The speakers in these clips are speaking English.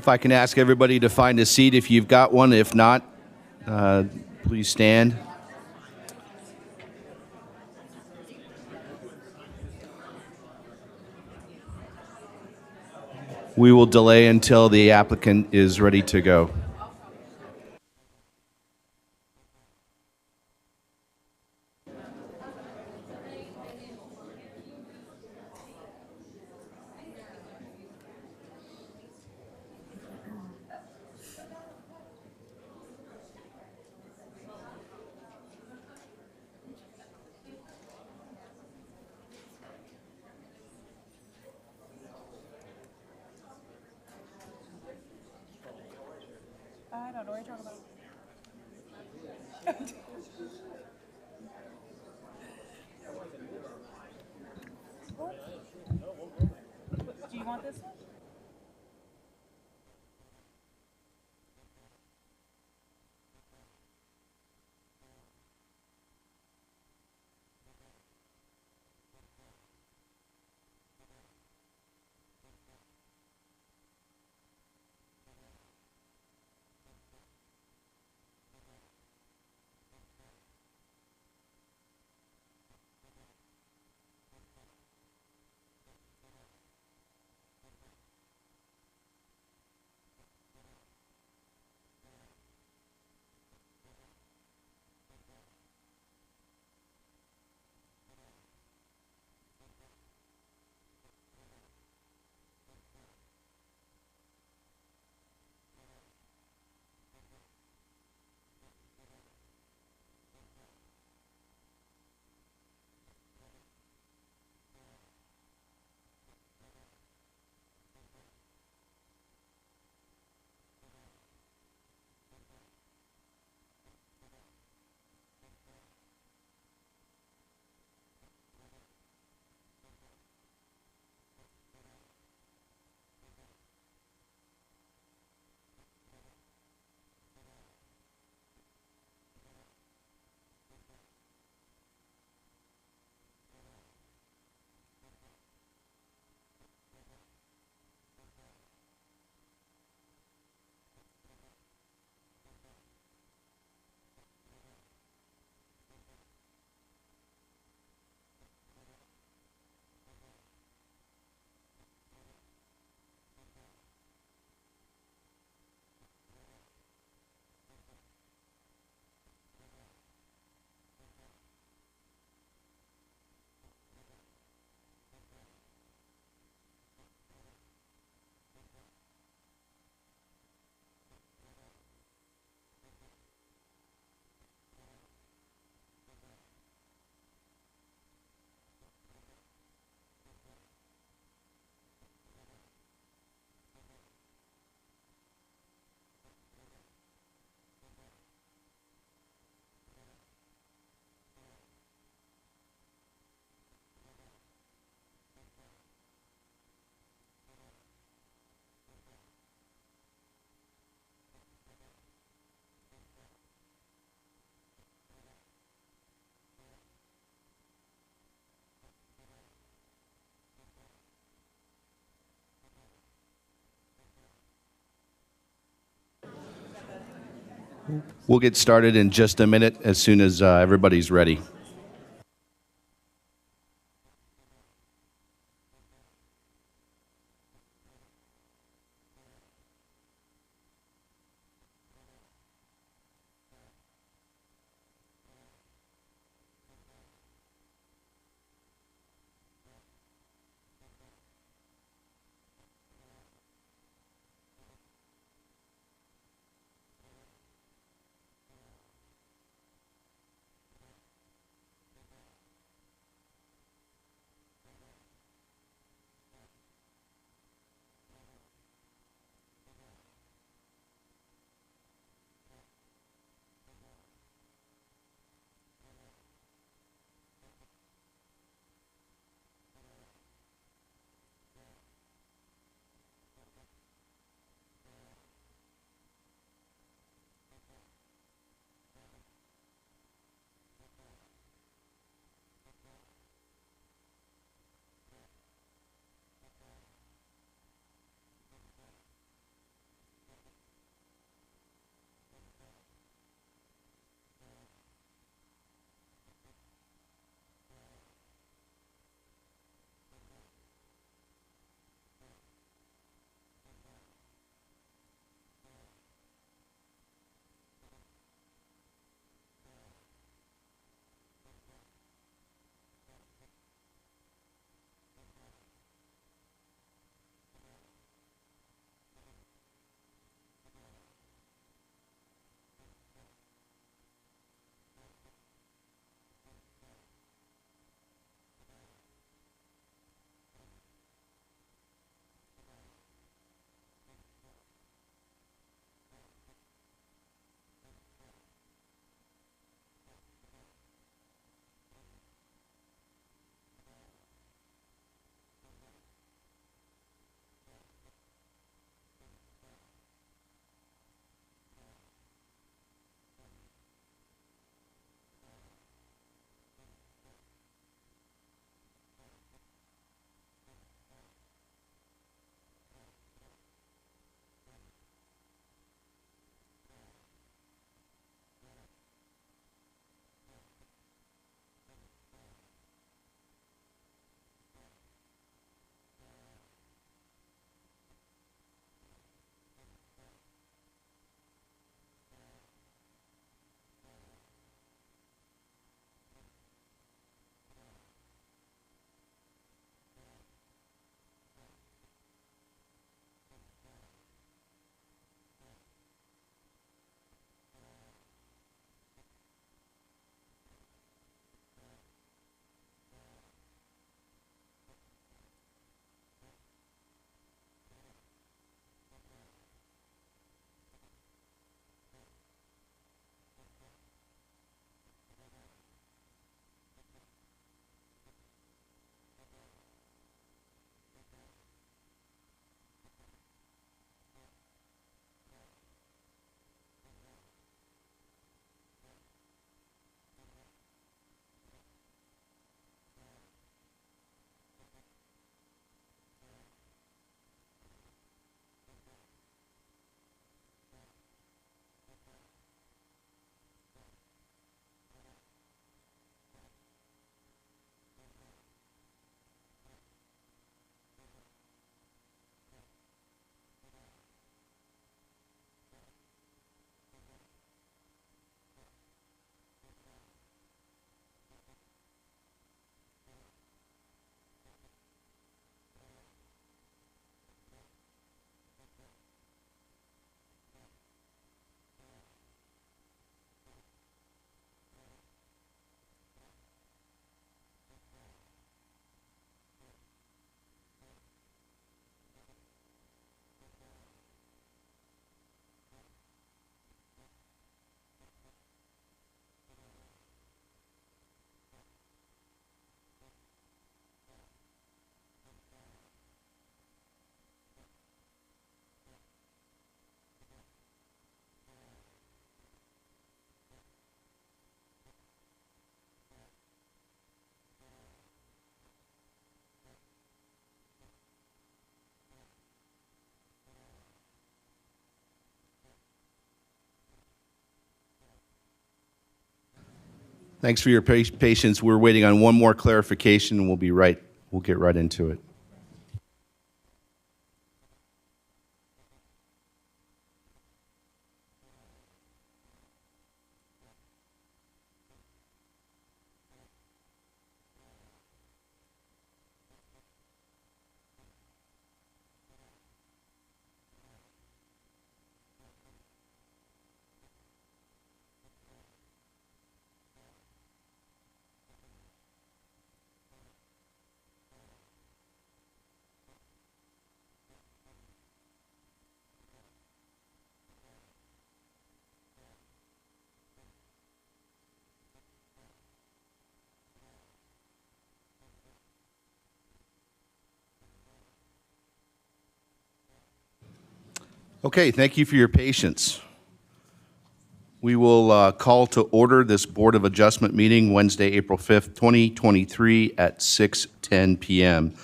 If I can ask everybody to find a seat if you've got one. If not, please stand. We will delay until the applicant is ready to go. I don't know what you're talking about. Do you want this one? We'll get started in just a minute as soon as everybody's ready. Thanks for your patience. We're waiting on one more clarification, and we'll get right into it. Okay, thank you for your patience. We will call to order this Board of Adjustment meeting Wednesday, April 5th, 2023 at 6:10 p.m.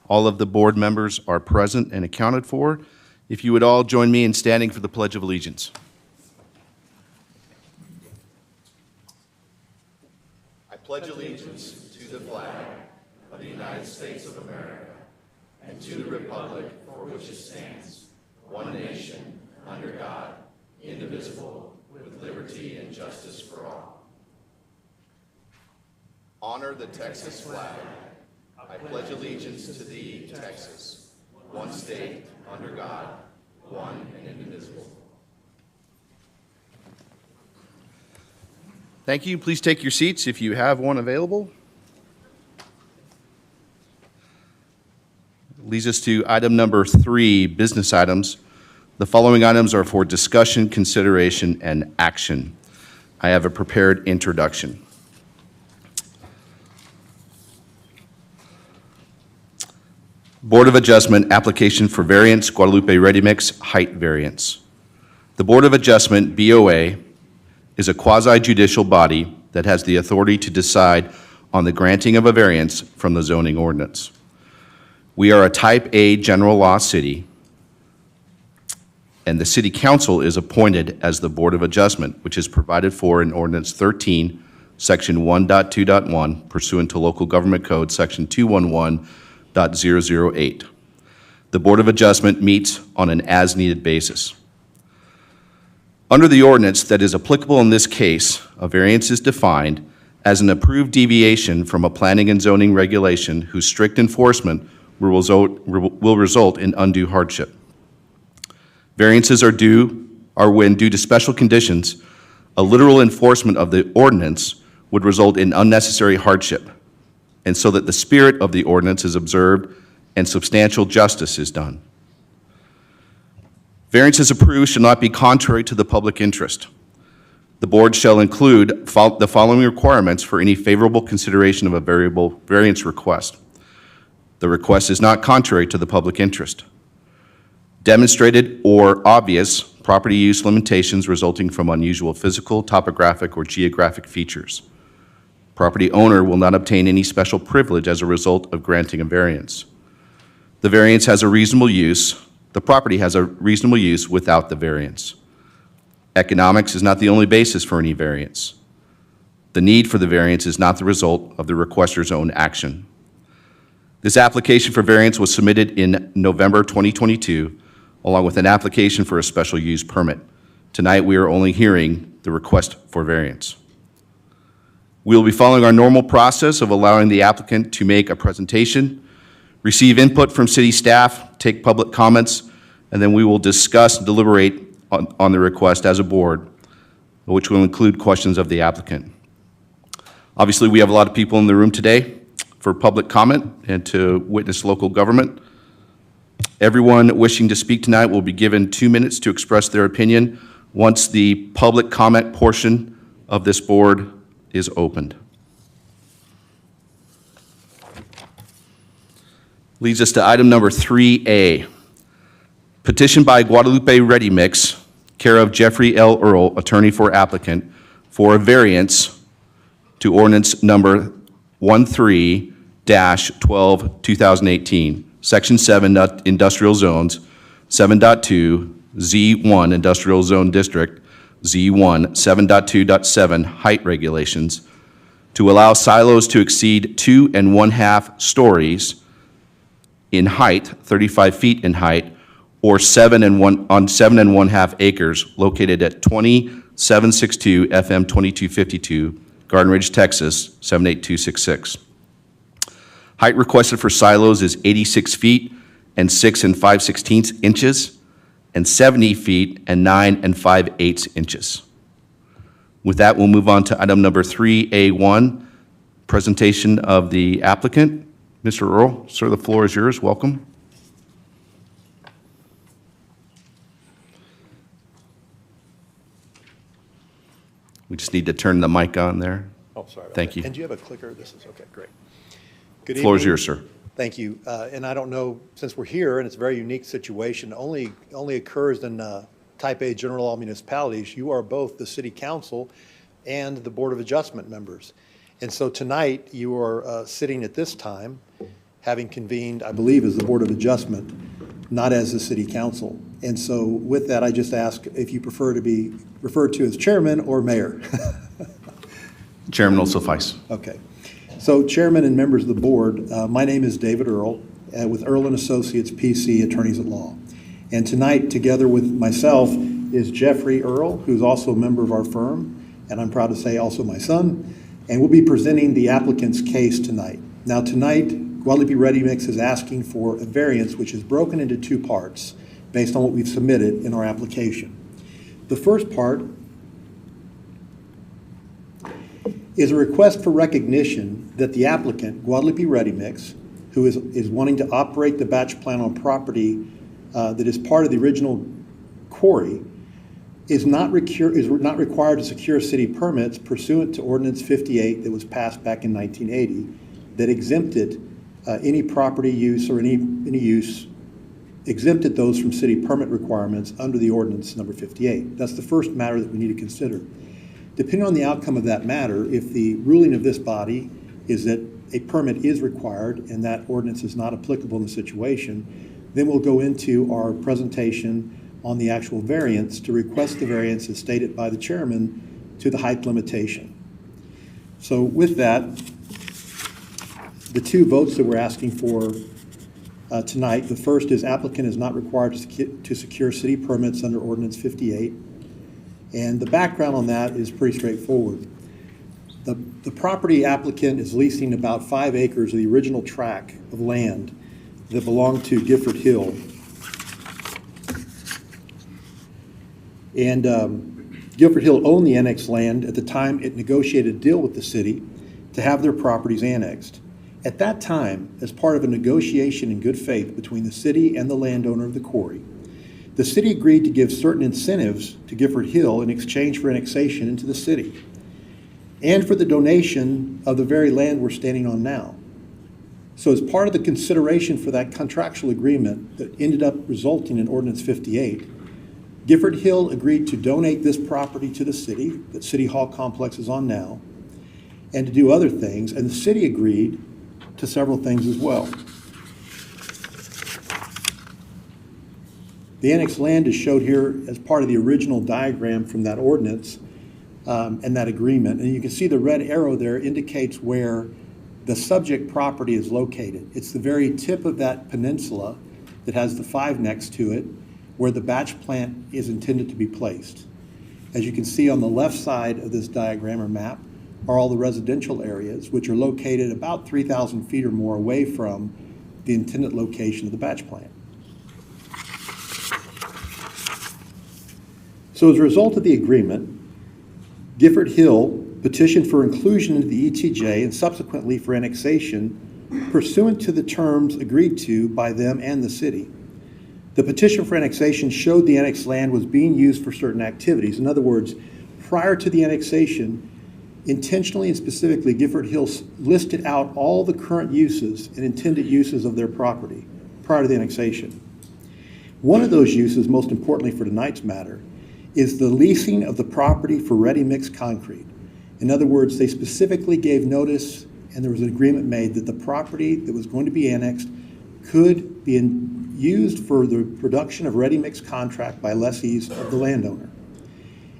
All of the board members are present and accounted for. If you would all join me in standing for the Pledge of Allegiance. I pledge allegiance to the flag of the United States of America and to the republic for which it stands, one nation, under God, indivisible, with liberty and justice for all. Honor the Texas flag. I pledge allegiance to thee, Texas, one state, under God, one and indivisible. Thank you. Please take your seats if you have one available. Leads us to item number 3, business items. The following items are for discussion, consideration, and action. I have a prepared introduction. Board of Adjustment application for variance, Guadalupe Ready Mix height variance. The Board of Adjustment, BOA, is a quasi-judicial body that has the authority to decide on the granting of a variance from the zoning ordinance. We are a Type A general law city, and the City Council is appointed as the Board of Adjustment, which is provided for in Ordinance 13, Section 1.2.1, pursuant to Local Government Code, Section 211.008. The Board of Adjustment meets on an as-needed basis. Under the ordinance that is applicable in this case, a variance is defined as an approved deviation from a planning and zoning regulation whose strict enforcement will result in undue hardship. Variances are when, due to special conditions, a literal enforcement of the ordinance would result in unnecessary hardship, and so that the spirit of the ordinance is observed and substantial justice is done. Variances approved shall not be contrary to the public interest. The board shall include the following requirements for any favorable consideration of a variance request. The request is not contrary to the public interest. Demonstrated or obvious property use limitations resulting from unusual physical, topographic, or geographic features. Property owner will not obtain any special privilege as a result of granting a variance. The variance has a reasonable use. The property has a reasonable use without the variance. Economics is not the only basis for any variance. The need for the variance is not the result of the requester's own action. This application for variance was submitted in November 2022, along with an application for a special use permit. Tonight, we are only hearing the request for variance. We will be following our normal process of allowing the applicant to make a presentation, receive input from city staff, take public comments, and then we will discuss and deliberate on the request as a board, which will include questions of the applicant. Obviously, we have a lot of people in the room today for public comment and to witness local government. Everyone wishing to speak tonight will be given 2 minutes to express their opinion once the public comment portion of this board is opened. Leads us to item number 3A. Petition by Guadalupe Ready Mix, care of Jeffrey L. Earl, attorney for applicant, for a variance to ordinance number 13-12-2018, Section 7 Industrial Zones, 7.2 Z1 Industrial Zone District, Z1 7.2.7 height regulations to allow silos to exceed 2 1/2 stories in height, 35 feet in height, or 7 1/2 acres located at 20762 FM 2252, Garden Ridge, Texas, 78266. Height requested for silos is 86 feet and 6 5/16 inches, and 70 feet and 9 5/8 inches. With that, we'll move on to item number 3A1, presentation of the applicant. Mr. Earl, sir, the floor is yours. Welcome. We just need to turn the mic on there. Oh, sorry. about Thank that. you. And do you have a clicker? This is, okay, great. Good Floor is evening. yours, sir. Thank you. And I don't know, since we're here, and it's a very unique situation, only occurs in Type A general law municipalities. You are both the city council and the Board of Adjustment members. And so tonight, you are sitting at this time, having convened, I believe, as the Board of Adjustment, not as the city council. And so with that, I just ask if you prefer to be referred to as chairman or mayor. Chairman will suffice. Okay. So Chairman and members of the board, my name is David Earl with Earl and Associates PC Attorneys at Law. And tonight, together with myself, is Jeffrey Earl, who's also a member of our firm, and I'm proud to say also my son, and we'll be presenting the applicant's case tonight. Now tonight, Guadalupe Ready Mix is asking for a variance which is broken into two parts based on what we've submitted in our application. The first part is a request for recognition that the applicant, Guadalupe Ready Mix, who is wanting to operate the batch plant on property that is part of the original quarry, is not required to secure city permits pursuant to Ordinance 58 that was passed back in 1980 that exempted any property use or any use, exempted those from city permit requirements under the ordinance number 58. That's the first matter that we need to consider. Depending on the outcome of that matter, if the ruling of this body is that a permit is required and that ordinance is not applicable in the situation, then we'll go into our presentation on the actual variance to request the variance as stated by the chairman to the height limitation. So with that, the two votes that we're asking for tonight, the first is applicant is not required to secure city permits under Ordinance 58. And the background on that is pretty straightforward. The property applicant is leasing about 5 acres of the original tract of land that belonged to Gifford Hill. And Gifford Hill owned the annexed land at the time it negotiated a deal with the city to have their properties annexed. At that time, as part of a negotiation in good faith between the city and the landowner of the quarry, the city agreed to give certain incentives to Gifford Hill in exchange for annexation into the city and for the donation of the very land we're standing on now. So as part of the consideration for that contractual agreement that ended up resulting in Ordinance 58, Gifford Hill agreed to donate this property to the city, that City Hall complex is on now, and to do other things, and the city agreed to several things as well. The annexed land is showed here as part of the original diagram from that ordinance and that agreement. And you can see the red arrow there indicates where the subject property is located. It's the very tip of that peninsula that has the 5 next to it, where the batch plant is intended to be placed. As you can see on the left side of this diagram or map are all the residential areas, which are located about 3,000 feet or more away from the intended location of the batch plant. So as a result of the agreement, Gifford Hill petitioned for inclusion into the ETJ and subsequently for annexation pursuant to the terms agreed to by them and the city. The petition for annexation showed the annexed land was being used for certain activities. In other words, prior to the annexation, intentionally and specifically, Gifford Hill listed out all the current uses and intended uses of their property prior to the annexation. One of those uses, most importantly for tonight's matter, is the leasing of the property for ready-mix concrete. In other words, they specifically gave notice and there was an agreement made that the property that was going to be annexed could be used for the production of ready-mix contract by lessees of the landowner.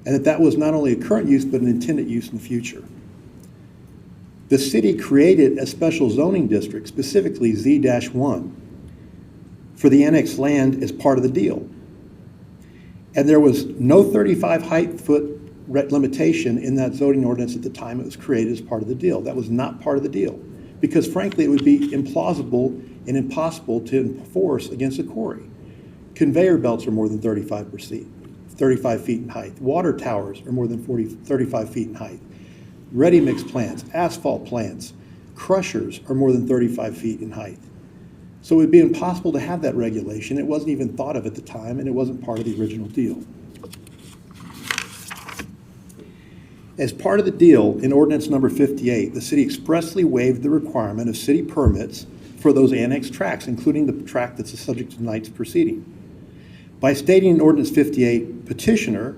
And that was not only a current use, but an intended use in the future. The city created a special zoning district, specifically Z-1, for the annexed land as part of the deal. And there was no 35 height foot limitation in that zoning ordinance at the time it was created as part of the deal. That was not part of the deal, because frankly, it would be implausible and impossible to enforce against a quarry. Conveyor belts are more than 35 feet in height. Water towers are more than 35 feet in height. Ready-mix plants, asphalt plants, crushers are more than 35 feet in height. So it would be impossible to have that regulation. It wasn't even thought of at the time, and it wasn't part of the original deal. As part of the deal, in ordinance number 58, the city expressly waived the requirement of city permits for those annexed tracts, including the tract that's the subject of tonight's proceeding. By stating in ordinance 58, petitioner,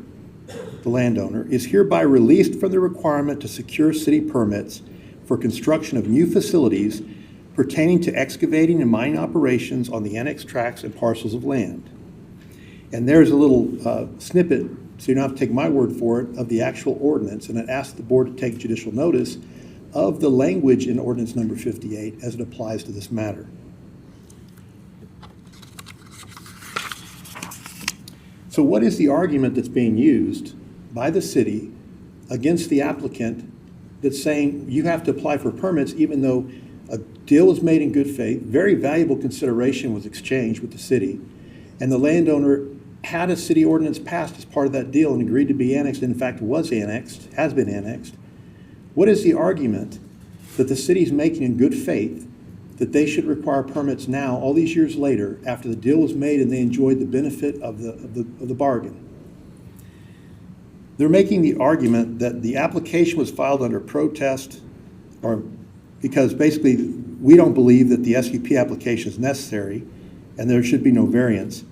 the landowner, is hereby released from the requirement to secure city permits for construction of new facilities pertaining to excavating and mining operations on the annexed tracts and parcels of land. And there's a little snippet, so you don't have to take my word for it, of the actual ordinance, and it asks the board to take judicial notice of the language in ordinance number 58 as it applies to this matter. So what is the argument that's being used by the city against the applicant that's saying you have to apply for permits even though a deal was made in good faith, very valuable consideration was exchanged with the city, and the landowner had a city ordinance passed as part of that deal and agreed to be annexed, and in fact was annexed, has been annexed? What is the argument that the city's making in good faith that they should require permits now, all these years later, after the deal was made and they enjoyed the benefit of the bargain? They're making the argument that the application was filed under protest, or because basically we don't believe that the SUP application is necessary and there should be no variance.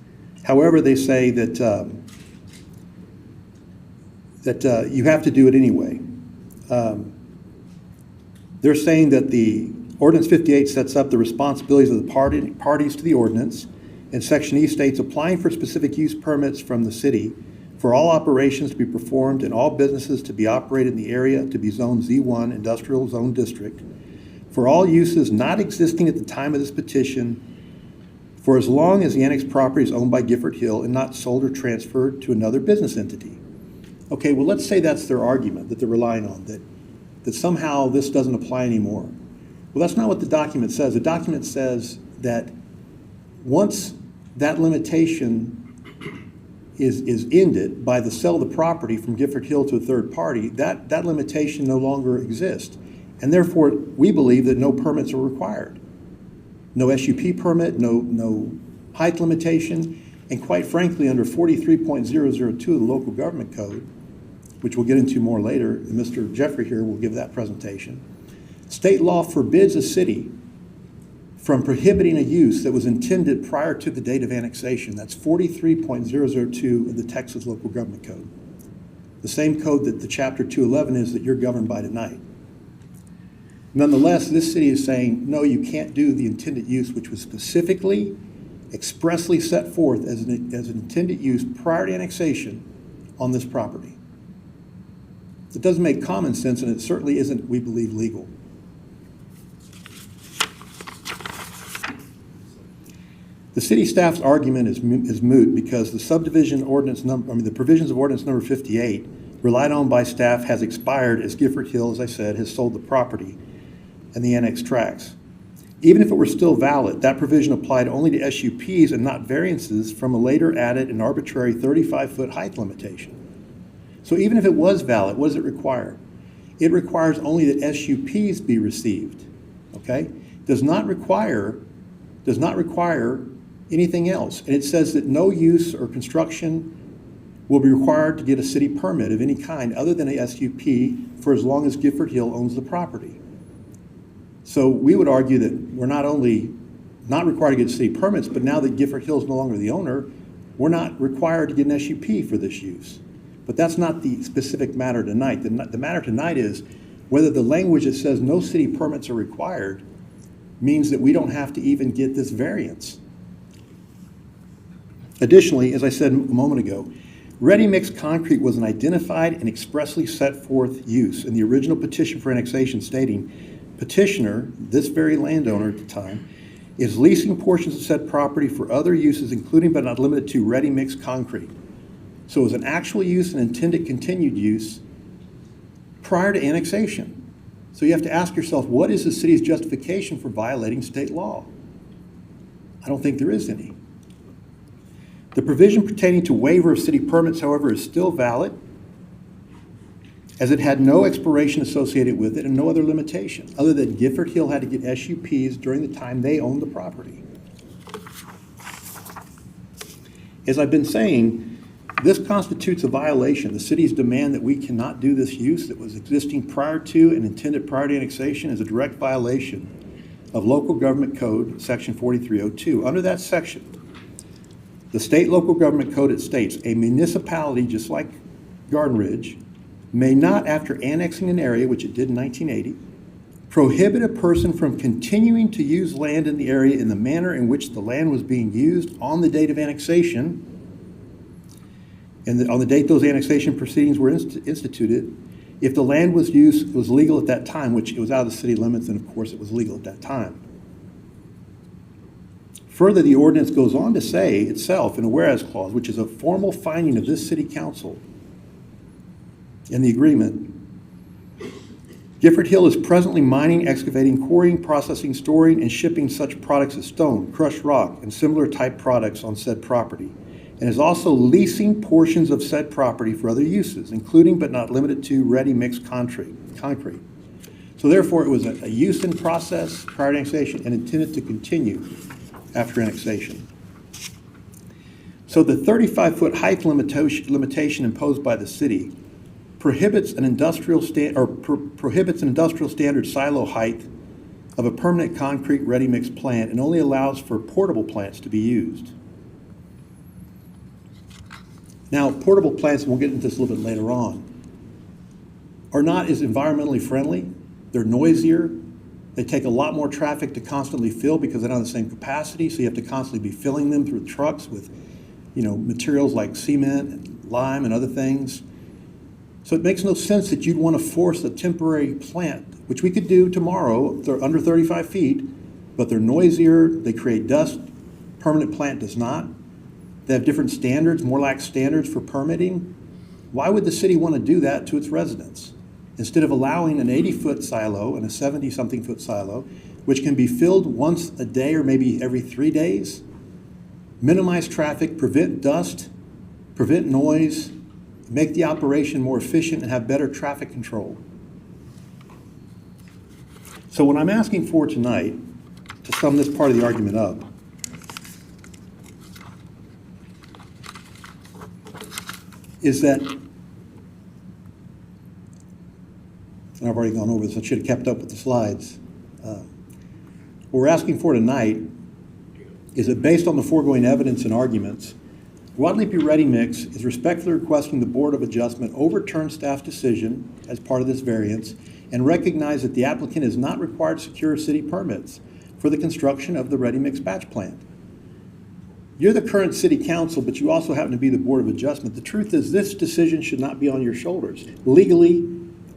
However, they say that you have to do it anyway. They're saying that the Ordinance 58 sets up the responsibilities of the parties to the ordinance, and Section E states applying for specific use permits from the city for all operations to be performed and all businesses to be operated in the area to be zoned Z1 Industrial Zone District for all uses not existing at the time of this petition for as long as the annexed property is owned by Gifford Hill and not sold or transferred to another business entity. Okay, well, let's say that's their argument that they're relying on, that somehow this doesn't apply anymore. Well, that's not what the document says. The document says that once that limitation is ended by the sale of the property from Gifford Hill to a third party, that limitation no longer exists. And therefore, we believe that no permits are required. No SUP permit, no height limitation, and quite frankly, under 43.002 of the Local Government Code, which we'll get into more later, and Mr. Jeffrey here will give that presentation, state law forbids a city from prohibiting a use that was intended prior to the date of annexation. That's 43.002 of the Texas Local Government Code. The same code that the Chapter 211 is that you're governed by tonight. Nonetheless, this city is saying, no, you can't do the intended use, which was specifically, expressly set forth as an intended use prior to annexation on this property. It doesn't make common sense, and it certainly isn't, we believe, legal. The city staff's argument is moot because the subdivision ordinance the provisions of ordinance number 58 relied on by staff has expired as Gifford Hill, as I said, has sold the property and the annexed tracts. Even if it were still valid, that provision applied only to SUPs and not variances from a later added and arbitrary 35-foot height limitation. So even if it was valid, what does it require? It requires only that SUPs be received, okay? Does not require anything else. And it says that no use or construction will be required to get a city permit of any kind other than a SUP for as long as Gifford Hill owns the property. So we would argue that we're not only not required to get city permits, but now that Gifford Hill is no longer the owner, we're not required to get an SUP for this use. But that's not the specific matter tonight. The matter tonight is whether the language that says no city permits are required means that we don't have to even get this variance. Additionally, as I said a moment ago, Ready-mix concrete was an identified and expressly set forth use in the original petition for annexation stating, petitioner, this very landowner at the time, is leasing portions of said property for other uses, including but not limited to ready-mix concrete. So it was an actual use and intended continued use prior to annexation. So you have to ask yourself, what is the city's justification for violating state law? I don't think there is any. The provision pertaining to waiver of city permits, however, is still valid, as it had no expiration associated with it and no other limitation, other than Gifford Hill had to get SUPs during the time they owned the property. As I've been saying, this constitutes a violation. The city's demand that we cannot do this use that was existing prior to and intended prior to annexation is a direct violation of Local Government Code, Section 4302. Under that section, the state local government code, it states, a municipality, just like Garden Ridge, may not, after annexing an area, which it did in 1980, prohibit a person from continuing to use land in the area in the manner in which the land was being used on the date of annexation, and on the date those annexation proceedings were instituted, if the land was legal at that time, which it was out of the city limits, and of course it was legal at that time. Further, the ordinance goes on to say itself in a whereas clause, which is a formal finding of this city council in the agreement, Gifford Hill is presently mining, excavating, quarrying, processing, storing, and shipping such products as stone, crushed rock, and similar type products on said property, and is also leasing portions of said property for other uses, including but not limited to ready-mix concrete. So therefore, it was a use in process prior to annexation and intended to continue after annexation. So the 35-foot height limitation imposed by the city prohibits an industrial standard silo height of a permanent concrete ready-mix plant and only allows for portable plants to be used. Now, portable plants, and we'll get into this a little bit later on, are not as environmentally friendly. They're noisier. They take a lot more traffic to constantly fill because they don't have the same capacity, so you have to constantly be filling them through trucks with, materials like cement and lime and other things. So it makes no sense that you'd want to force a temporary plant, which we could do tomorrow. They're under 35 feet, but they're noisier, they create dust. Permanent plant does not. They have different standards, more lax standards for permitting. Why would the city want to do that to its residents? Instead of allowing an 80-foot silo and a 70-something foot silo, which can be filled once a day or maybe every 3 days, minimize traffic, prevent dust, prevent noise, make the operation more efficient and have better traffic control. So what I'm asking for tonight, to sum this part of the argument up, is that, and I've already gone over this, I should have kept up with the slides. What we're asking for tonight is that based on the foregoing evidence and arguments, Guadalupe Ready Mix is respectfully requesting the Board of Adjustment overturn staff's decision as part of this variance and recognize that the applicant is not required to secure city permits for the construction of the Ready Mix batch plant. You're the current city council, but you also happen to be the Board of Adjustment. The truth is this decision should not be on your shoulders, legally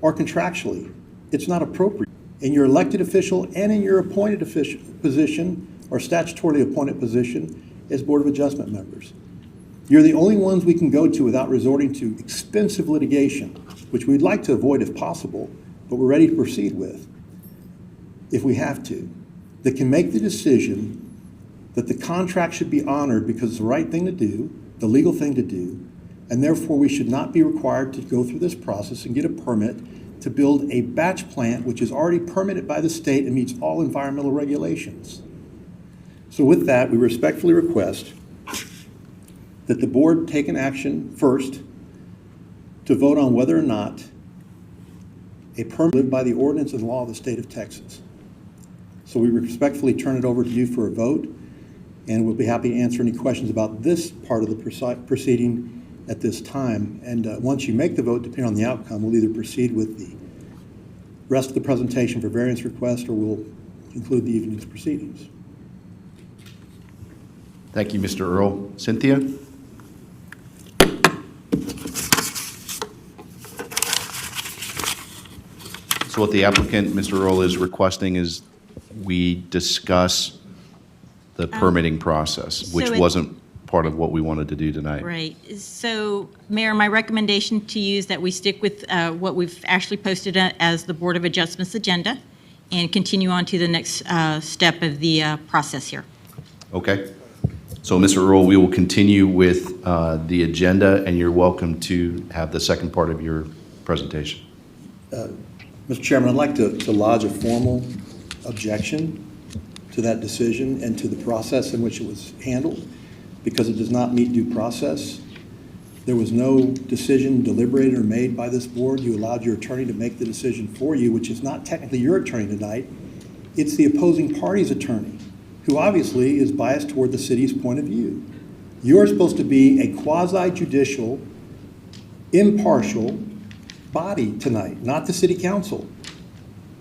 or contractually. It's not appropriate. In your elected official and in your appointed official position or statutorily appointed position as Board of Adjustment members. You're the only ones we can go to without resorting to expensive litigation, which we'd like to avoid if possible, but we're ready to proceed with, if we have to, that can make the decision that the contract should be honored because it's the right thing to do, the legal thing to do, and therefore we should not be required to go through this process and get a permit to build a batch plant which is already permitted by the state and meets all environmental regulations. So with that, we respectfully request that the board take an action first to vote on whether or not a permit lived by the ordinance and law of the state of Texas. So we respectfully turn it over to you for a vote, and we'll be happy to answer any questions about this part of the proceeding at this time. And once you make the vote, depending on the outcome, we'll either proceed with the rest of the presentation for variance request or we'll conclude the evening's proceedings. Thank you, Mr. Earl. Cynthia? So what the applicant, Mr. Earl, is requesting is we discuss the permitting process, which so it- wasn't part of what we wanted to do tonight. Right. So, Mayor, my recommendation to you is that we stick with what we've actually posted as the Board of Adjustments agenda and continue on to the next step of the process here. Okay? So, Mr. Earl, we will continue with the agenda, and you're welcome to have the second part of your presentation. Mr. Chairman, I'd like to lodge a formal objection to that decision and to the process in which it was handled, because it does not meet due process. There was no decision deliberated or made by this board. You allowed your attorney to make the decision for you, which is not technically your attorney tonight. It's the opposing party's attorney, who obviously is biased toward the city's point of view. You're supposed to be a quasi-judicial, impartial body tonight, not the city council.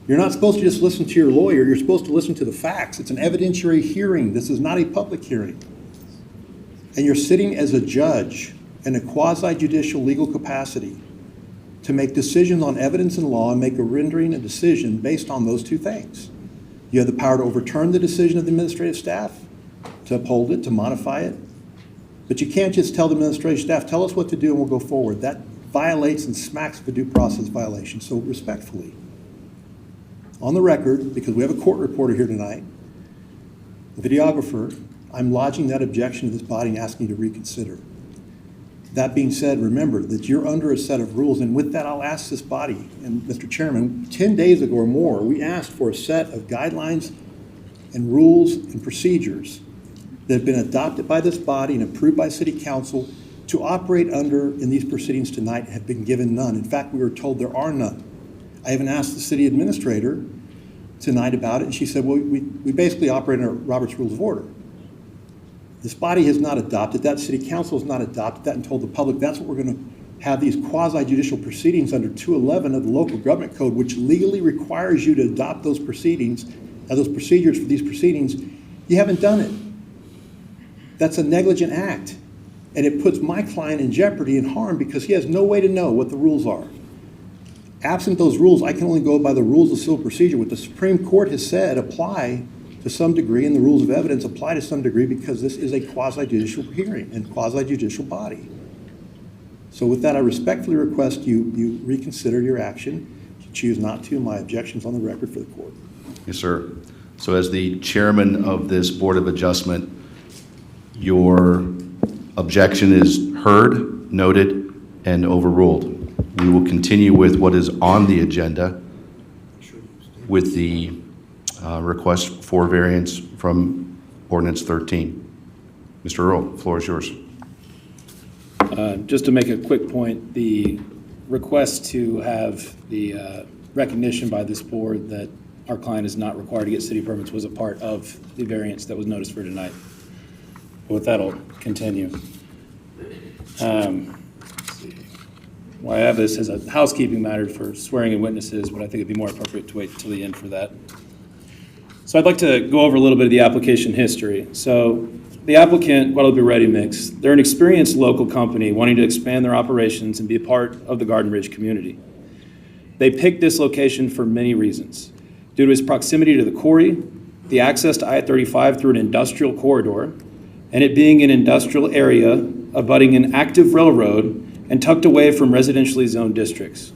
You're not supposed to just listen to your lawyer. You're supposed to listen to the facts. It's an evidentiary hearing. This is not a public hearing. And you're sitting as a judge in a quasi-judicial legal capacity to make decisions on evidence and law and make a rendering a decision based on those two things. You have the power to overturn the decision of the administrative staff, to uphold it, to modify it. But you can't just tell the administrative staff, tell us what to do and we'll go forward. That violates and smacks of a due process violation. So respectfully, on the record, because we have a court reporter here tonight, the videographer, I'm lodging that objection to this body and asking you to reconsider. That being said, remember that you're under a set of rules, and with that, I'll ask this body, and Mr. Chairman, 10 days ago or more, we asked for a set of guidelines and rules and procedures that have been adopted by this body and approved by City Council to operate under in these proceedings tonight, and have been given none. In fact, we were told there are none. I even asked the city administrator tonight about it, and she said, well, we basically operate under Robert's Rules of Order. This body has not adopted that. City Council has not adopted that and told the public that's what we're going to have these quasi-judicial proceedings under 211 of the Local Government Code, which legally requires you to adopt those proceedings, those procedures for these proceedings. You haven't done it. That's a negligent act. And it puts my client in jeopardy and harm because he has no way to know what the rules are. Absent those rules, I can only go by the rules of civil procedure. What the Supreme Court has said apply to some degree, and the rules of evidence apply to some degree, because this is a quasi-judicial hearing and quasi-judicial body. So with that, I respectfully request you reconsider your action. If you choose not to, my objection's on the record for the court. Yes, sir. So as the chairman of this Board of Adjustment, your objection is heard, noted, and overruled. We will continue with what is on the agenda with the request for variance from Ordinance 13. Mr. Earl, the floor is yours. Just to make a quick point, the request to have the recognition by this board that our client is not required to get city permits was a part of the variance that was noticed for tonight. With that, I'll continue. Let's see. Well, I have this as a housekeeping matter for swearing in witnesses, but I think it'd be more appropriate to wait until the end for that. So I'd like to go over a little bit of the application history. So the applicant, Guadalupe Ready Mix, they're an experienced local company wanting to expand their operations and be a part of the Garden Ridge community. They picked this location for many reasons. Due to its proximity to the quarry, the access to I-35 through an industrial corridor, and it being an industrial area abutting an active railroad and tucked away from residentially zoned districts.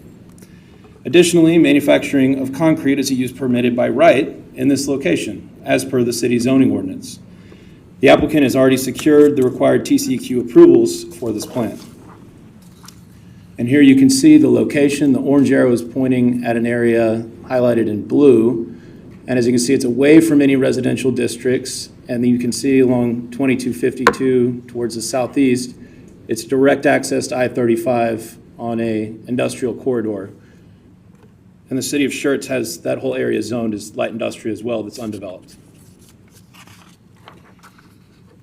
Additionally, manufacturing of concrete is a use permitted by right in this location, as per the city zoning ordinance. The applicant has already secured the required TCEQ approvals for this plant. And here you can see the location. The orange arrow is pointing at an area highlighted in blue. And as you can see, it's away from any residential districts. And then you can see along 2252 towards the southeast, it's direct access to I-35 on a industrial corridor. And the city of Schertz has that whole area zoned as light industry as well that's undeveloped.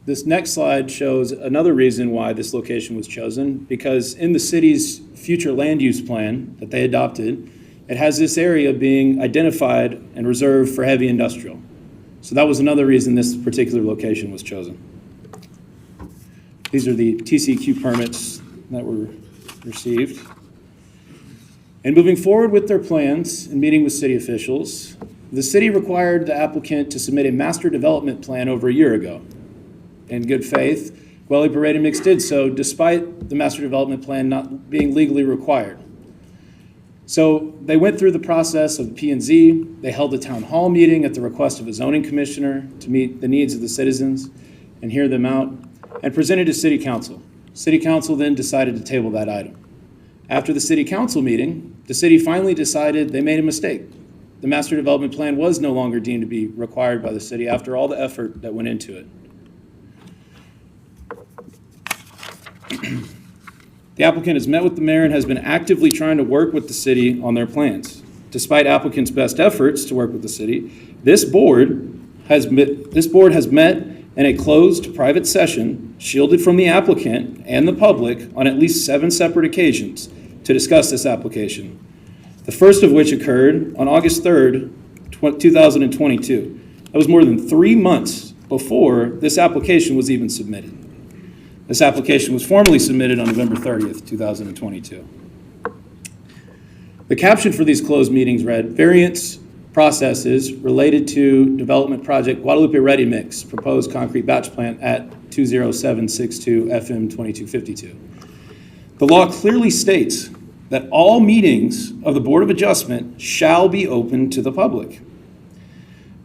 This next slide shows another reason why this location was chosen, because in the city's future land use plan that they adopted, it has this area being identified and reserved for heavy industrial. So that was another reason this particular location was chosen. These are the TCEQ permits that were received. In moving forward with their plans and meeting with city officials, the city required the applicant to submit a master development plan over a year ago. In good faith, Guadalupe Ready Mix did so despite the master development plan not being legally required. So they went through the process of P&Z, they held a town hall meeting at the request of a zoning commissioner to meet the needs of the citizens and hear them out, and presented to city council. City council then decided to table that item. After the city council meeting, the city finally decided they made a mistake. The master development plan was no longer deemed to be required by the city after all the effort that went into it. The applicant has met with the mayor and has been actively trying to work with the city on their plans. Despite applicant's best efforts to work with the city, this board has met in a closed private session, shielded from the applicant and the public on at least 7 separate occasions to discuss this application. The first of which occurred on August 3rd, 2022. That was more than 3 months before this application was even submitted. This application was formally submitted on November 30th, 2022. The caption for these closed meetings read, "Variance processes related to development project Guadalupe Ready Mix, proposed concrete batch plant at 20762 FM 2252. The law clearly states that all meetings of the Board of Adjustment shall be open to the public.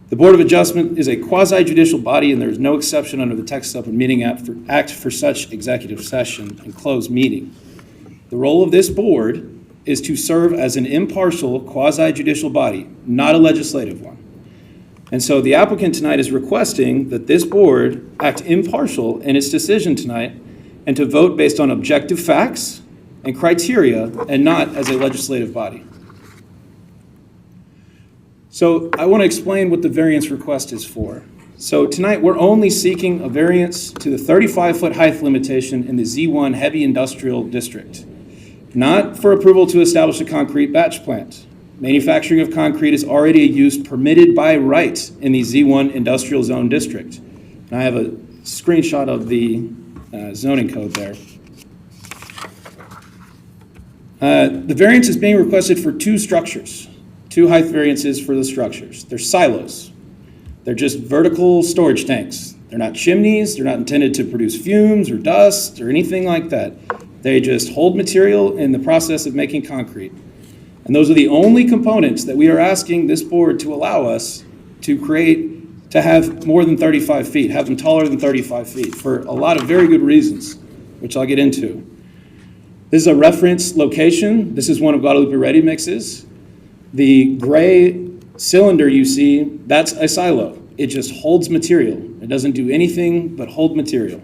The Board of Adjustment is a quasi-judicial body, and there is no exception under the Texas Open Meeting Act for such executive session and closed meeting. The role of this board is to serve as an impartial quasi-judicial body, not a legislative one. And so the applicant tonight is requesting that this board act impartial in its decision tonight and to vote based on objective facts and criteria and not as a legislative body. So I want to explain what the variance request is for. So tonight we're only seeking a variance to the 35-foot height limitation in the Z1 Heavy Industrial District, not for approval to establish a concrete batch plant. Manufacturing of concrete is already a use permitted by right in the Z1 Industrial Zone District. And I have a screenshot of the zoning code there. The variance is being requested for 2 structures. 2 height variances for the structures. They're silos. They're just vertical storage tanks. They're not chimneys. They're not intended to produce fumes or dust or anything like that. They just hold material in the process of making concrete. And those are the only components that we are asking this board to allow us to create, to have more than 35 feet, have them taller than 35 feet for a lot of very good reasons, which I'll get into. This is a reference location. This is one of Guadalupe Ready Mix's. The gray cylinder you see, that's a silo. It just holds material. It doesn't do anything but hold material.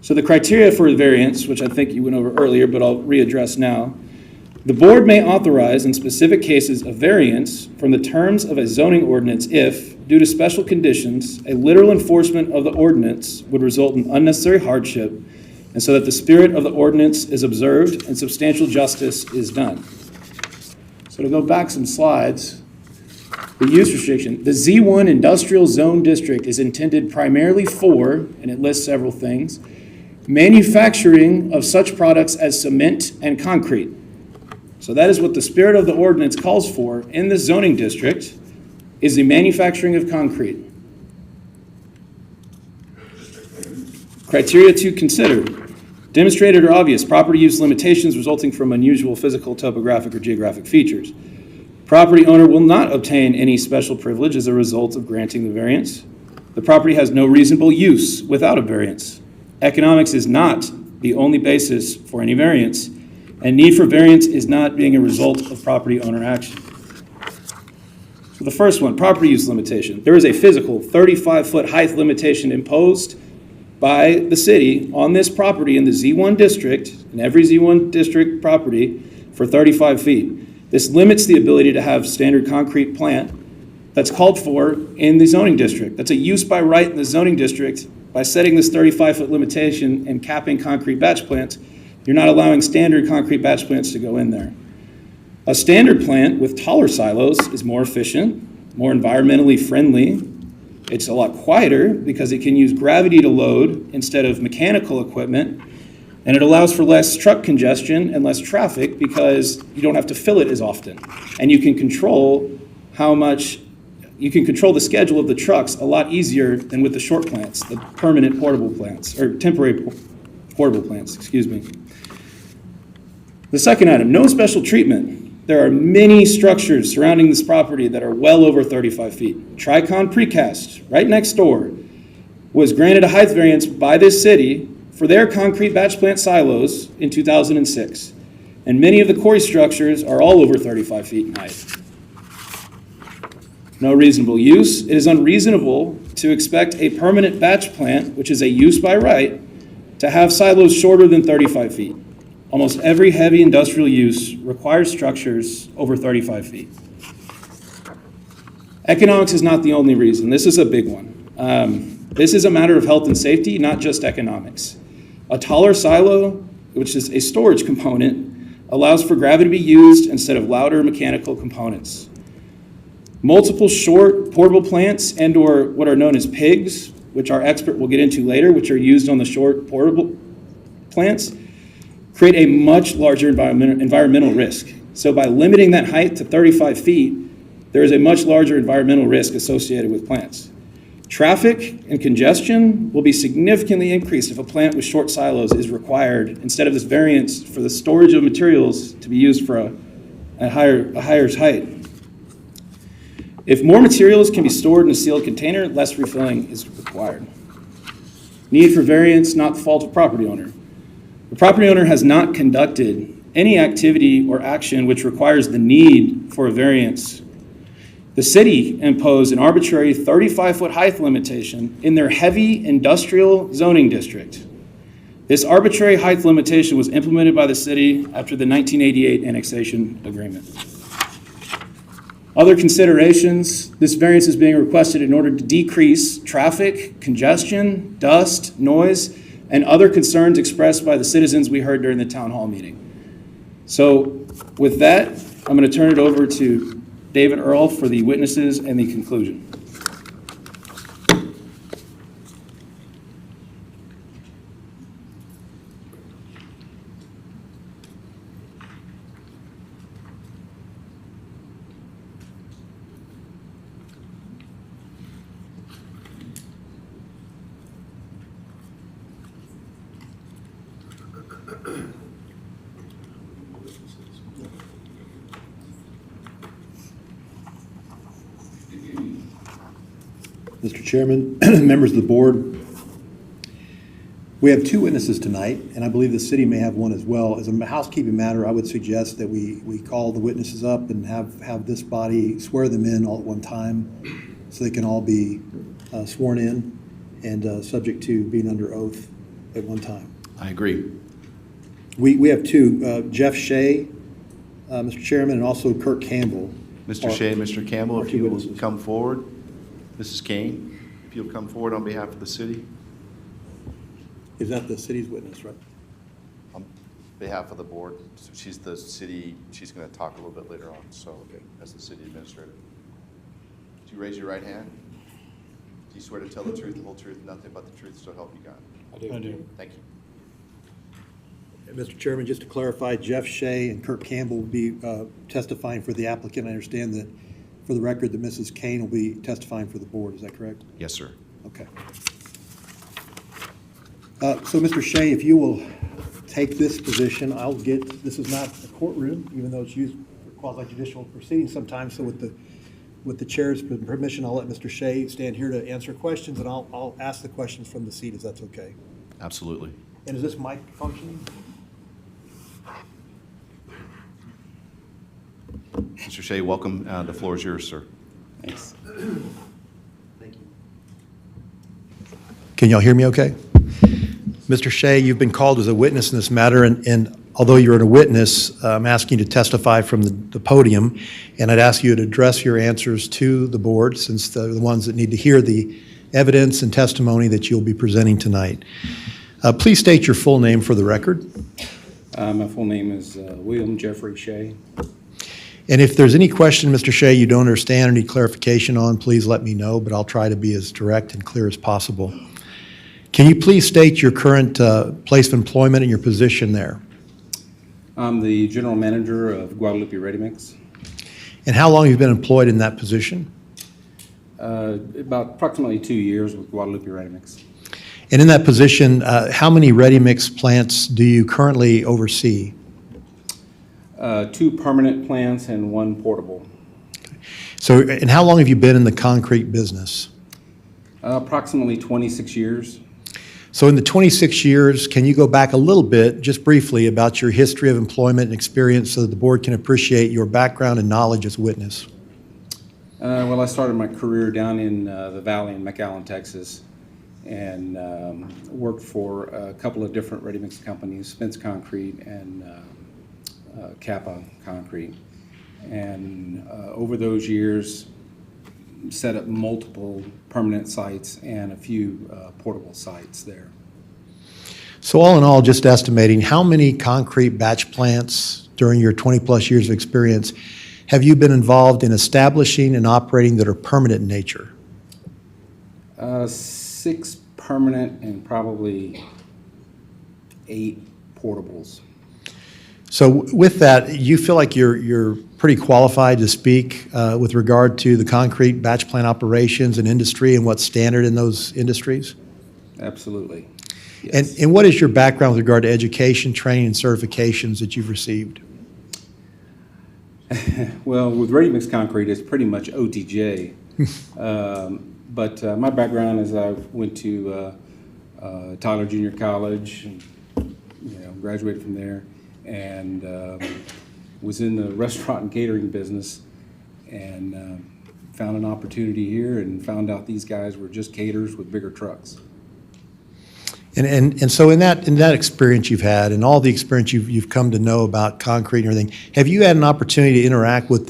So the criteria for the variance, which I think you went over earlier, but I'll readdress now. The board may authorize in specific cases a variance from the terms of a zoning ordinance if, due to special conditions, a literal enforcement of the ordinance would result in unnecessary hardship, and so that the spirit of the ordinance is observed and substantial justice is done. So to go back some slides, the use restriction, the Z1 Industrial Zone District is intended primarily for, and it lists several things, manufacturing of such products as cement and concrete. So that is what the spirit of the ordinance calls for in the zoning district, is the manufacturing of concrete. Criteria to consider. Demonstrated or obvious property use limitations resulting from unusual physical, topographic, or geographic features. Property owner will not obtain any special privilege as a result of granting the variance. The property has no reasonable use without a variance. Economics is not the only basis for any variance, and need for variance is not being a result of property owner action. So the first one, property use limitation. There is a physical 35-foot height limitation imposed by the city on this property in the Z1 district, in every Z1 district property, for 35 feet. This limits the ability to have standard concrete plant that's called for in the zoning district. That's a use by right in the zoning district. By setting this 35-foot limitation and capping concrete batch plants, you're not allowing standard concrete batch plants to go in there. A standard plant with taller silos is more efficient, more environmentally friendly. It's a lot quieter because it can use gravity to load instead of mechanical equipment. And it allows for less truck congestion and less traffic because you don't have to fill it as often. And you can control the schedule of the trucks a lot easier than with the short plants, the permanent portable plants, or temporary portable plants, excuse me. The second item, no special treatment. There are many structures surrounding this property that are well over 35 feet. Tricon Precast, right next door, was granted a height variance by this city for their concrete batch plant silos in 2006. And many of the quarry structures are all over 35 feet in height. No reasonable use. It is unreasonable to expect a permanent batch plant, which is a use by right, to have silos shorter than 35 feet. Almost every heavy industrial use requires structures over 35 feet. Economics is not the only reason. This is a big one. This is a matter of health and safety, not just economics. A taller silo, which is a storage component, allows for gravity to be used instead of louder mechanical components. Multiple short portable plants and/or what are known as PIGs, which our expert will get into later, which are used on the short portable plants, create a much larger environmental risk. So by limiting that height to 35 feet, there is a much larger environmental risk associated with plants. Traffic and congestion will be significantly increased if a plant with short silos is required instead of this variance for the storage of materials to be used for a higher height. If more materials can be stored in a sealed container, less refilling is required. Need for variance, not the fault of property owner. The property owner has not conducted any activity or action which requires the need for a variance. The city imposed an arbitrary 35-foot height limitation in their heavy industrial zoning district. This arbitrary height limitation was implemented by the city after the 1988 annexation agreement. Other considerations, this variance is being requested in order to decrease traffic, congestion, dust, noise, and other concerns expressed by the citizens we heard during the town hall meeting. So with that, I'm going to turn it over to David Earl for the witnesses and the conclusion. Mr. Chairman, members of the board, we have two witnesses tonight, and I believe the city may have one as well. As a housekeeping matter, I would suggest that we call the witnesses up and have this body swear them in all at one time so they can all be sworn in and subject to being under oath at one time. I agree. We have two, Jeff Shea, Mr. Chairman, and also Kirk Campbell. Mr. Shea, Mr. Campbell, if two you will witnesses. come forward. Mrs. Kane, if you'll come forward on behalf of the city. Is that the city's witness, right? On behalf of the board. So she's the city, she's going to talk a little bit later on, so as the city administrator. Do you raise your right hand? Do you swear to tell the truth, the whole truth, nothing but the truth, so help you God? I do. Thank you. And Mr. Chairman, just to clarify, Jeff Shea and Kirk Campbell will be testifying for the applicant. I understand that, for the record, that Mrs. Kane will be testifying for the board. Is that correct? Yes, sir. Okay. So, Mr. Shea, if you will take this position, this is not a courtroom, even though it's used for quasi-judicial proceedings sometimes. So with the chair's permission, I'll let Mr. Shea stand here to answer questions, and I'll ask the questions from the seat, if that's okay. Absolutely. And is this mic functioning? Mr. Shea, welcome. The floor is yours, sir. Thanks. Thank you. Can y'all hear me okay? Mr. Shea, you've been called as a witness in this matter, and although you're a witness, I'm asking you to testify from the podium, and I'd ask you to address your answers to the board, since they're the ones that need to hear the evidence and testimony that you'll be presenting tonight. Please state your full name for the record. My full name is William Jeffrey Shea. And if there's any question, Mr. Shea, you don't understand or need clarification on, please let me know, but I'll try to be as direct and clear as possible. Can you please state your current place of employment and your position there? I'm the general manager of Guadalupe Ready Mix. And how long have you been employed in that position? About approximately 2 years with Guadalupe Ready Mix. And in that position, how many ready-mix plants do you currently oversee? 2 permanent plants and 1 portable. So, and how long have you been in the concrete business? Approximately 26 years. So in the 26 years, can you go back a little bit, just briefly, about your history of employment and experience so that the board can appreciate your background and knowledge as a witness? Well, I started my career down in the valley in McAllen, Texas, and worked for a couple of different ready-mix companies, Spence Concrete and Kappa Concrete. And over those years, set up multiple permanent sites and a few portable sites there. So all in all, just estimating, how many concrete batch plants during your 20-plus years of experience have you been involved in establishing and operating that are permanent in nature? 6 permanent and probably 8 portables. So with that, you feel like you're pretty qualified to speak with regard to the concrete batch plant operations and industry and what's standard in those industries? Absolutely. Yes. And what is your background with regard to education, training, and certifications that you've received? Well, with ready-mix concrete, it's pretty much OTJ. But my background is I went to Tyler Junior College, and, graduated from there, and was in the restaurant and catering business, and found an opportunity here and found out these guys were just caterers with bigger trucks. And so in that experience you've had and all the experience you've come to know about concrete and everything, have you had an opportunity to interact with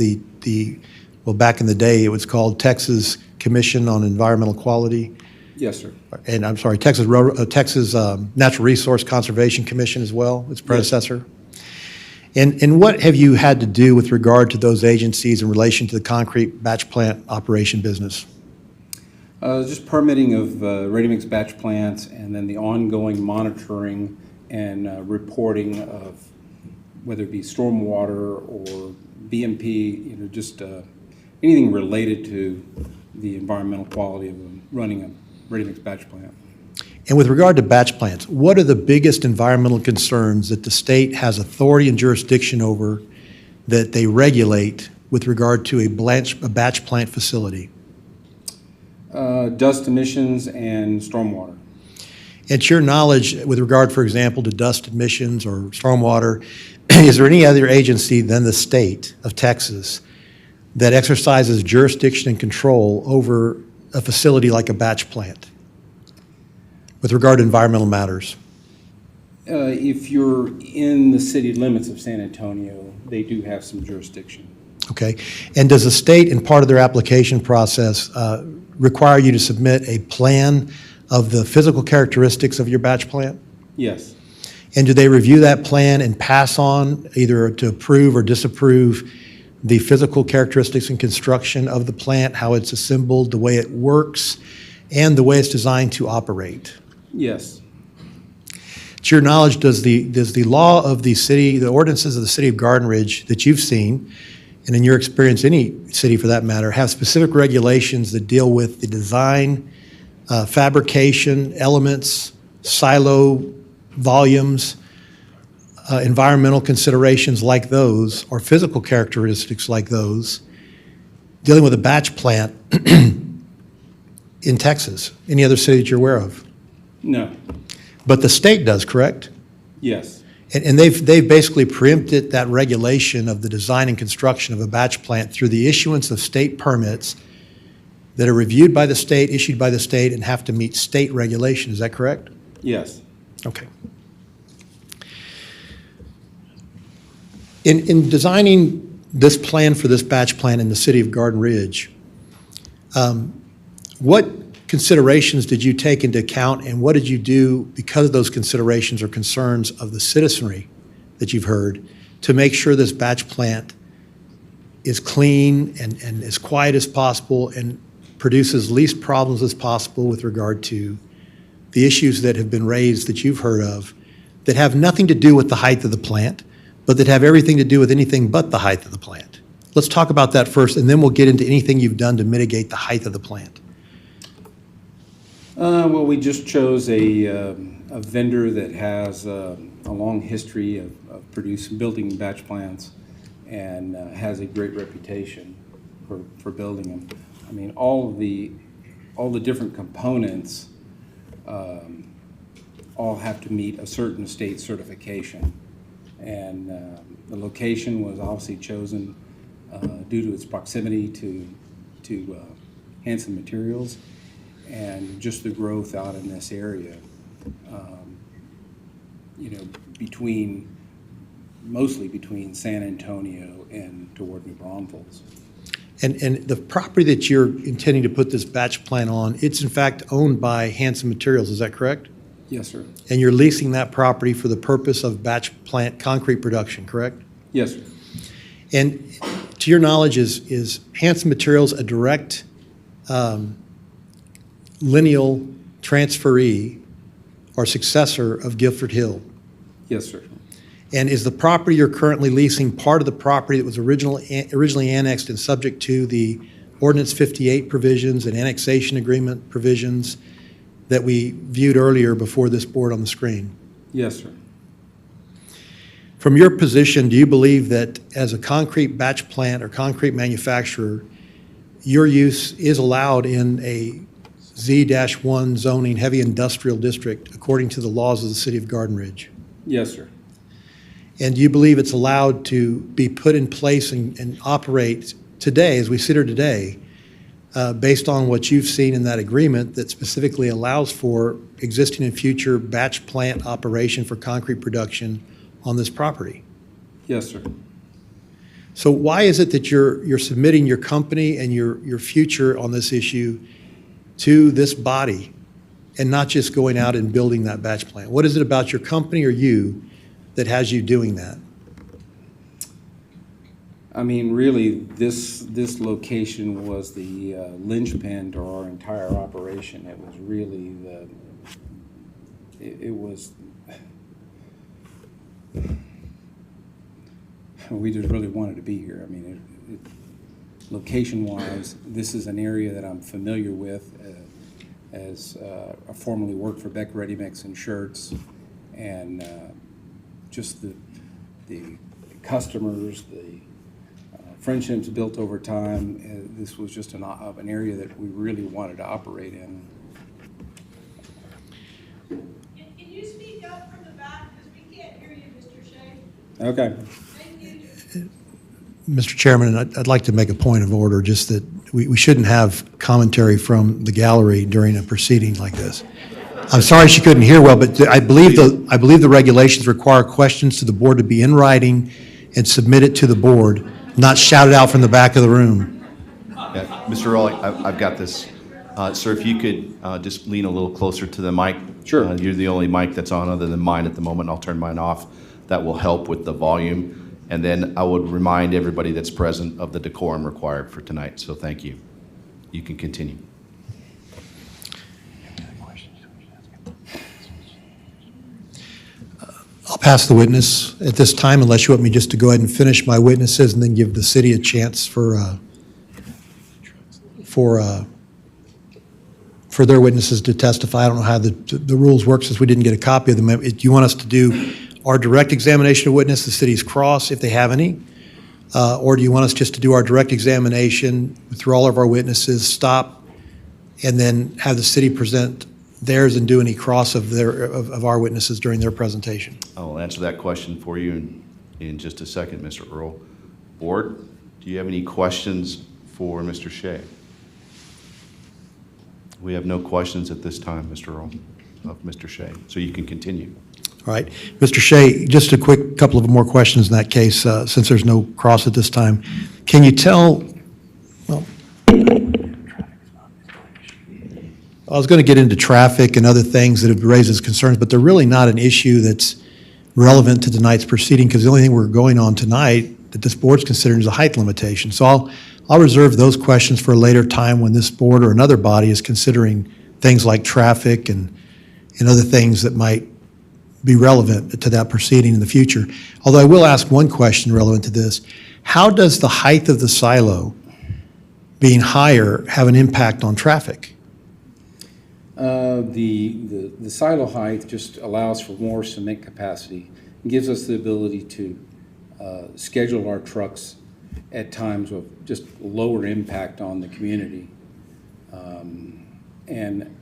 well, back in the day, it was called Texas Commission on Environmental Quality? Yes, sir. And I'm sorry, Texas Natural Resource Conservation Commission as well, its predecessor? And what have you had to do with regard to those agencies in relation to the concrete batch plant operation business? Just permitting of ready-mix batch plants, and then the ongoing monitoring and reporting of whether it be stormwater or BMP, just anything related to the environmental quality of running a ready-mix batch plant. And with regard to batch plants, what are the biggest environmental concerns that the state has authority and jurisdiction over that they regulate with regard to a batch plant facility? Dust emissions and stormwater. And to your knowledge, with regard, for example, to dust emissions or stormwater, is there any other agency than the state of Texas that exercises jurisdiction and control over a facility like a batch plant with regard to environmental matters? If you're in the city limits of San Antonio, they do have some jurisdiction. Okay. And does the state, in part of their application process, require you to submit a plan of the physical characteristics of your batch plant? Yes. And do they review that plan and pass on either to approve or disapprove the physical characteristics and construction of the plant, how it's assembled, the way it works, and the way it's designed to operate? Yes. To your knowledge, does the law of the city, the ordinances of the city of Garden Ridge that you've seen, and in your experience, any city for that matter, have specific regulations that deal with the design, fabrication, elements, silo volumes, environmental considerations like those, or physical characteristics like those, dealing with a batch plant in Texas? Any other city that you're aware of? No. But the state does, correct? Yes. And they've basically preempted that regulation of the design and construction of a batch plant through the issuance of state permits that are reviewed by the state, issued by the state, and have to meet state regulation. Is that correct? Yes. Okay. In designing this plan for this batch plant in the city of Garden Ridge, what considerations did you take into account, and what did you do because of those considerations or concerns of the citizenry that you've heard to make sure this batch plant is clean and as quiet as possible and produces least problems as possible with regard to the issues that have been raised that you've heard of that have nothing to do with the height of the plant, but that have everything to do with anything but the height of the plant. Let's talk about that first, and then we'll get into anything you've done to mitigate the height of the plant. Well, we just chose a vendor that has a long history of building batch plants and has a great reputation for building them. I mean, all the different components all have to meet a certain state certification. And the location was obviously chosen due to its proximity to Hanson Materials and just the growth out in this area. Mostly between San Antonio and toward New Braunfels. And the property that you're intending to put this batch plant on, it's in fact owned by Hanson Materials, is that correct? Yes, sir. And you're leasing that property for the purpose of batch plant concrete production, correct? Yes, sir. And to your knowledge, is Hanson Materials a direct lineal transferee or successor of Guilford Hill? Yes, sir. And is the property you're currently leasing part of the property that was originally annexed and subject to the Ordinance 58 provisions and annexation agreement provisions that we viewed earlier before this board on the screen? Yes, sir. From your position, do you believe that as a concrete batch plant or concrete manufacturer, your use is allowed in a Z-1 zoning heavy industrial district according to the laws of the city of Garden Ridge? Yes, sir. And do you believe it's allowed to be put in place and operate today, as we sit here today, based on what you've seen in that agreement that specifically allows for existing and future batch plant operation for concrete production on this property? Yes, sir. So why is it that you're submitting your company and your future on this issue to this body and not just going out and building that batch plant? What is it about your company or you that has you doing that? I mean, really, this location was the linchpin to our entire operation. It was really we just really wanted to be here. I mean, location-wise, this is an area that I'm familiar with as I formerly worked for Beck Ready Mix and Shirts, and just the customers, the friendships built over time. This was just an area that we really wanted to operate in. Can you speak up from the back, because we can't hear you, Mr. Shea? Okay. Thank you. Mr. Chairman, I'd like to make a point of order, just that we shouldn't have commentary from the gallery during a proceeding like this. I'm sorry she couldn't hear well, but I believe the regulations require questions to the board to be in writing and submitted to the board, not shouted out from the back of the room. Yeah, Mr. Earl, I've got this. Sir, if you could just lean a little closer to the mic. Sure. You're the only mic that's on other than mine at the moment. I'll turn mine off. That will help with the volume. And then I would remind everybody that's present of the decorum required for tonight. So thank you. You can continue. I'll pass the witness at this time unless you want me just to go ahead and finish my witnesses and then give the city a chance for their witnesses to testify. I don't know how the rules work since we didn't get a copy of them. Do you want us to do our direct examination of witness, the city's cross, if they have any? Or do you want us just to do our direct examination through all of our witnesses, stop, and then have the city present theirs and do any cross of our witnesses during their presentation? I'll answer that question for you in just a second, Mr. Earl. Board, do you have any questions for Mr. Shea? We have no questions at this time, Mr. Earl, of Mr. Shea, so you can continue. All right. Mr. Shea, just a quick couple of more questions in that case, since there's no cross at this time. Can you tell, well, I was going to get into traffic and other things that have raised as concerns, but they're really not an issue that's relevant to tonight's proceeding, because the only thing we're going on tonight that this board's considering is a height limitation. So I'll reserve those questions for a later time when this board or another body is considering things like traffic and and other things that might be relevant to that proceeding in the future. Although I will ask one question relevant to this. How does the height of the silo being higher have an impact on traffic? The silo height just allows for more cement capacity and gives us the ability to schedule our trucks at times of just lower impact on the community. And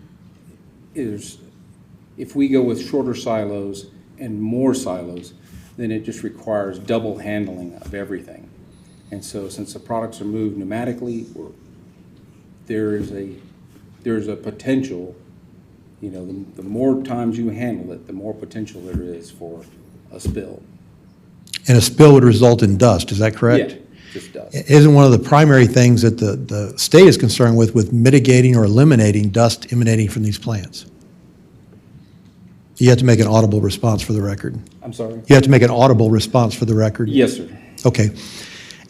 if we go with shorter silos and more silos, then it just requires double handling of everything. And so since the products are moved pneumatically, there is a potential, the more times you handle it, the more potential there is for a spill. And a spill would result in dust, is that correct? Yeah, just dust. Isn't one of the primary things that the state is concerned with mitigating or eliminating dust emanating from these plants? You have to make an audible response for the record. I'm sorry? You have to make an audible response for the record? Yes, sir. Okay.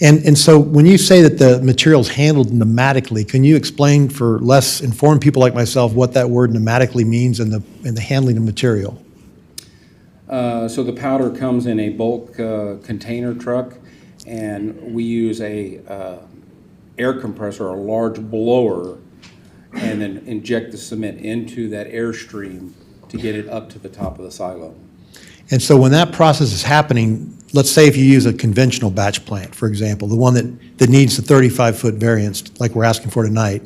And so when you say that the material's handled pneumatically, can you explain for less informed people like myself what that word pneumatically means in the handling of material? So the powder comes in a bulk container truck, and we use a air compressor, a large blower, and then inject the cement into that airstream to get it up to the top of the silo. And so when that process is happening, let's say if you use a conventional batch plant, for example, the one that needs the 35-foot variance like we're asking for tonight,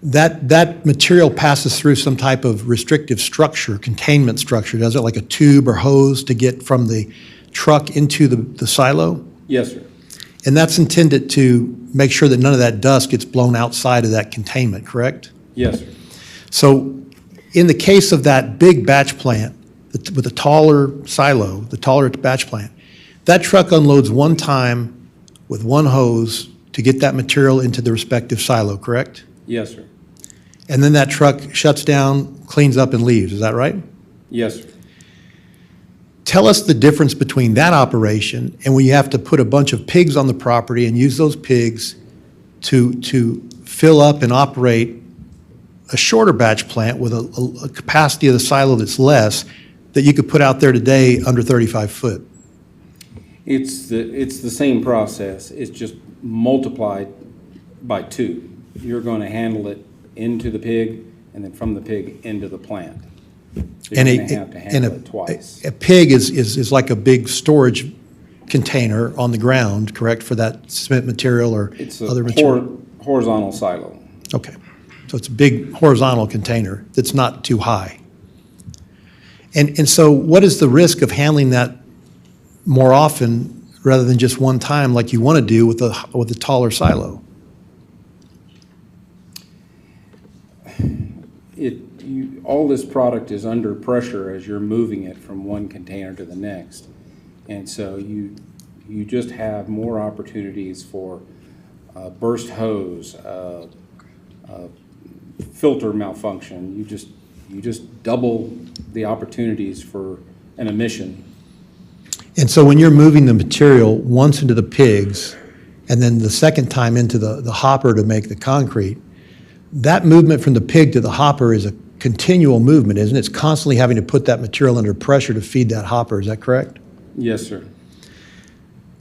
that material passes through some type of restrictive structure, containment structure, does it, like a tube or hose to get from the truck into the silo? Yes, sir. And that's intended to make sure that none of that dust gets blown outside of that containment, correct? Yes, sir. So in the case of that big batch plant with the taller silo, the taller batch plant, that truck unloads one time with one hose to get that material into the respective silo, correct? Yes, sir. And then that truck shuts down, cleans up, and leaves, is that right? Yes, sir. Tell us the difference between that operation and when you have to put a bunch of pigs on the property and use those pigs to fill up and operate a shorter batch plant with a capacity of the silo that's less that you could put out there today under 35 foot. It's the same process. It's just multiplied by 2. You're going to handle it into the pig and then from the pig into the plant. So you're And going to have to handle it twice. a pig is like a big storage container on the ground, correct, for that cement material or It's other a material? horizontal silo. Okay, so it's a big horizontal container that's not too high. And so what is the risk of handling that more often rather than just one time like you want to do with a taller silo? All this product is under pressure as you're moving it from one container to the next. And so you just have more opportunities for burst hose, filter malfunction. You just double the opportunities for an emission. And so when you're moving the material once into the pigs and then the second time into the hopper to make the concrete, that movement from the pig to the hopper is a continual movement, isn't it? It's constantly having to put that material under pressure to feed that hopper, is that correct? Yes, sir.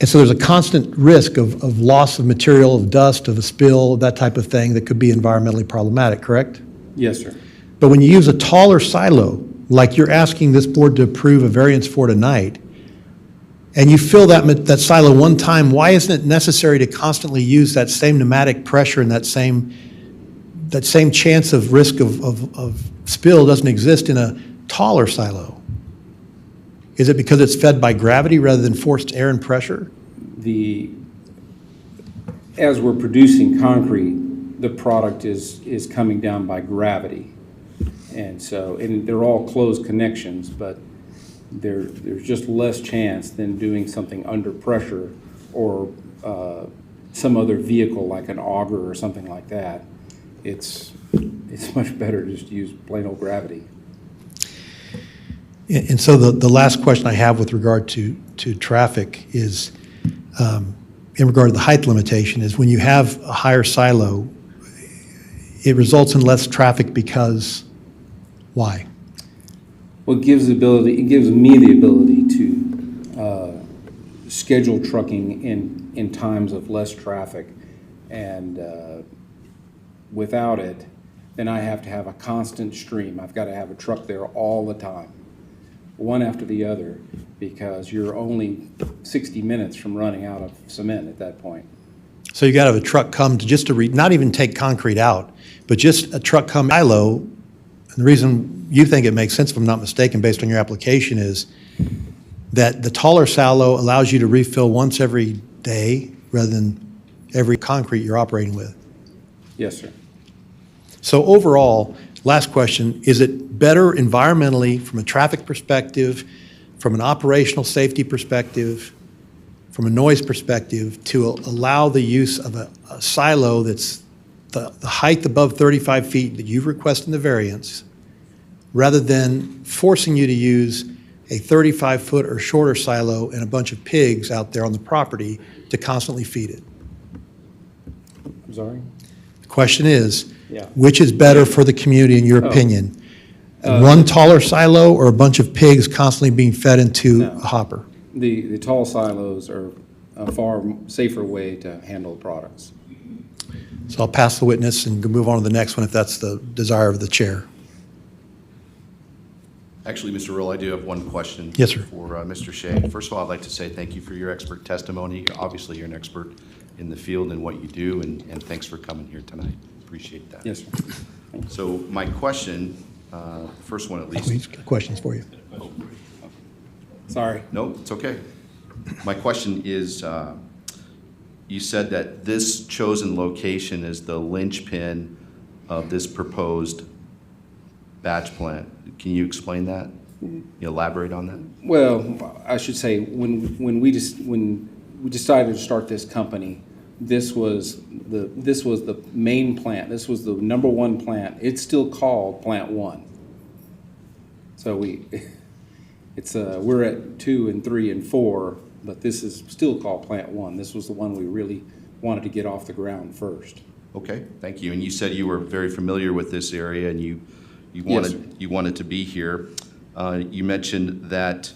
And so there's a constant risk of loss of material, of dust, of a spill, that type of thing that could be environmentally problematic, correct? Yes, sir. But when you use a taller silo, like you're asking this board to approve a variance for tonight, and you fill that silo one time, why isn't it necessary to constantly use that same pneumatic pressure and that same chance of risk of spill doesn't exist in a taller silo? Is it because it's fed by gravity rather than forced air and pressure? As we're producing concrete, the product is coming down by gravity. And they're all closed connections, but there's just less chance than doing something under pressure or some other vehicle like an auger or something like that. It's much better to just use plain old gravity. And so the last question I have with regard to traffic is, in regard to the height limitation, is when you have a higher silo, it results in less traffic because, why? Well, it gives me the ability to schedule trucking in times of less traffic. And without it, then I have to have a constant stream. I've got to have a truck there all the time, one after the other, because you're only 60 minutes from running out of cement at that point. So you got to have a truck come to not even take concrete out, but just a truck come silo. And the reason you think it makes sense, if I'm not mistaken, based on your application, is that the taller silo allows you to refill once every day rather than every concrete you're operating with. Yes, sir. So overall, last question, is it better environmentally from a traffic perspective, from an operational safety perspective, from a noise perspective, to allow the use of a silo that's the height above 35 feet that you've requested in the variance, rather than forcing you to use a 35-foot or shorter silo and a bunch of pigs out there on the property to constantly feed it? I'm sorry? The question is, Yeah. which is better for the community in your opinion? One taller silo or a bunch of pigs constantly being fed into No. a hopper? The tall silos are a far safer way to handle products. So I'll pass the witness and move on to the next one if that's the desire of the chair. Actually, Mr. Roll, I do have one question. Yes, sir. For Mr. Shea. First of all, I'd like to say thank you for your expert testimony. Obviously, you're an expert in the field and what you do, and thanks for coming here tonight. Appreciate that. Yes, sir. So my question, first one at least. Please, questions for you. Sorry. No, it's okay. My question is, you said that this chosen location is the linchpin of this proposed batch plant. Can you explain that? You elaborate on that? Well, I should say, when we decided to start this company, this was the main plant. This was the number one plant. It's still called Plant 1. So we're at 2 and 3 and 4, but this is still called Plant 1. This was the one we really wanted to get off the ground first. Okay, thank you. And you said you were very familiar with this area and you Yes, sir. wanted to be here. You mentioned that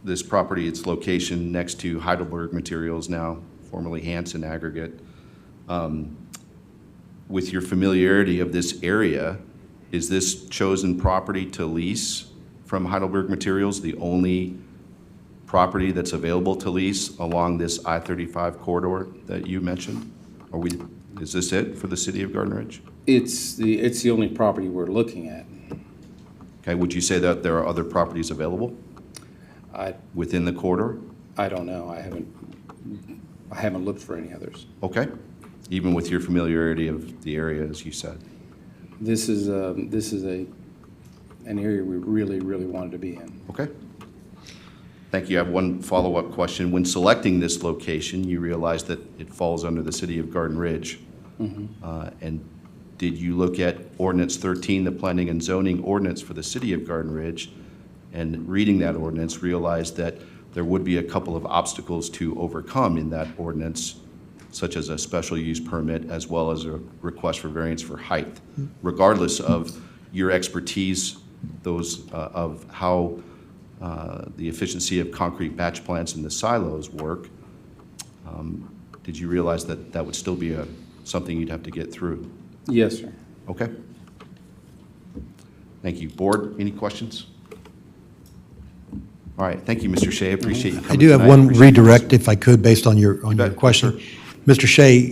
this property, its location next to Heidelberg Materials, now formerly Hanson Aggregate. With your familiarity of this area, is this chosen property to lease from Heidelberg Materials the only property that's available to lease along this I-35 corridor that you mentioned? Is this it for the city of Garden Ridge? It's the only property we're looking at. Okay, would you say that there are other properties available within the corridor? I don't know. I haven't looked for any others. Okay, even with your familiarity of the area, as you said. This is an area we really, really wanted to be in. Okay. Thank you. I have one follow-up question. When selecting this location, you realized that it falls under the city of Garden Ridge. And did you look at Ordinance 13, the planning and zoning ordinance for the city of Garden Ridge, and reading that ordinance, realized that there would be a couple of obstacles to overcome in that ordinance, such as a special use permit as well as a request for variance for height, regardless of your expertise, of how the efficiency of concrete batch plants and the silos work, did you realize that that would still be something you'd have to get through? Yes, sir. Okay. Thank you. Board, any questions? All right, thank you, Mr. Shea. I appreciate you coming I do have tonight. one Appreciate your redirect, if I could, based on your bet. question. Mr. Shea,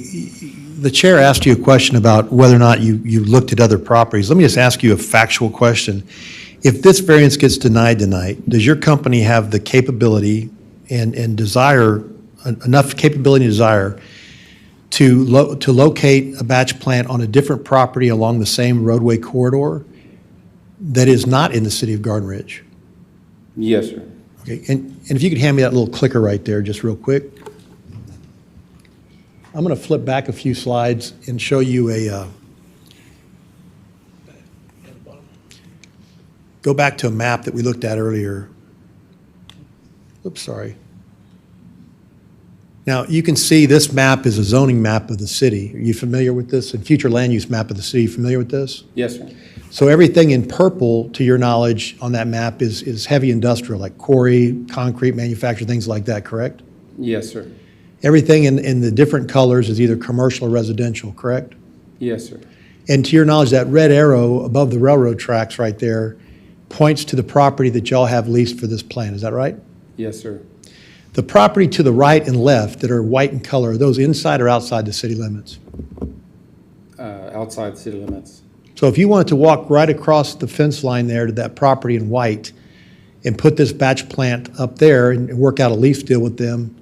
the chair asked you a question about whether or not you looked at other properties. Let me just ask you a factual question. If this variance gets denied tonight, does your company have the capability and desire, enough capability and desire to locate a batch plant on a different property along the same roadway corridor that is not in the city of Garden Ridge? Yes, sir. Okay, and if you could hand me that little clicker right there, just real quick. I'm going to flip back a few slides and show you go back to a map that we looked at earlier. Oops, sorry. Now, you can see this map is a zoning map of the city. Are you familiar with this? A future land use map of the city, you familiar with this? Yes, sir. So everything in purple, to your knowledge, on that map is heavy industrial, like quarry, concrete manufacture, things like that, correct? Yes, sir. Everything in the different colors is either commercial or residential, correct? Yes, sir. And to your knowledge, that red arrow above the railroad tracks right there points to the property that y'all have leased for this plan, is that right? Yes, sir. The property to the right and left that are white in color, are those inside or outside the city limits? Outside city limits. So if you wanted to walk right across the fence line there to that property in white and put this batch plant up there and work out a lease deal with them,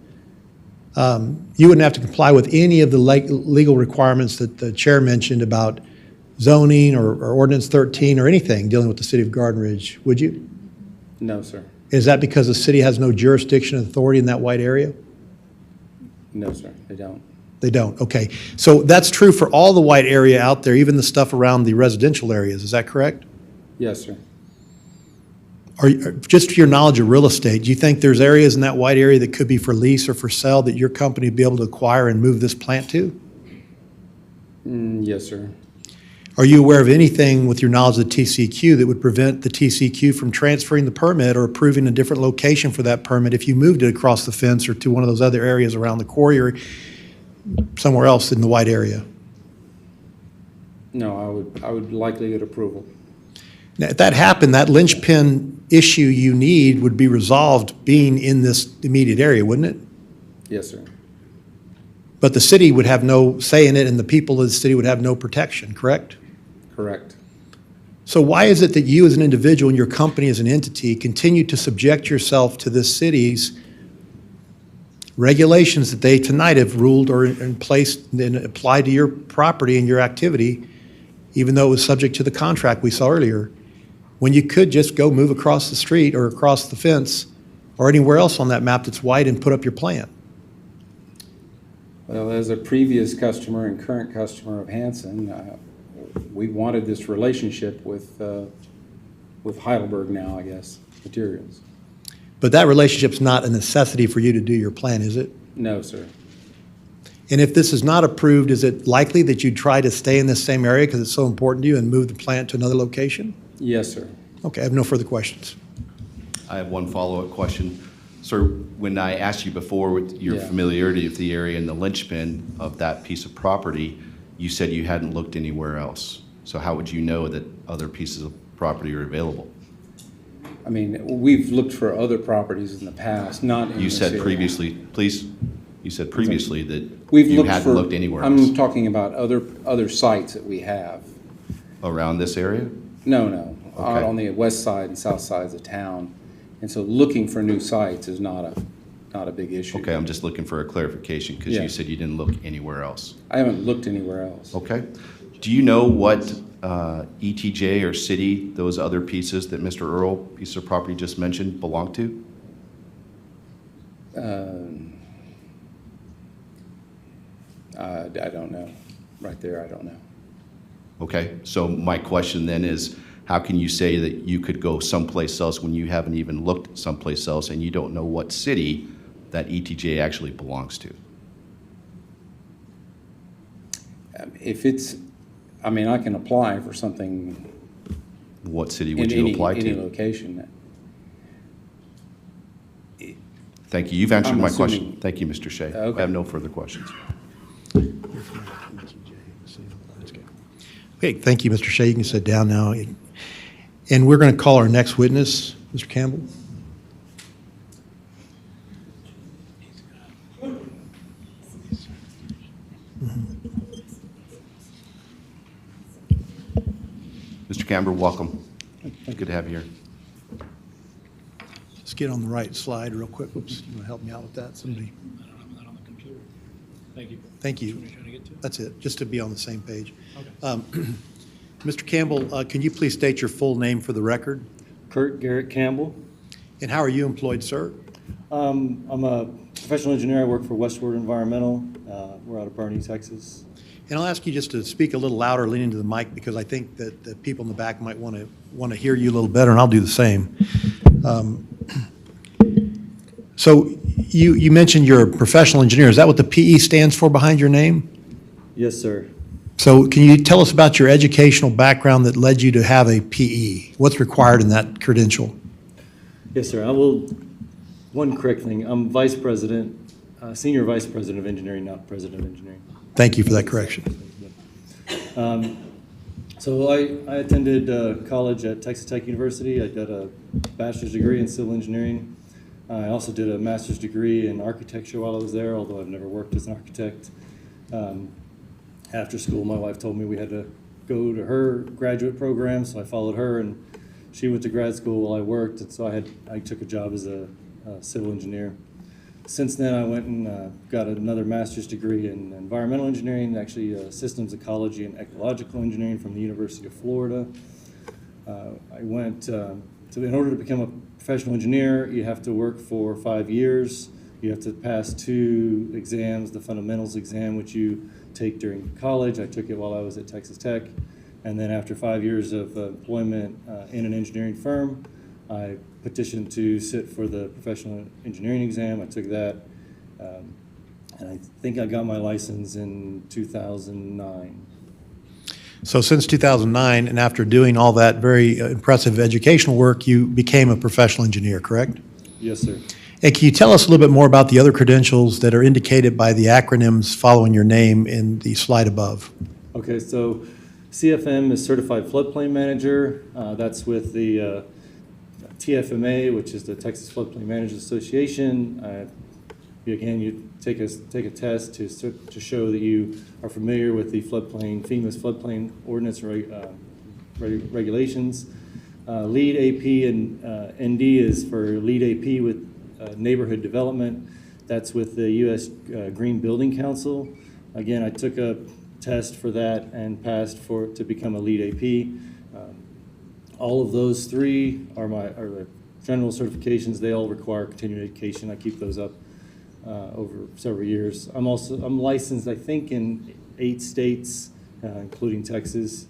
you wouldn't have to comply with any of the legal requirements that the chair mentioned about zoning or ordinance 13 or anything dealing with the city of Garden Ridge, would you? No, sir. Is that because the city has no jurisdiction and authority in that white area? No, sir, they don't. They don't, okay. So that's true for all the white area out there, even the stuff around the residential areas, is that correct? Yes, sir. Just to your knowledge of real estate, do you think there's areas in that white area that could be for lease or for sale that your company would be able to acquire and move this plant to? Yes, sir. Are you aware of anything with your knowledge of the TCQ that would prevent the TCQ from transferring the permit or approving a different location for that permit if you moved it across the fence or to one of those other areas around the quarry or somewhere else in the white area? No, I would likely get approval. Now, if that happened, that linchpin issue you need would be resolved being in this immediate area, wouldn't it? Yes, sir. But the city would have no say in it, and the people of the city would have no protection, correct? Correct. So why is it that you as an individual and your company as an entity continue to subject yourself to this city's regulations that they tonight have ruled or in place and applied to your property and your activity, even though it was subject to the contract we saw earlier, when you could just go move across the street or across the fence or anywhere else on that map that's white and put up your plan? Well, as a previous customer and current customer of Hanson, we wanted this relationship with Heidelberg now, I guess, Materials. But that relationship's not a necessity for you to do your plan, is it? No, sir. And if this is not approved, is it likely that you'd try to stay in this same area because it's so important to you and move the plant to another location? Yes, sir. Okay, I have no further questions. I have one follow-up question. Sir, when I asked you before with your Yeah. familiarity with the area and the linchpin of that piece of property, you said you hadn't looked anywhere else. So how would you know that other pieces of property are available? I mean, we've looked for other properties in the past, not in You this said area. previously, please, you said previously that We've you looked hadn't for- looked anywhere I'm else talking about other sites that we have. around this area? No, out Okay. on the west side and south sides of town. And so looking for new sites is not a big issue. Okay, I'm just looking for a clarification because Yeah. you said you didn't look anywhere else. I haven't looked anywhere else. Okay. Do you know what ETJ or city those other pieces that Mr. Earl, piece of property just mentioned, belong to? I don't know. Right there, I don't know. Okay, so my question then is, how can you say that you could go someplace else when you haven't even looked someplace else and you don't know what city that ETJ actually belongs to? If it's, I mean, I can apply for something What city in would you apply any to? location. Thank you, you've answered I'm my assuming- question. Thank you, Mr. Shea. I Okay. have no further questions. Okay, thank you, Mr. Shea. You can sit down now. And we're going to call our next witness, Mr. Campbell. Mr. Campbell, welcome. Good to have you here. Let's get on the right slide real quick. Whoops, you want to help me out with that? Somebody, I don't have that on the computer. Thank you. thank you. What are you trying to get to? That's it, just to be on the same page. Okay. Mr. Campbell, can you please state your full name for the record? Kurt Garrett Campbell. And how are you employed, sir? I'm a professional engineer. I work for Westward Environmental. We're out of Bernie, Texas. And I'll ask you just to speak a little louder, lean into the mic, because I think that the people in the back might want to hear you a little better, and I'll do the same. So you mentioned you're a professional engineer. Is that what the PE stands for behind your name? Yes, sir. So can you tell us about your educational background that led you to have a PE? What's required in that credential? Yes, sir. I will, one correct thing, I'm vice president, senior vice president of engineering, not president of engineering. Thank you for that correction. So I attended college at Texas Tech University. I got a bachelor's degree in civil engineering. I also did a master's degree in architecture while I was there, although I've never worked as an architect. After school, my wife told me we had to go to her graduate program, so I followed her, and she went to grad school while I worked, and so I took a job as a civil engineer. Since then, I went and got another master's degree in environmental engineering, actually systems ecology and ecological engineering from the University of Florida. I went, in order to become a professional engineer, you have to work for 5 years. You have to pass 2 exams, the fundamentals exam, which you take during college. I took it while I was at Texas Tech. And then after 5 years of employment in an engineering firm, I petitioned to sit for the professional engineering exam. I took that, and I think I got my license in 2009. So since 2009, and after doing all that very impressive educational work, you became a professional engineer, correct? Yes, sir. And can you tell us a little bit more about the other credentials that are indicated by the acronyms following your name in the slide above? Okay, so CFM is Certified Floodplain Manager. That's with the TFMA, which is the Texas Floodplain Managers Association. Again, you take a test to show that you are familiar with the FEMA's floodplain ordinance regulations. Lead AP and ND is for Lead AP with neighborhood development. That's with the U.S. Green Building Council. Again, I took a test for that and passed to become a Lead AP. All of those 3 are the general certifications. They all require continuing education. I keep those up over several years. I'm licensed, I think, in 8 states, including Texas.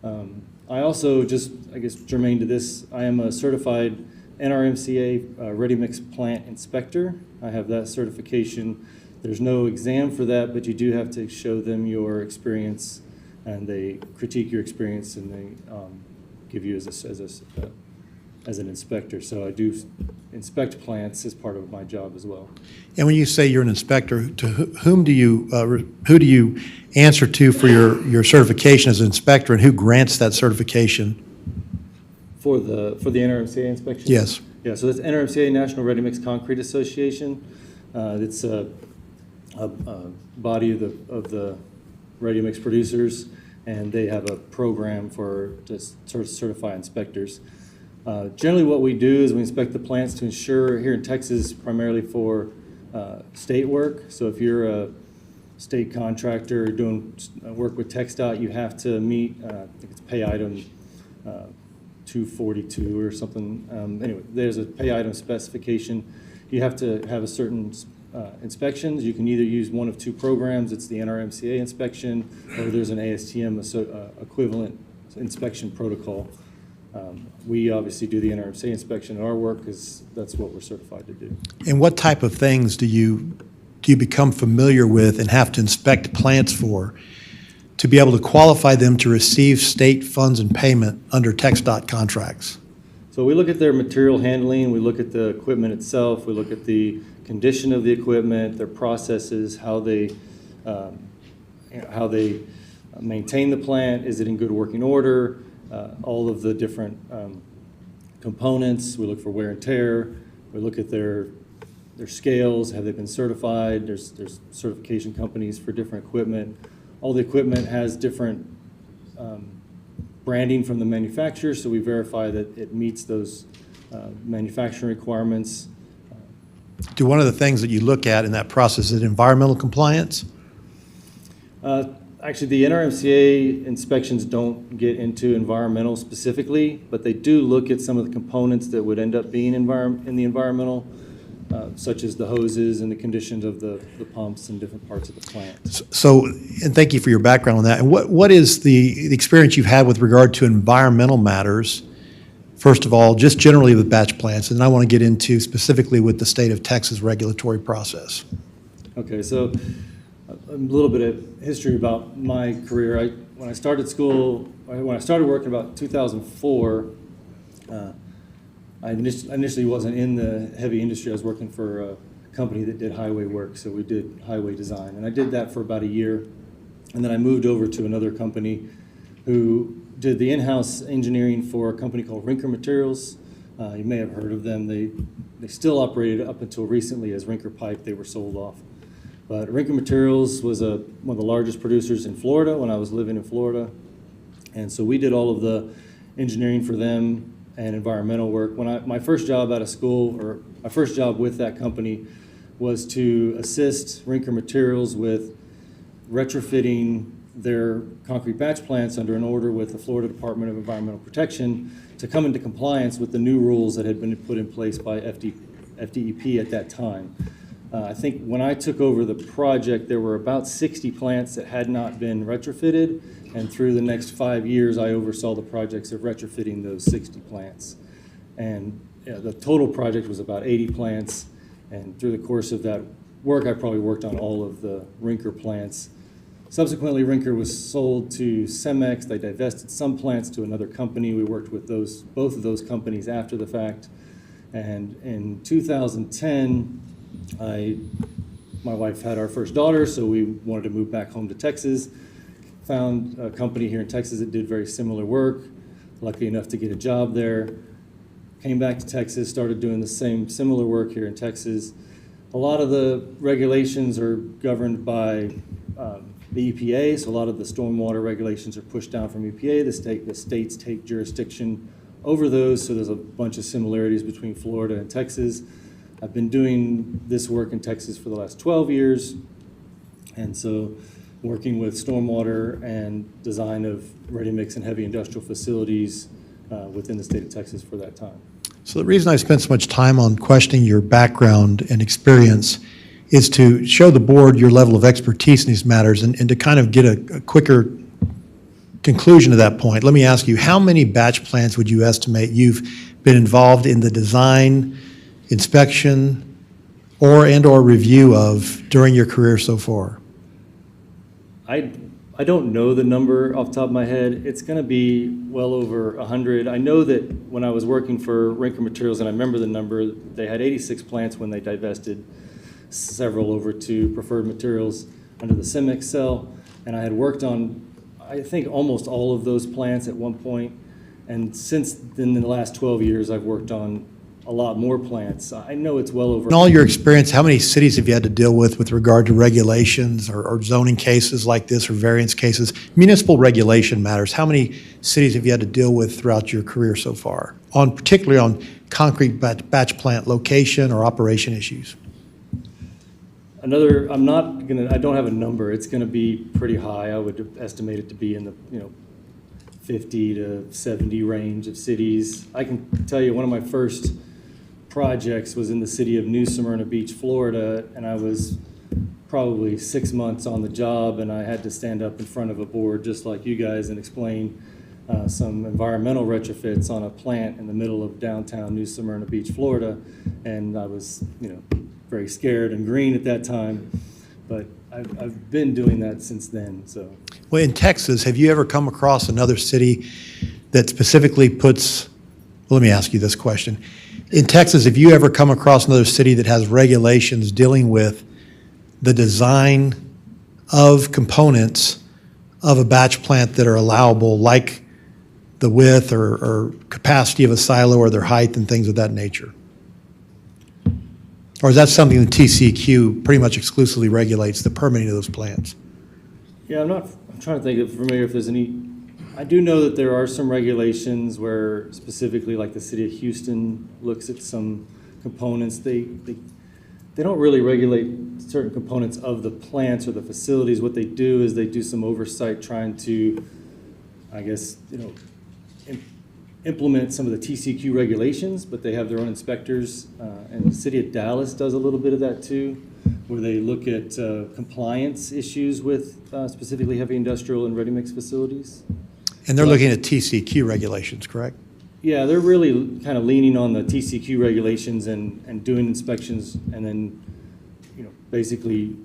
I also, I guess germane to this, I am a certified NRMCA Ready Mix Plant Inspector. I have that certification. There's no exam for that, but you do have to show them your experience, and they critique your experience, and they give you as an inspector. So I do inspect plants as part of my job as well. And when you say you're an inspector, to who do you answer to for your certification as an inspector, and who grants that certification? For the NRMCA inspection? Yes. Yeah, so that's NRMCA, National Ready Mix Concrete Association. It's a body of the ready mix producers, and they have a program to certify inspectors. Generally what we do is we inspect the plants to ensure, here in Texas, primarily for state work. So if you're a state contractor doing work with TxDOT, you have to meet, I think it's pay item 242 or something. Anyway, there's a pay item specification. You have to have a certain inspections. You can either use one of 2 programs. It's the NRMCA inspection, or there's an ASTM equivalent inspection protocol. We obviously do the NRMCA inspection in our work because that's what we're certified to do. And what type of things do you become familiar with and have to inspect plants for to be able to qualify them to receive state funds and payment under TxDOT contracts? So we look at their material handling, we look at the equipment itself, we look at the condition of the equipment, their processes, how they maintain the plant, is it in good working order, all of the different components. We look for wear and tear. We look at their scales, have they been certified? There's certification companies for different equipment. All the equipment has different branding from the manufacturer, so we verify that it meets those manufacturing requirements. Do one of the things that you look at in that process is environmental compliance? Actually, the NRMCA inspections don't get into environmental specifically, but they do look at some of the components that would end up being in the environmental, such as the hoses and the conditions of the pumps and different parts of the plant. So, and thank you for your background on that. And what is the experience you've had with regard to environmental matters? First of all, just generally with batch plants, and then I want to get into specifically with the state of Texas regulatory process. Okay, so a little bit of history about my career. When I started school, when I started working about 2004, I initially wasn't in the heavy industry. I was working for a company that did highway work, so we did highway design. And I did that for about a year. And then I moved over to another company who did the in-house engineering for a company called Rinker Materials. You may have heard of them. They still operated up until recently as Rinker Pipe. They were sold off. But Rinker Materials was one of the largest producers in Florida when I was living in Florida. And so we did all of the engineering for them and environmental work. My first job out of school, or my first job with that company, was to assist Rinker Materials with retrofitting their concrete batch plants under an order with the Florida Department of Environmental Protection to come into compliance with the new rules that had been put in place by FDEP at that time. I think when I took over the project, there were about 60 plants that had not been retrofitted, and through the next 5 years, I oversaw the projects of retrofitting those 60 plants. And the total project was about 80 plants, and through the course of that work, I probably worked on all of the Rinker plants. Subsequently, Rinker was sold to Cemex. They divested some plants to another company. We worked with both of those companies after the fact. And in 2010, my wife had our first daughter, so we wanted to move back home to Texas. Found a company here in Texas that did very similar work. Lucky enough to get a job there. Came back to Texas, started doing the similar work here in Texas. A lot of the regulations are governed by the EPA, so a lot of the stormwater regulations are pushed down from EPA. The states take jurisdiction over those, so there's a bunch of similarities between Florida and Texas. I've been doing this work in Texas for the last 12 years, and so working with stormwater and design of ready-mix and heavy industrial facilities within the state of Texas for that time. So the reason I spent so much time on questioning your background and experience is to show the board your level of expertise in these matters and to kind of get a quicker conclusion to that point. Let me ask you, how many batch plants would you estimate you've been involved in the design, inspection, or review of during your career so far? I don't know the number off the top of my head. It's going to be well over 100. I know that when I was working for Rinker Materials, and I remember the number, they had 86 plants when they divested several over to Preferred Materials under the Cemex cell, and I had worked on, I think, almost all of those plants at one point. And since then, in the last 12 years, I've worked on a lot more plants. I know it's well over. In all your experience, how many cities have you had to deal with regard to regulations or zoning cases like this or variance cases? Municipal regulation matters. How many cities have you had to deal with throughout your career so far, particularly on concrete batch plant location or operation issues? I don't have a number. It's gonna be pretty high. I would estimate it to be in the 50 to 70 range of cities. I can tell you one of my first projects was in the city of New Smyrna Beach, Florida, and I was probably 6 months on the job, and I had to stand up in front of a board just like you guys and explain some environmental retrofits on a plant in the middle of downtown New Smyrna Beach, Florida, and I was very scared and green at that time, but I've been doing that since then. So, Well, in Texas, have you ever come across another city that specifically puts, well, let me ask you this question. In Texas, have you ever come across another city that has regulations dealing with the design of components of a batch plant that are allowable, like the width or capacity of a silo or their height and things of that nature? Or is that something the TCEQ pretty much exclusively regulates, the permitting of those plants? yeah, I'm trying to think if there's any. I do know that there are some regulations where specifically like the city of Houston looks at some components. They don't really regulate certain components of the plants or the facilities. What they do is they do some oversight trying to, I guess, implement some of the TCEQ regulations, but they have their own inspectors. And the city of Dallas does a little bit of that too, where they look at compliance issues with specifically heavy industrial and ready-mix facilities. And they're looking at TCEQ regulations, correct? Yeah, they're really kind of leaning on the TCEQ regulations and doing inspections, and then, basically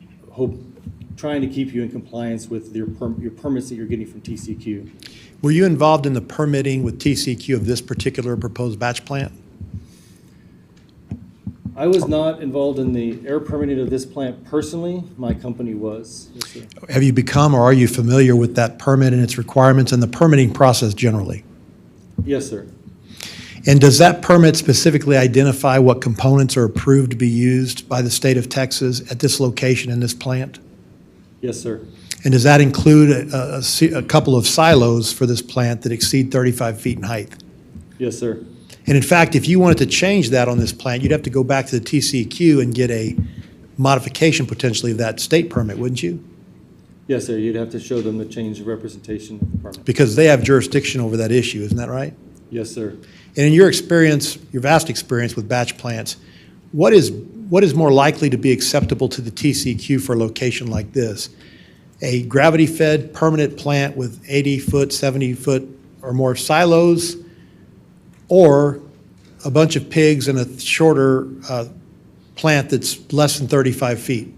trying to keep you in compliance with your permits that you're getting from TCQ. Were you involved in the permitting with TCQ of this particular proposed batch plant? I was not involved in the air permitting of this plant personally. My company was. Yes, sir. Have you become or are you familiar with that permit and its requirements and the permitting process generally? Yes, sir. And does that permit specifically identify what components are approved to be used by the state of Texas at this location in this plant? Yes, sir. And does that include a couple of silos for this plant that exceed 35 feet in height? Yes, sir. And in fact, if you wanted to change that on this plant, you'd have to go back to the TCQ and get a modification potentially of that state permit, wouldn't you? Yes, sir. You'd have to show them the change of representation of the permit. Because they have jurisdiction over that issue, isn't that right? Yes, sir. And in your experience, your vast experience with batch plants, what is more likely to be acceptable to the TCQ for a location like this? A gravity-fed permanent plant with 80-foot, 70-foot or more silos, or a bunch of pigs in a shorter plant that's less than 35 feet?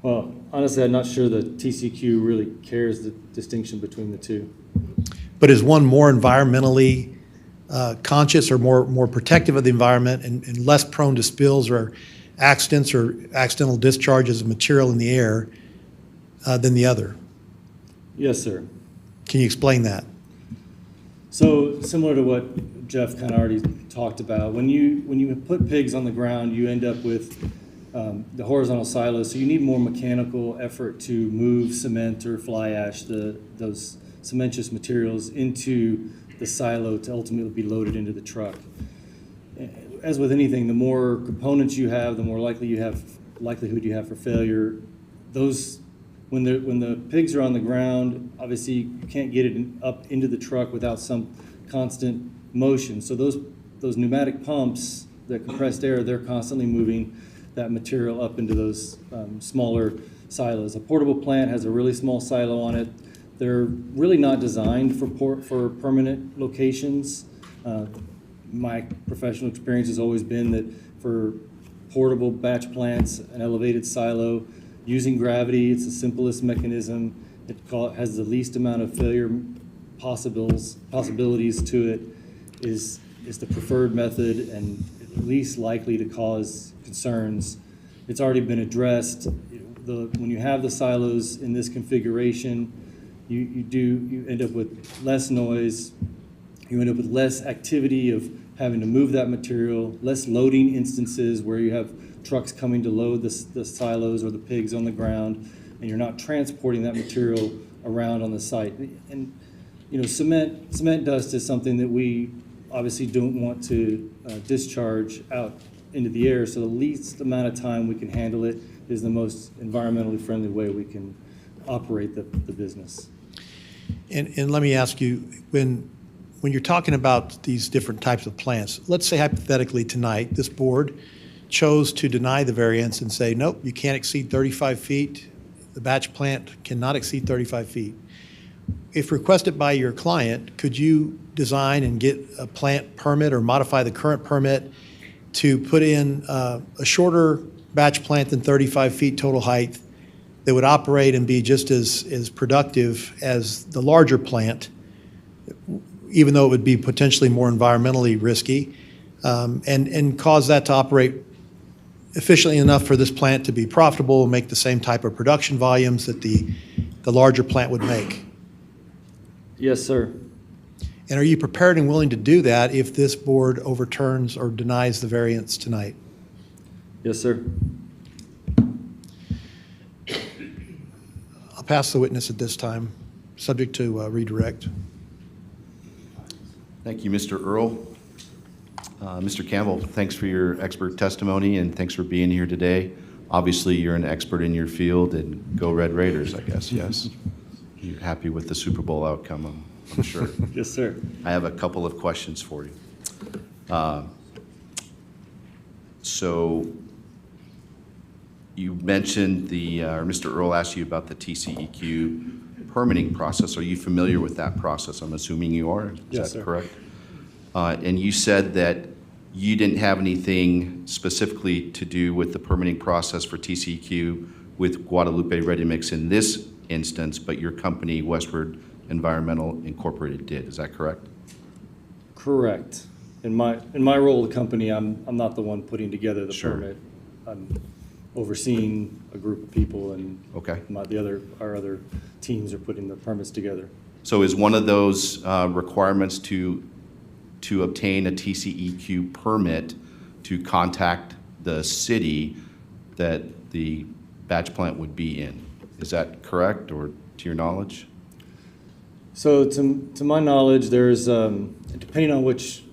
Well, honestly, I'm not sure the TCQ really cares the distinction between the two. But is one more environmentally conscious or more protective of the environment and less prone to spills or accidents or accidental discharges of material in the air than the other? Yes, sir. Can you explain that? So similar to what Jeff kind of already talked about, when you put pigs on the ground, you end up with the horizontal silos. So you need more mechanical effort to move cement or fly ash, those cementitious materials, into the silo to ultimately be loaded into the truck. As with anything, the more components you have, the more likelihood you have for failure. When the pigs are on the ground, obviously you can't get it up into the truck without some constant motion. So those pneumatic pumps that compressed air, they're constantly moving that material up into those smaller silos. A portable plant has a really small silo on it. They're really not designed for permanent locations. My professional experience has always been that for portable batch plants, an elevated silo, using gravity, it's the simplest mechanism. It has the least amount of failure possibilities to it, is the preferred method and least likely to cause concerns. It's already been addressed. When you have the silos in this configuration, you end up with less noise. You end up with less activity of having to move that material, less loading instances where you have trucks coming to load the silos or the pigs on the ground, and you're not transporting that material around on the site. And cement dust is something that we obviously don't want to discharge out into the air, so the least amount of time we can handle it is the most environmentally friendly way we can operate the business. And let me ask you, when you're talking about these different types of plants, let's say hypothetically tonight, this board chose to deny the variance and say, nope, you can't exceed 35 feet. The batch plant cannot exceed 35 feet. If requested by your client, could you design and get a plant permit or modify the current permit to put in a shorter batch plant than 35 feet total height that would operate and be just as productive as the larger plant, even though it would be potentially more environmentally risky, and cause that to operate efficiently enough for this plant to be profitable and make the same type of production volumes that the larger plant would make? Yes, sir. And are you prepared and willing to do that if this board overturns or denies the variance tonight? Yes, sir. I'll pass the witness at this time, subject to redirect. Thank you, Mr. Earl. Mr. Campbell, thanks for your expert testimony and thanks for being here today. Obviously, you're an expert in your field, and go Red Raiders, I guess, yes? You're happy with the Super Bowl outcome, I'm sure. Yes, sir. I have a couple of questions for you. So you mentioned or Mr. Earl asked you about the TCEQ permitting process. Are you familiar with that process? I'm assuming you are. Yes, Is that sir. correct? And you said that you didn't have anything specifically to do with the permitting process for TCEQ with Guadalupe Ready Mix in this instance, but your company, Westward Environmental Incorporated, did. Is that correct? Correct. In my role of the company, I'm not the one putting together the Sure. permit. I'm overseeing a group of people, and Okay. our other teams are putting the permits together. So is one of those requirements to obtain a TCEQ permit to contact the city that the batch plant would be in? Is that correct, or to your knowledge? So to my knowledge, there's, depending on which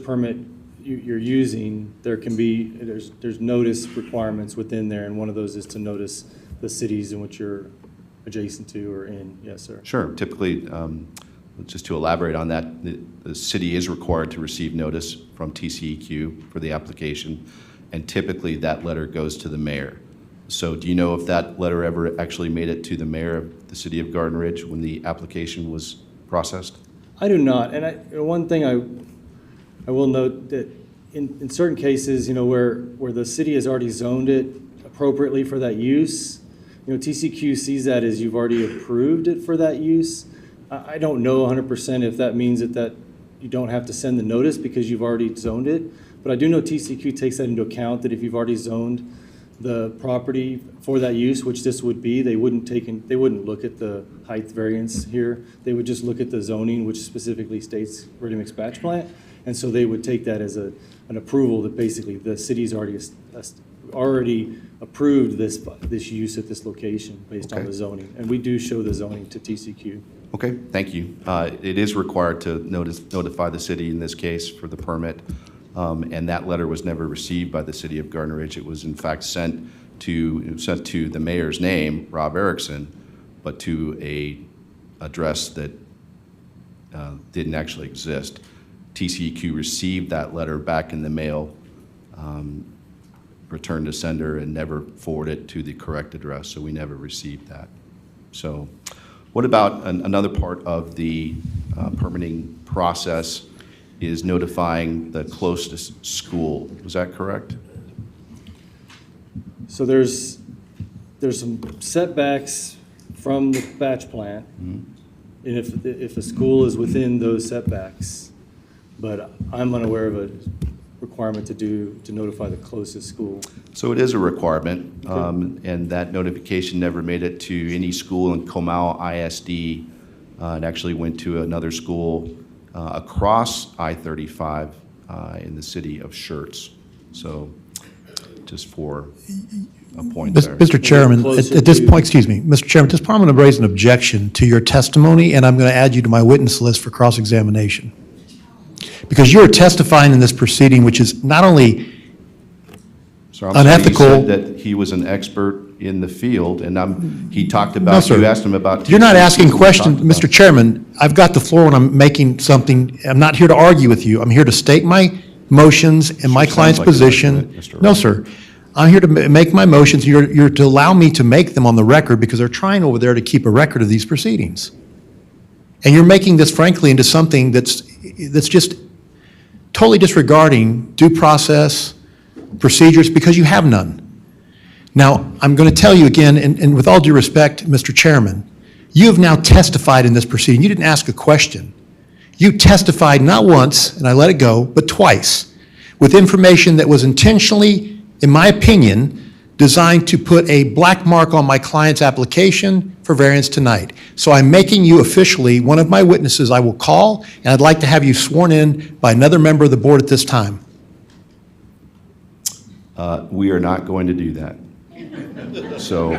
permit you're using, there's notice requirements within there, and one of those is to notice the cities in which you're adjacent to or in. Yes, sir. Sure. Typically, just to elaborate on that, the city is required to receive notice from TCEQ for the application, and typically that letter goes to the mayor. So do you know if that letter ever actually made it to the mayor of the city of Garden Ridge when the application was processed? I do not, and one thing I will note that in certain cases, where the city has already zoned it appropriately for that use, TCQ sees that as you've already approved it for that use. I don't know 100% if that means that you don't have to send the notice because you've already zoned it, but I do know TCQ takes that into account, that if you've already zoned the property for that use, which this would be, they wouldn't look at the height variance here. They would just look at the zoning, which specifically states ready mix batch plant. And so they would take that as an approval that basically the city's already approved this use at this location based on Okay. the zoning. And we do show the zoning to TCQ. Okay, thank you. It is required to notify the city in this case for the permit, and that letter was never received by the city of Garden Ridge. It was in fact sent to the mayor's name, Rob Erickson, but to a address that didn't actually exist. TCEQ received that letter back in the mail, returned to sender, and never forwarded it to the correct address, so we never received that. So what about another part of the permitting process is notifying the closest school? Is that correct? So there's some setbacks from the batch plant, and if a school is within those setbacks, but I'm unaware of a requirement to notify the closest school. So it is a requirement, and that notification never made it to any school in Comal ISD. It actually went to another school across I-35 in the city of Schertz. So just for a point there. Mr. Chairman, Closer at this to- point, excuse me, Mr. Chairman, at this point, I'm going to raise an objection to your testimony, and I'm going to add you to my witness list for cross-examination. Because you are testifying in this proceeding, which is not only So I'm sorry, unethical- you said that he was an expert in the field, and he talked No, about, sir. you asked him about. You're not TCEQ, asking we questions, talked about- Mr. Chairman. I've got the floor when I'm making something. I'm not here to argue with you. I'm here to state my motions and my Sure client's sounds like an position. argument, Mr. No, Earl. sir. I'm here to make my motions. You're to allow me to make them on the record because they're trying over there to keep a record of these proceedings. And you're making this frankly into something that's just totally disregarding due process, procedures, because you have none. Now, I'm going to tell you again, and with all due respect, Mr. Chairman, you have now testified in this proceeding. You didn't ask a question. You testified not once, and I let it go, but twice, with information that was intentionally, in my opinion, designed to put a black mark on my client's application for variance tonight. So I'm making you officially one of my witnesses I will call, and I'd like to have you sworn in by another member of the board at this time. We are not going to do that. So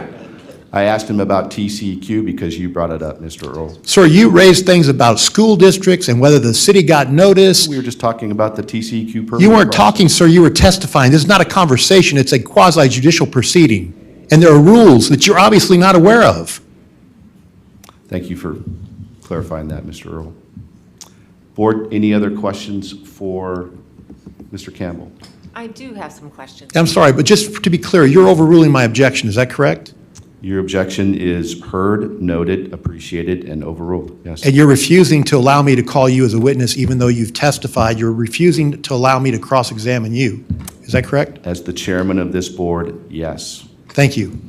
I asked him about TCEQ because you brought it up, Mr. Earl. Sir, you raised things about school districts and whether the city got notice. We were just talking about the TCEQ permit. You weren't process. talking, sir, you were testifying. This is not a conversation, it's a quasi-judicial proceeding. And there are rules that you're obviously not aware of. Thank you for clarifying that, Mr. Earl. Board, any other questions for Mr. Campbell? I do have some questions. I'm sorry, but just to be clear, you're overruling my objection, is that correct? Your objection is heard, noted, appreciated, and overruled. Yes. And you're refusing to allow me to call you as a witness even though you've testified. You're refusing to allow me to cross-examine you. Is that correct? As the chairman of this board, yes. Thank you.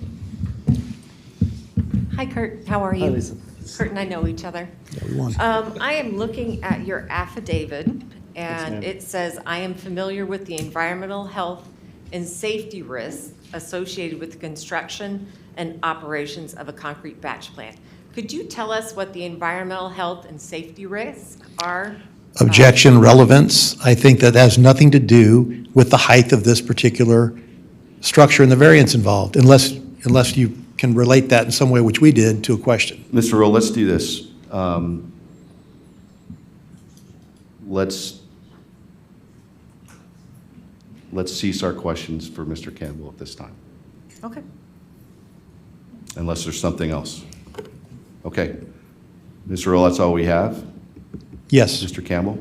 Hi, Kurt. How are you? Hi, Lisa. Kurt and I know each other. Yeah, we won. I am looking at your affidavit, ma'am. and it says, "I am familiar with the environmental health and safety risks associated with the construction and operations of a concrete batch plant." Could you tell us what the environmental health and safety risks are? Objection, relevance. I think that has nothing to do with the height of this particular structure and the variance involved, unless you can relate that in some way, which we did, to a question. Mr. Rowe, let's do this. Let's cease our questions for Mr. Campbell at this time, Okay. unless there's something else. Okay. Mr. Rowe, that's all we have. Yes. Mr. Campbell?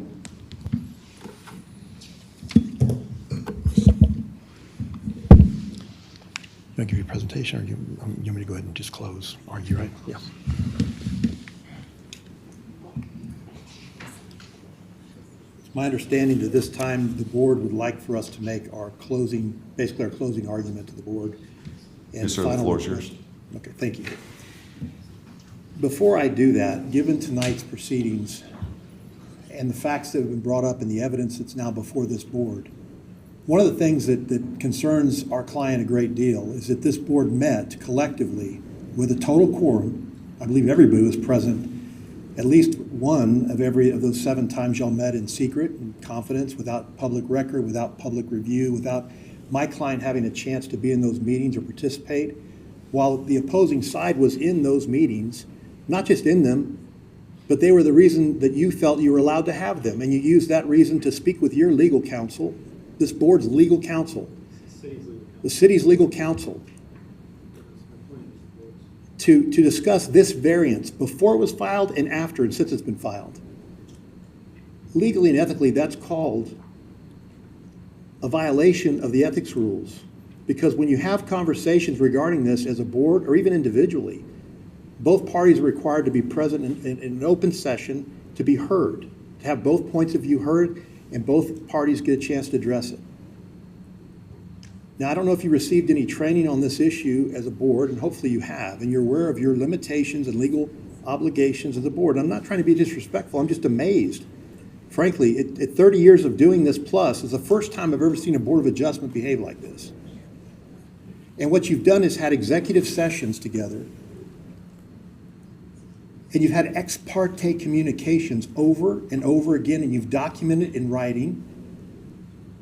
You want to give your presentation, or you want me to go ahead and just close? Argue, right? Yeah. It's my understanding that this time the board would like for us to make our closing, basically our closing argument to the board. and Yes, sir, the final floor is request. yours. Okay, thank you. Before I do that, given tonight's proceedings and the facts that have been brought up and the evidence that's now before this board, one of the things that concerns our client a great deal is that this board met collectively with a total quorum. I believe everybody was present, at least one of every of those 7 times y'all met in secret, in confidence, without public record, without public review, without my client having a chance to be in those meetings or participate, while the opposing side was in those meetings, not just in them, but they were the reason that you felt you were allowed to have them, and you used that reason to speak with your legal counsel, this board's legal counsel, the city's legal counsel, to discuss this variance before it was filed and after and since it's been filed. Legally and ethically, that's called a violation of the ethics rules. Because when you have conversations regarding this as a board or even individually, both parties are required to be present in an open session to be heard, to have both points of view heard and both parties get a chance to address it. Now, I don't know if you received any training on this issue as a board, and hopefully you have, and you're aware of your limitations and legal obligations as a board. I'm not trying to be disrespectful, I'm just amazed. Frankly, at 30 years of doing this plus, is the first time I've ever seen a Board of Adjustment behave like this. And what you've done is had executive sessions together, and you've had ex parte communications over and over again, and you've documented in writing.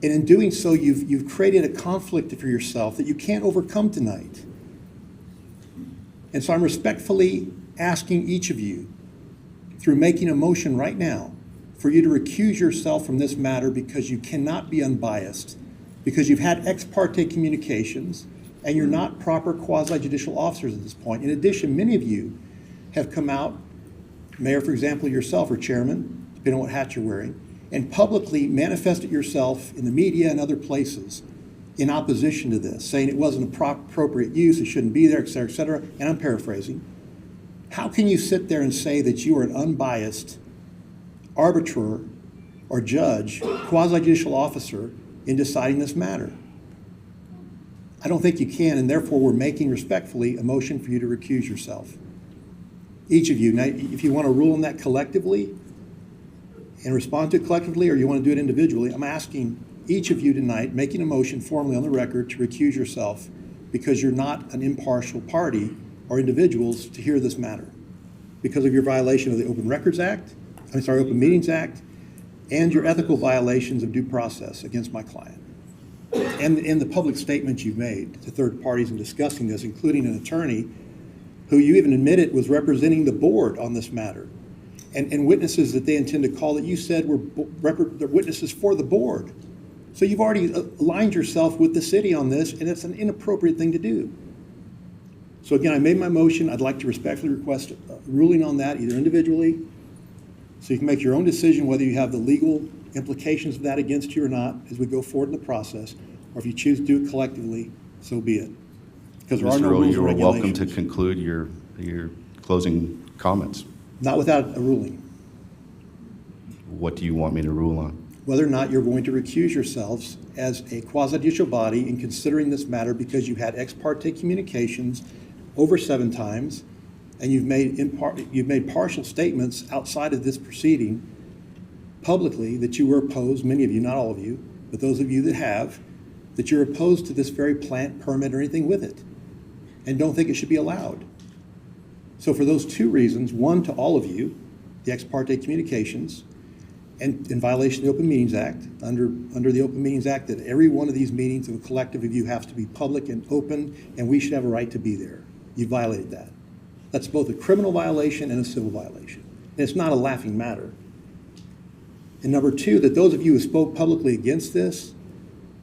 And in doing so, you've created a conflict for yourself that you can't overcome tonight. And so I'm respectfully asking each of you, through making a motion right now, for you to recuse yourself from this matter because you cannot be unbiased, because you've had ex parte communications, and you're not proper quasi-judicial officers at this point. In addition, many of you have come out, Mayor, for example, yourself, or Chairman, depending on what hat you're wearing, and publicly manifested yourself in the media and other places in opposition to this, saying it wasn't appropriate use, it shouldn't be there, et cetera, and I'm paraphrasing. How can you sit there and say that you are an unbiased arbiter or judge, quasi-judicial officer in deciding this matter? I don't think you can, and therefore we're making respectfully a motion for you to recuse yourself. Each of you. Now, if you want to rule on that collectively and respond to it collectively, or you want to do it individually, I'm asking each of you tonight, making a motion formally on the record to recuse yourself because you're not an impartial party or individuals to hear this matter because of your violation of the Open Meetings Act, and your ethical violations of due process against my client. And in the public statements you've made to third parties in discussing this, including an attorney who you even admitted was representing the board on this matter, and witnesses that they intend to call that you said were witnesses for the board. So you've already aligned yourself with the city on this, and it's an inappropriate thing to do. So again, I made my motion. I'd like to respectfully request a ruling on that, either individually, so you can make your own decision whether you have the legal implications of that against you or not as we go forward in the process, or if you choose to do it collectively, so be it. Because there are Mr. no Rowe, rules you or are welcome to regulations. conclude your closing comments. Not without a ruling. What do you want me to rule on? whether or not you're going to recuse yourselves as a quasi-judicial body in considering this matter because you had ex parte communications over 7 times, and you've made partial statements outside of this proceeding publicly that you were opposed, many of you, not all of you, but those of you that have, that you're opposed to this very plant, permit, or anything with it, and don't think it should be allowed. So for those 2 reasons, one, to all of you, the ex parte communications, and in violation of the Open Meetings Act, under the Open Meetings Act, that every one of these meetings of a collective of you has to be public and open, and we should have a right to be there. You violated that. That's both a criminal violation and a civil violation. And it's not a laughing matter. And number 2, that those of you who spoke publicly against this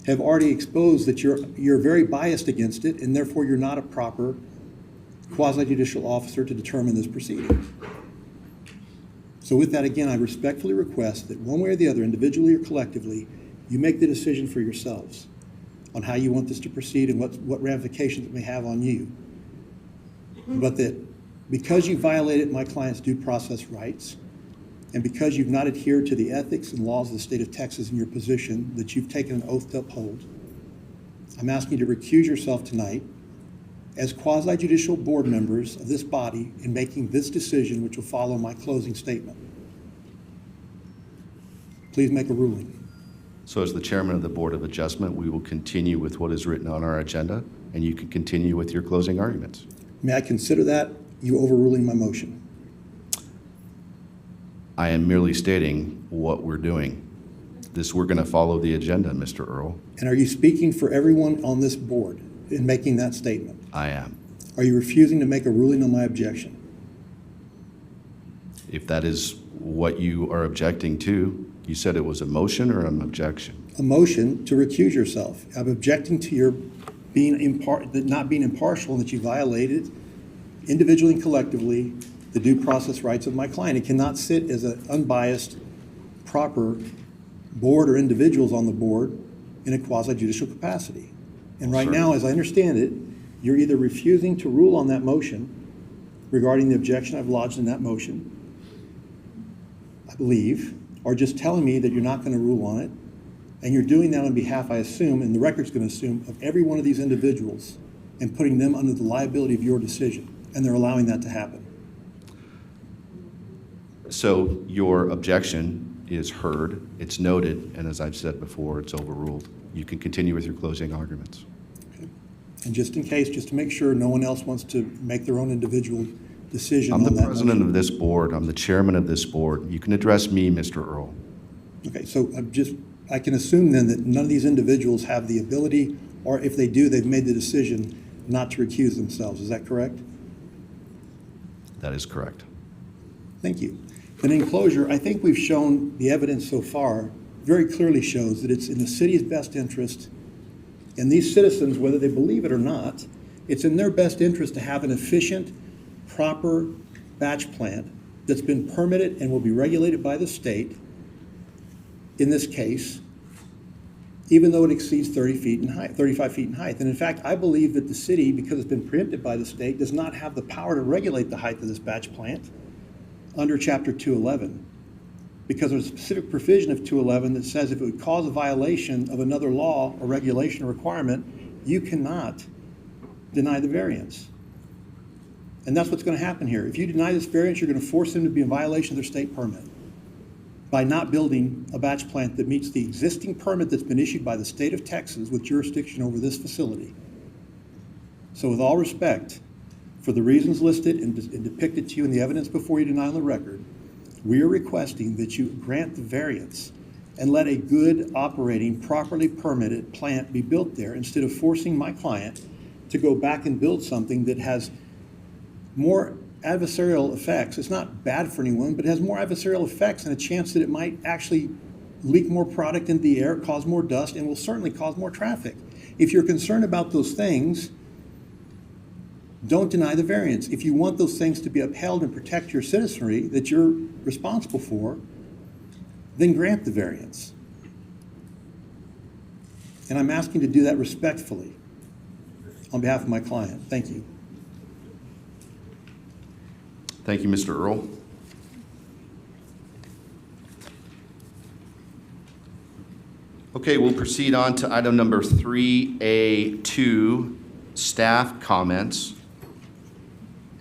have already exposed that you're very biased against it, and therefore you're not a proper quasi-judicial officer to determine this proceeding. So with that, again, I respectfully request that one way or the other, individually or collectively, you make the decision for yourselves on how you want this to proceed and what ramifications it may have on you. But that because you violated my client's due process rights, and because you've not adhered to the ethics and laws of the state of Texas in your position that you've taken an oath to uphold, I'm asking you to recuse yourself tonight as quasi-judicial board members of this body in making this decision, which will follow my closing statement. Please make a ruling. So as the chairman of the Board of Adjustment, we will continue with what is written on our agenda, and you can continue with your closing arguments. May I consider that you overruling my motion? I am merely stating what we're doing. We're going to follow the agenda, Mr. Earl. And are you speaking for everyone on this board in making that statement? I am. Are you refusing to make a ruling on my objection? If that is what you are objecting to, you said it was a motion or an objection? A motion to recuse yourself. I'm objecting to your not being impartial and that you violated individually and collectively the due process rights of my client. It cannot sit as an unbiased, proper board or individuals on the board in a quasi-judicial capacity. And right now, as I understand it, you're either refusing to rule on that motion regarding the objection I've lodged in that motion, I believe, or just telling me that you're not going to rule on it. And you're doing that on behalf, I assume, and the record's going to assume, of every one of these individuals and putting them under the liability of your decision. And they're allowing that to happen. So your objection is heard, it's noted, and as I've said before, it's overruled. You can continue with your closing arguments. Okay. And just in case, just to make sure no one else wants to make their own individual decision I'm on the that president motion. of this board. I'm the chairman of this board. You can address me, Mr. Earl. Okay, so I can assume then that none of these individuals have the ability, or if they do, they've made the decision not to recuse themselves. Is that correct? That is correct. Thank you. And in closure, I think we've shown the evidence so far very clearly shows that it's in the city's best interest, and these citizens, whether they believe it or not, it's in their best interest to have an efficient, proper batch plant that's been permitted and will be regulated by the state, in this case, even though it exceeds 30 feet in height, 35 feet in height. And in fact, I believe that the city, because it's been preempted by the state, does not have the power to regulate the height of this batch plant under Chapter 211, because there's a specific provision of 211 that says if it would cause a violation of another law or regulation or requirement, you cannot deny the variance. And that's what's going to happen here. If you deny this variance, you're going to force them to be in violation of their state permit by not building a batch plant that meets the existing permit that's been issued by the state of Texas with jurisdiction over this facility. So with all respect, for the reasons listed and depicted to you in the evidence before you deny on the record, we are requesting that you grant the variance and let a good operating, properly permitted plant be built there instead of forcing my client to go back and build something that has more adversarial effects. It's not bad for anyone, but it has more adversarial effects and a chance that it might actually leak more product into the air, cause more dust, and will certainly cause more traffic. If you're concerned about those things, don't deny the variance. If you want those things to be upheld and protect your citizenry that you're responsible for, then grant the variance. And I'm asking to do that respectfully on behalf of my client. Thank you. Thank you, Mr. Earl. Okay, we'll proceed on to item number 3A2, staff comments.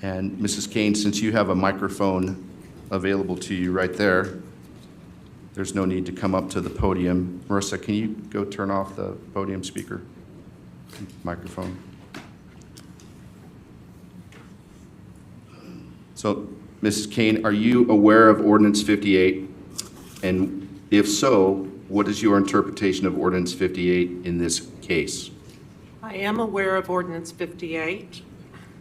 And Mrs. Kane, since you have a microphone available to you right there, there's no need to come up to the podium. Marissa, can you go turn off the podium speaker microphone? So, Mrs. Kane, are you aware of Ordinance 58? And if so, what is your interpretation of Ordinance 58 in this case? I am aware of Ordinance 58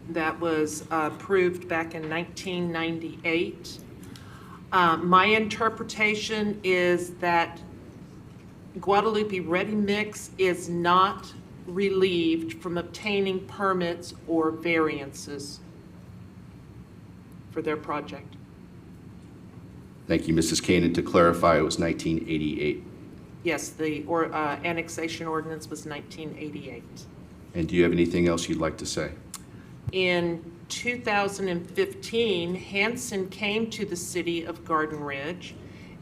that was approved back in 1998. My interpretation is that Guadalupe Ready Mix is not relieved from obtaining permits or variances for their project. Thank you, Mrs. Kane. And to clarify, it was 1988. Yes, the annexation ordinance was 1988. And do you have anything else you'd like to say? In 2015, Hanson came to the city of Garden Ridge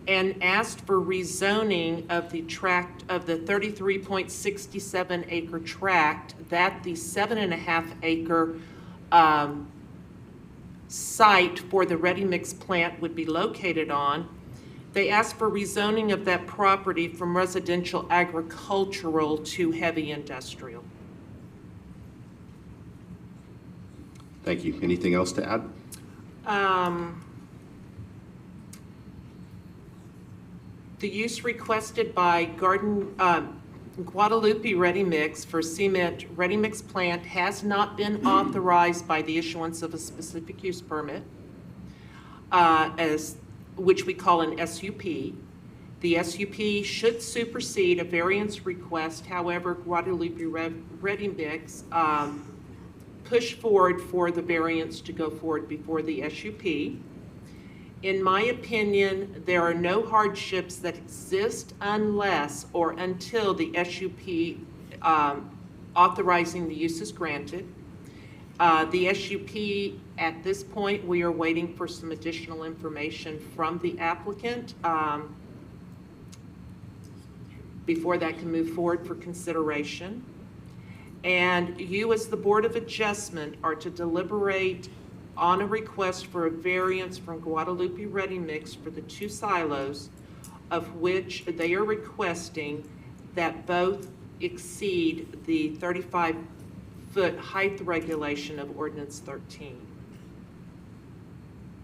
and asked for rezoning of the tract of the 33.67 acre tract that the 7.5 acre site for the ready mix plant would be located on. They asked for rezoning of that property from residential agricultural to heavy industrial. Thank you. Anything else to add? The use requested by Guadalupe Ready Mix for cement ready mix plant has not been authorized by the issuance of a specific use permit, which we call an SUP. The SUP should supersede a variance request. However, Guadalupe Ready Mix pushed forward for the variance to go forward before the SUP. In my opinion, there are no hardships that exist unless or until the SUP authorizing the use is granted. The SUP, at this point, we are waiting for some additional information from the applicant before that can move forward for consideration. And you, as the Board of Adjustment, are to deliberate on a request for a variance from Guadalupe Ready Mix for the 2 silos, of which they are requesting that both exceed the 35-foot height regulation of Ordinance 13.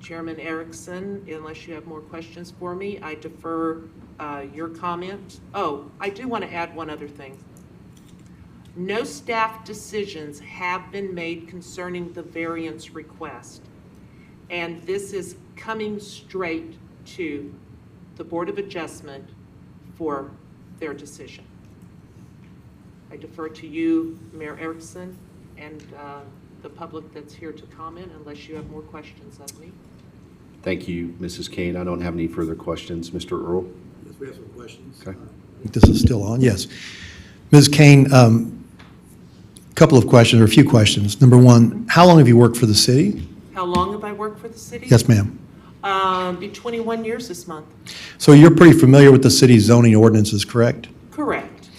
Chairman Erickson, unless you have more questions for me, I defer your comment. Oh, I do want to add one other thing. No staff decisions have been made concerning the variance request, and this is coming straight to the Board of Adjustment for their decision. I defer to you, Mayor Erickson, and the public that's here to comment, unless you have more questions of me. Thank you, Mrs. Kane. I don't have any further questions. Mr. Earl? Yes, we have some questions. Okay. This is still on, yes. Ms. Kane, couple of questions, or a few questions. Number one, how long have you worked for the city? How long have I worked for the city? Yes, ma'am. Be 21 years this month. So you're pretty familiar with the city's zoning ordinances, correct? Correct.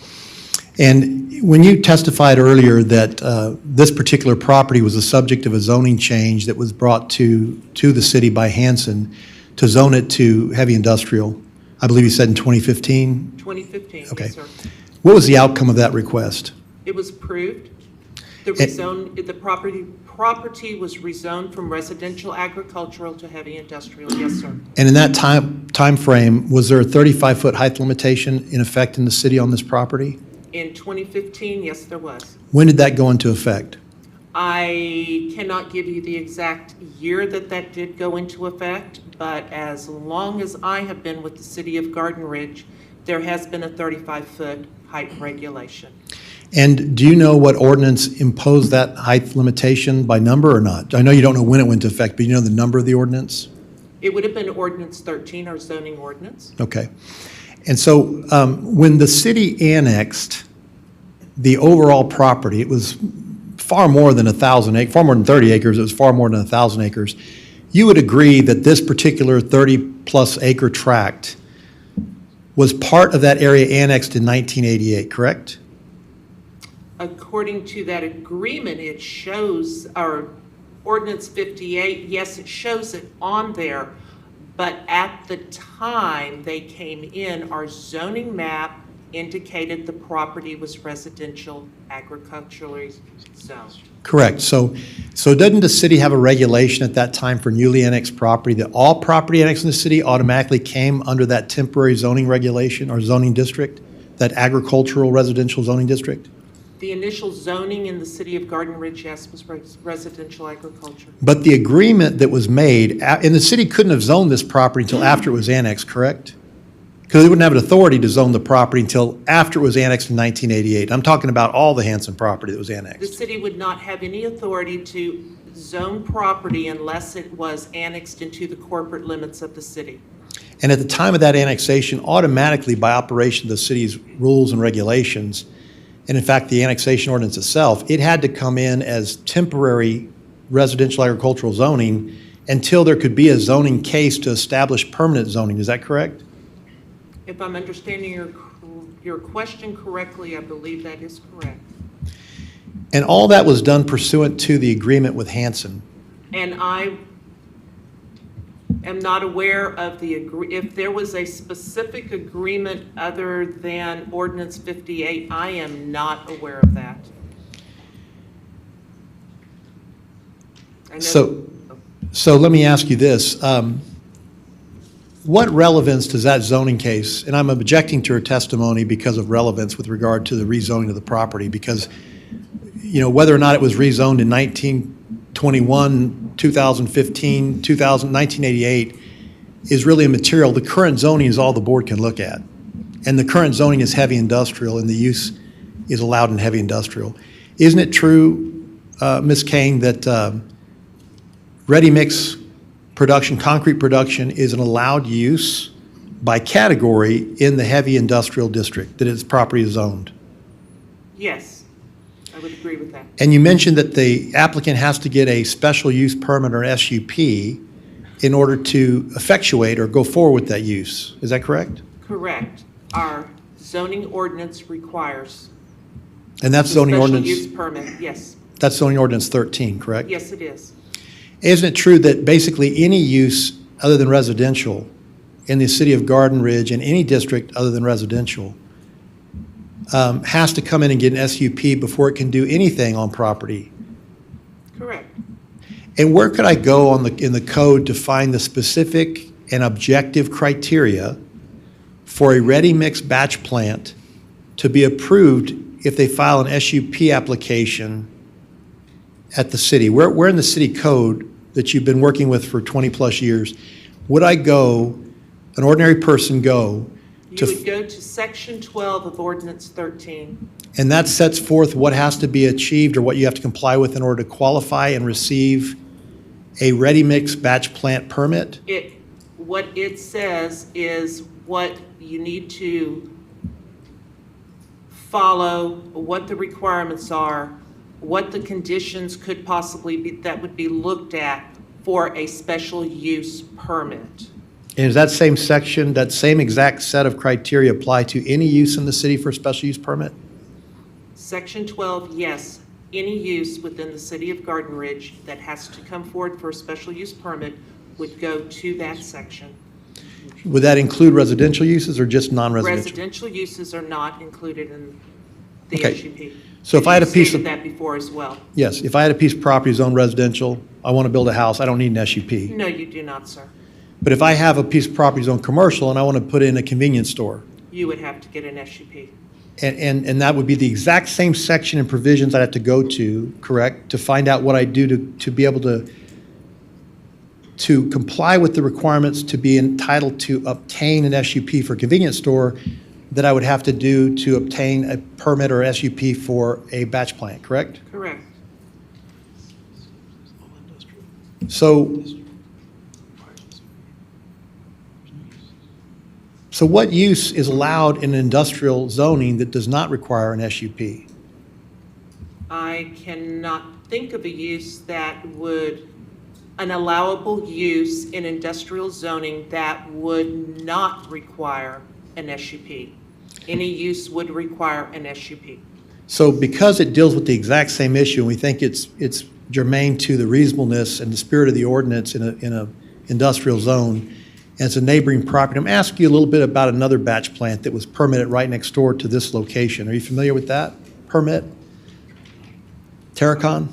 And when you testified earlier that this particular property was the subject of a zoning change that was brought to the city by Hanson to zone it to heavy industrial, I believe you said in 2015? 2015, Okay. yes, sir. What was the outcome of that request? It was approved. The property was rezoned from residential agricultural to heavy industrial, yes, sir. And in that time frame, was there a 35-foot height limitation in effect in the city on this property? In 2015, yes, there was. When did that go into effect? I cannot give you the exact year that did go into effect, but as long as I have been with the city of Garden Ridge, there has been a 35-foot height regulation. And do you know what ordinance imposed that height limitation by number or not? I know you don't know when it went into effect, but you know the number of the ordinance? It would have been Ordinance 13, our zoning ordinance. Okay. And so when the city annexed the overall property, it was far more than 1,000 acres, far more than 30 acres, it was far more than 1,000 acres. You would agree that this particular 30-plus acre tract was part of that area annexed in 1988, correct? According to that agreement, it shows, or ordinance 58, yes, it shows it on there. But at the time they came in, our zoning map indicated the property was residential agriculturally zoned. Correct. So doesn't the city have a regulation at that time for newly annexed property that all property annexed in the city automatically came under that temporary zoning regulation or zoning district, that agricultural residential zoning district? The initial zoning in the city of Garden Ridge, yes, was residential agriculture. But the agreement that was made, and the city couldn't have zoned this property until after it was annexed, correct? Because they wouldn't have an authority to zone the property until after it was annexed in 1988. I'm talking about all the Hanson property that was The annexed. city would not have any authority to zone property unless it was annexed into the corporate limits of the city. And at the time of that annexation, automatically by operation of the city's rules and regulations, and in fact, the annexation ordinance itself, it had to come in as temporary residential agricultural zoning until there could be a zoning case to establish permanent zoning. Is that correct? If I'm understanding your question correctly, I believe that is correct. And all that was done pursuant to the agreement with Hanson. And I am not aware of if there was a specific agreement other than ordinance 58, I am not aware of that. I know- So let me ask you this. What relevance does that zoning case, and I'm objecting to her testimony because of relevance with regard to the rezoning of the property, because, you know, whether or not it was rezoned in 1921, 2015, 1988 is really immaterial. The current zoning is all the board can look at. And the current zoning is heavy industrial, and the use is allowed in heavy industrial. Isn't it true, Ms. Kane, that ready-mix production, concrete production is an allowed use by category in the heavy industrial district, that its property is zoned? Yes, I would agree with that. And you mentioned that the applicant has to get a special use permit or SUP in order to effectuate or go forward with that use. Is that correct? Correct. Our zoning ordinance requires And that's zoning special ordinance, use permit, yes. that's zoning ordinance 13, correct? Yes, it is. Isn't it true that basically any use other than residential in the city of Garden Ridge, in any district other than residential, has to come in and get an SUP before it can do anything on property? Correct. And where could I go in the code to find the specific and objective criteria for a ready-mix batch plant to be approved if they file an SUP application at the city? Where in the city code that you've been working with for 20-plus years would I go, an ordinary person go, You would go to section 12 of ordinance 13. and that sets forth what has to be achieved or what you have to comply with in order to qualify and receive a ready-mix batch plant permit? What it says is what you need to follow, what the requirements are, what the conditions could possibly be that would be looked at for a special use permit. And does that same section, that same exact set of criteria apply to any use in the city for a special use permit? Section 12, yes, any use within the city of Garden Ridge that has to come forward for a special use permit would go to that section. Would that include residential uses or just non-residential? Residential uses are not included in the Okay. SUP. So if I had a You piece stated of, that before as well. yes, if I had a piece of property zoned residential, I want to build a house, I don't need an SUP. No, you do not, sir. But if I have a piece of property zoned commercial and I want to put in a convenience store, You would have to get an SUP. and that would be the exact same section and provisions I'd have to go to, correct, to find out what I do to be able to comply with the requirements to be entitled to obtain an SUP for a convenience store that I would have to do to obtain a permit or SUP for a batch plant, correct? Correct. So what use is allowed in industrial zoning that does not require an SUP? I cannot think of a use that would, an allowable use in industrial zoning that would not require an SUP. Any use would require an SUP. So because it deals with the exact same issue, and we think it's germane to the reasonableness and the spirit of the ordinance in a industrial zone, and it's a neighboring property, I'm asking you a little bit about another batch plant that was permitted right next door to this location. Are you familiar with that permit? Terracon?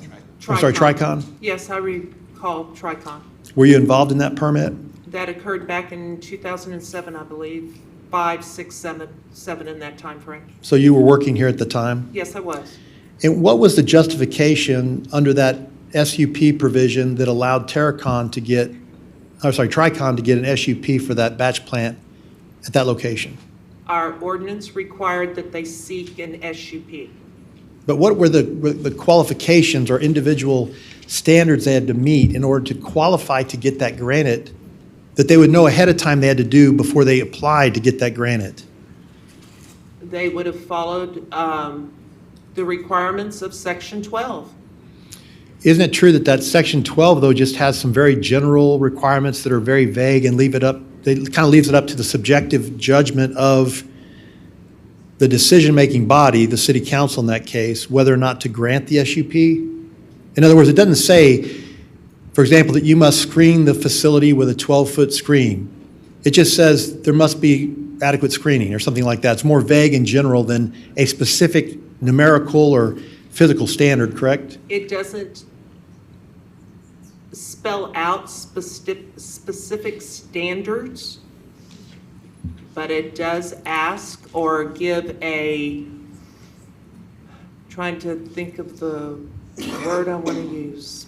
I'm sorry, Tricon? Yes, I recall Tricon. Were you involved in that permit? That occurred back in 2007, I believe, 5, 6, 7 in that time frame. So you were working here at the time? Yes, I was. And what was the justification under that SUP provision that allowed Tricon to get an SUP for that batch plant at that location? Our ordinance required that they seek an SUP. But what were the qualifications or individual standards they had to meet in order to qualify to get that granted, that they would know ahead of time they had to do before they applied to get that granted? They would have followed the requirements of Section 12. Isn't it true that that Section 12, though, just has some very general requirements that are very vague and it kind of leaves it up to the subjective judgment of the decision-making body, the city council in that case, whether or not to grant the SUP? In other words, it doesn't say, for example, that you must screen the facility with a 12-foot screen. It just says there must be adequate screening or something like that. It's more vague and general than a specific numerical or physical standard, correct? It doesn't spell out specific standards, but it does ask or give trying to think of the word I want to use.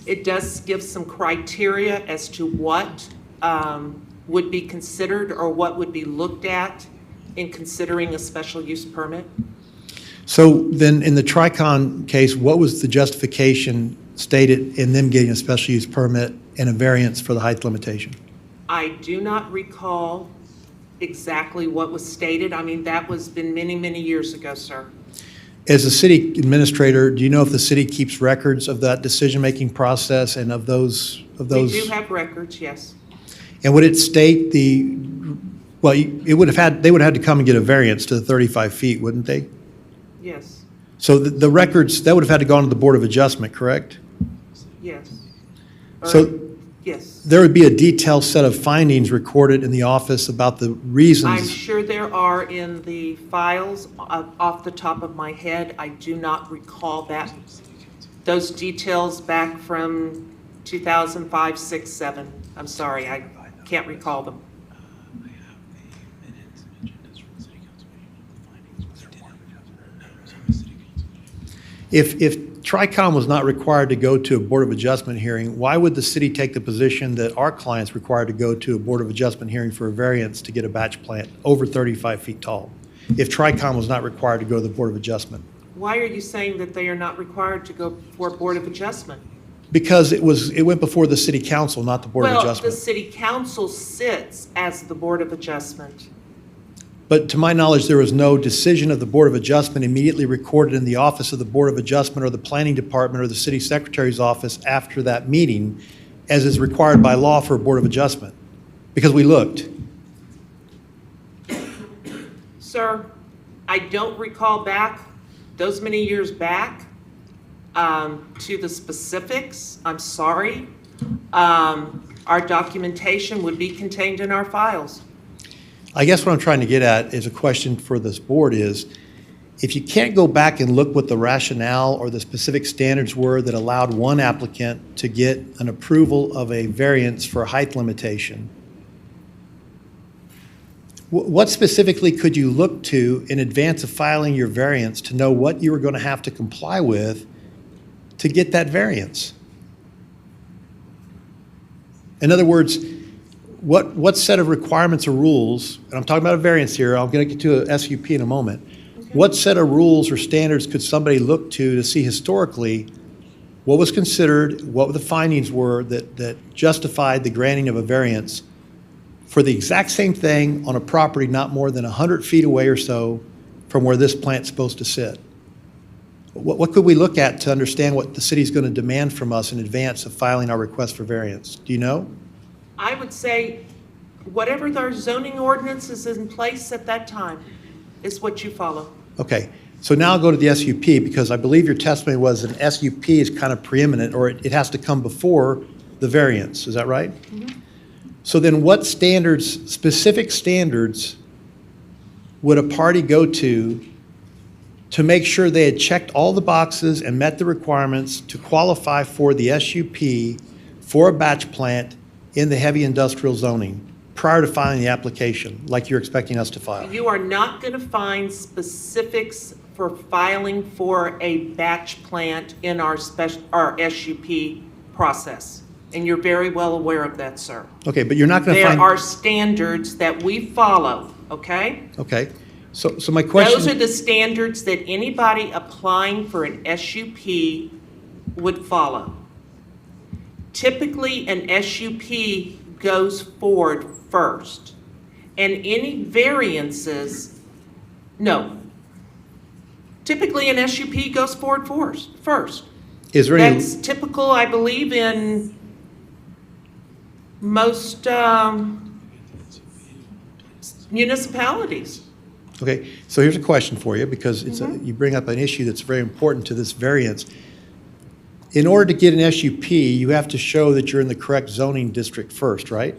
It does give some criteria as to what would be considered or what would be looked at in considering a special use permit. So then in the Tricon case, what was the justification stated in them getting a special use permit and a variance for the height limitation? I do not recall exactly what was stated. I mean, that was been many, many years ago, sir. As a city administrator, do you know if the city keeps records of that decision-making process and of those? We do have records, yes. And would it state they would have had to come and get a variance to the 35 feet, wouldn't they? Yes, So the records, that would have had to go on to the Board of Adjustment, correct? yes. So Yes. there would be a detailed set of findings recorded in the office about the I'm reasons. sure there are in the files off the top of my head. I do not recall those details back from 2005, 6, 7. I'm sorry, I can't recall them. If Tricon was not required to go to a Board of Adjustment hearing, why would the city take the position that our client's required to go to a Board of Adjustment hearing for a variance to get a batch plant over 35 feet tall? If Tricon was not required to go to the Board of Adjustment? Why are you saying that they are not required to go for a Board of Adjustment? Because it went before the city council, not the Board of Well, the Adjustment. city council sits as the Board of Adjustment. But to my knowledge, there was no decision of the Board of Adjustment immediately recorded in the office of the Board of Adjustment or the Planning Department or the City Secretary's office after that meeting, as is required by law for a Board of Adjustment, because we looked. Sir, I don't recall back, those many years back, to the specifics. I'm sorry. Our documentation would be contained in our files. I guess what I'm trying to get at is a question for this board is, if you can't go back and look what the rationale or the specific standards were that allowed one applicant to get an approval of a variance for a height limitation, what specifically could you look to in advance of filing your variance to know what you were going to have to comply with to get that variance? In other words, what set of requirements or rules, and I'm talking about a variance here, I'm going to get to a SUP in a moment. Okay. What set of rules or standards could somebody look to see historically what was considered, what the findings were that justified the granting of a variance for the exact same thing on a property not more than 100 feet away or so from where this plant's supposed to sit? What could we look at to understand what the city's going to demand from us in advance of filing our request for variance? Do you know? I would say whatever our zoning ordinance is in place at that time is what you follow. Okay, so now I'll go to the SUP, because I believe your testimony was an SUP is kind of preeminent, or it has to come before the variance, is that right? So then what standards, specific standards, would a party go to make sure they had checked all the boxes and met the requirements to qualify for the SUP for a batch plant in the heavy industrial zoning prior to filing the application, like you're expecting us to file? You are not going to find specifics for filing for a batch plant in our SUP process. And you're very well aware of that, sir. Okay, but you're not going to There find... are standards that we follow, okay? Okay, so my question... Those are the standards that anybody applying for an SUP would follow. Typically, an SUP goes forward first, and any variances, no. Typically, an SUP goes forward first. Is there any... That's typical, I believe, in most municipalities. Okay, so here's a question for you, because it's you bring up an issue that's very important to this variance. In order to get an SUP, you have to show that you're in the correct zoning district first, right?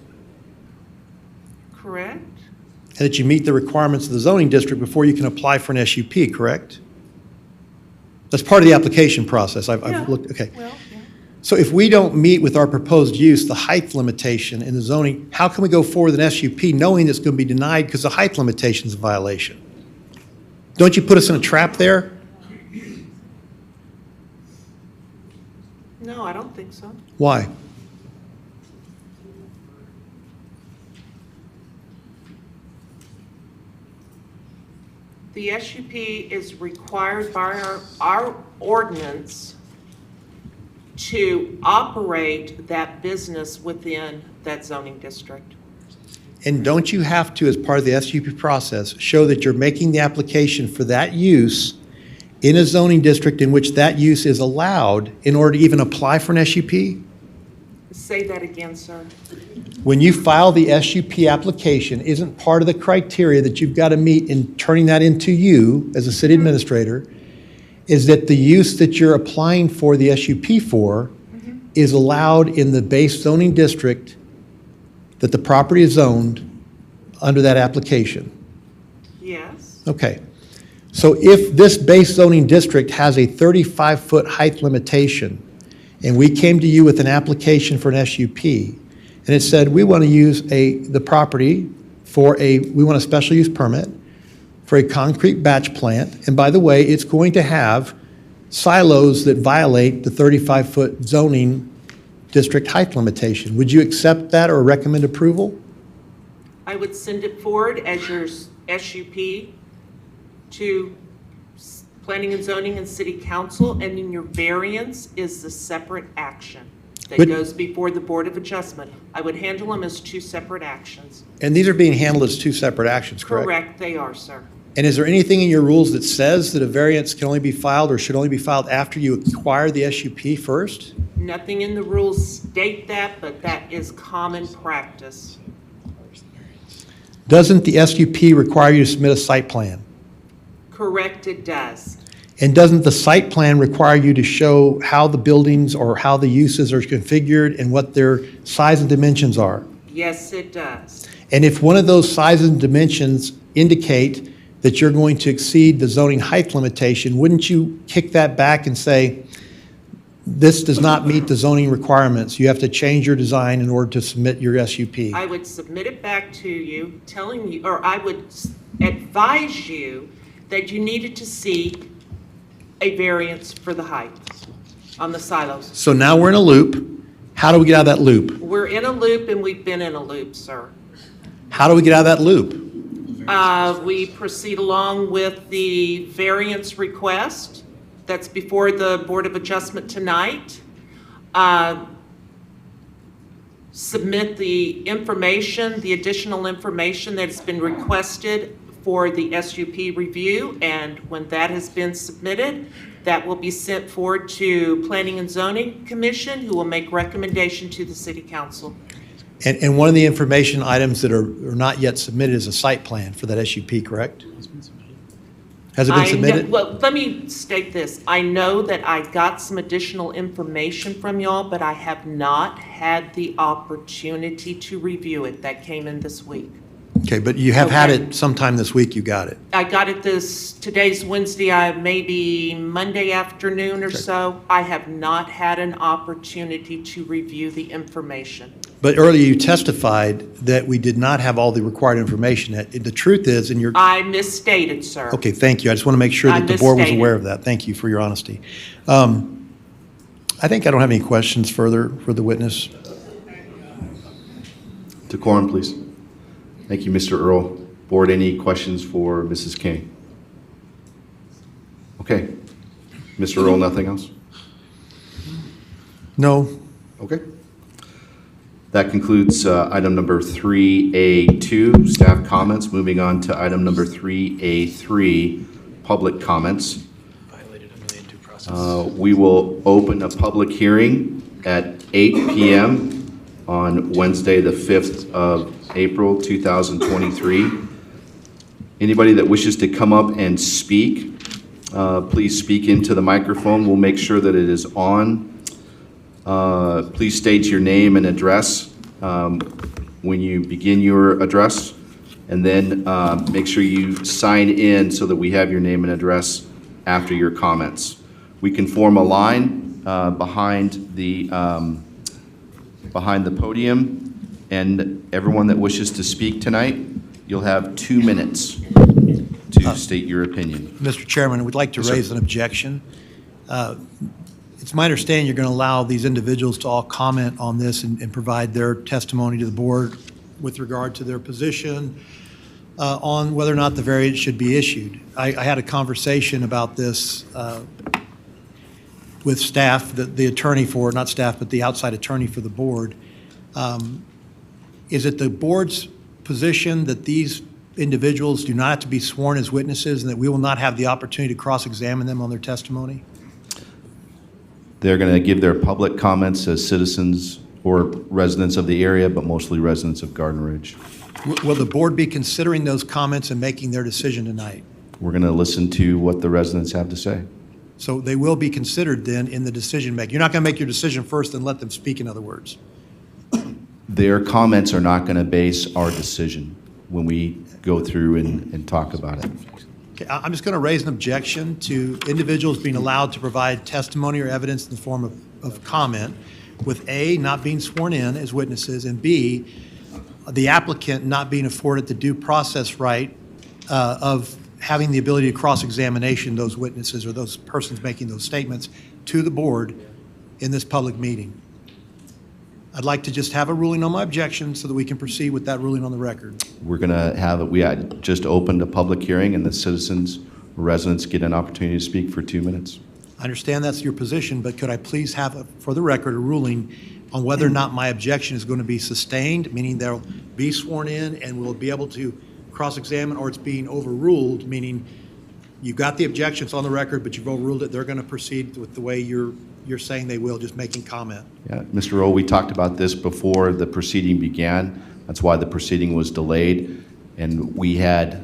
Correct? And that you meet the requirements of the zoning district before you can apply for an SUP, correct? That's part of the application process. Yeah. I've looked, okay. Well, yeah. So if we don't meet with our proposed use, the height limitation in the zoning, how can we go forward with an SUP knowing it's going to be denied because the height limitation is a violation? Don't you put us in a trap there? No, I don't think so. Why? The SUP is required by our ordinance to operate that business within that zoning district. And don't you have to, as part of the SUP process, show that you're making the application for that use in a zoning district in which that use is allowed in order to even apply for an SUP? Say that again, sir. When you file the SUP application, isn't part of the criteria that you've got to meet in turning that into you as a city administrator is that the use that you're applying for the SUP for is allowed in the base zoning district that the property is zoned under that application? Yes. Okay. So if this base zoning district has a 35-foot height limitation, and we came to you with an application for an SUP, and it said, we want to use the property we want a special use permit for a concrete batch plant, and by the way, it's going to have silos that violate the 35-foot zoning district height limitation. Would you accept that or recommend approval? I would send it forward as your SUP to Planning and Zoning and City Council, and then your variance is the separate action that But- goes before the Board of Adjustment. I would handle them as two separate actions. And these are being handled as two separate actions, correct? Correct, they are, sir. And is there anything in your rules that says that a variance can only be filed or should only be filed after you acquire the SUP first? Nothing in the rules state that, but that is common practice. Doesn't the SUP require you to submit a site plan? Correct, it does. And doesn't the site plan require you to show how the buildings or how the uses are configured and what their size and dimensions are? Yes, it does. And if one of those sizes and dimensions indicate that you're going to exceed the zoning height limitation, wouldn't you kick that back and say, this does not meet the zoning requirements, you have to change your design in order to submit your SUP? I would submit it back to you, telling you, or I would advise you that you needed to seek a variance for the height on the silos. So now we're in a loop. How do we get out of that loop? We're in a loop, and we've been in a loop, sir. How do we get out of that loop? We proceed along with the variance request that's before the Board of Adjustment tonight. Submit the information, the additional information that's been requested for the SUP review, and when that has been submitted, that will be sent forward to Planning and Zoning Commission, who will make recommendation to the City Council. And one of the information items that are not yet submitted is a site plan for that SUP, correct? Has it been submitted? Well, let me state this. I know that I got some additional information from y'all, but I have not had the opportunity to review it. That came in this week. Okay, but you have had Okay. it sometime this week, you got it. I got it today's Wednesday, maybe Monday afternoon or so. I have not had an opportunity to review the information. But earlier you testified that we did not have all the required information. The truth is, and you're, I misstated, sir. okay, thank you. I just want to make sure I that the board was misstated. aware of that. Thank you for your honesty. I think I don't have any questions further for the witness. Decorum, please. Thank you, Mr. Earl. Board, any questions for Mrs. King? Okay. Mr. Earl, nothing else? No, Okay. That concludes item number 3A2, staff comments. Moving on to item number 3A3, public comments. Violated a million due process. We will open a public hearing at 8 p.m. on Wednesday, the 5th of April, 2023. Anybody that wishes to come up and speak, please speak into the microphone. We'll make sure that it is on. Please state your name and address when you begin your address, and then make sure you sign in so that we have your name and address after your comments. We can form a line behind the podium, and everyone that wishes to speak tonight, you'll have 2 minutes to state your opinion. Mr. Chairman, we'd like to Yes, sir. raise an objection. It's my understanding you're going to allow these individuals to all comment on this and provide their testimony to the board with regard to their position on whether or not the variance should be issued. I had a conversation about this with staff, the attorney for, not staff, but the outside attorney for the board. Is it the board's position that these individuals do not have to be sworn as witnesses and that we will not have the opportunity to cross-examine them on their testimony? They're going to give their public comments as citizens or residents of the area, but mostly residents of Garden Ridge. Will the board be considering those comments and making their decision tonight? We're going to listen to what the residents have to say. So they will be considered then in the decision-making. You're not going to make your decision first and let them speak, in other words? Their comments are not going to base our decision when we go through and talk about it. Okay, I'm just going to raise an objection to individuals being allowed to provide testimony or evidence in the form of comment, with A, not being sworn in as witnesses, and B, the applicant not being afforded the due process right of having the ability to cross-examination those witnesses or those persons making those statements to the board in this public meeting. I'd like to just have a ruling on my objection so that we can proceed with that ruling on the record. We're going to have, we had just opened a public hearing, and the citizens, residents get an opportunity to speak for 2 minutes. I understand that's your position, but could I please have, for the record, a ruling on whether or not my objection is going to be sustained, meaning they'll be sworn in and we'll be able to cross-examine, or it's being overruled, meaning you've got the objections on the record, but you've overruled it, they're going to proceed with the way you're saying they will, just making comment. Yeah, Mr. Rowe, we talked about this before the proceeding began. That's why the proceeding was delayed. And we had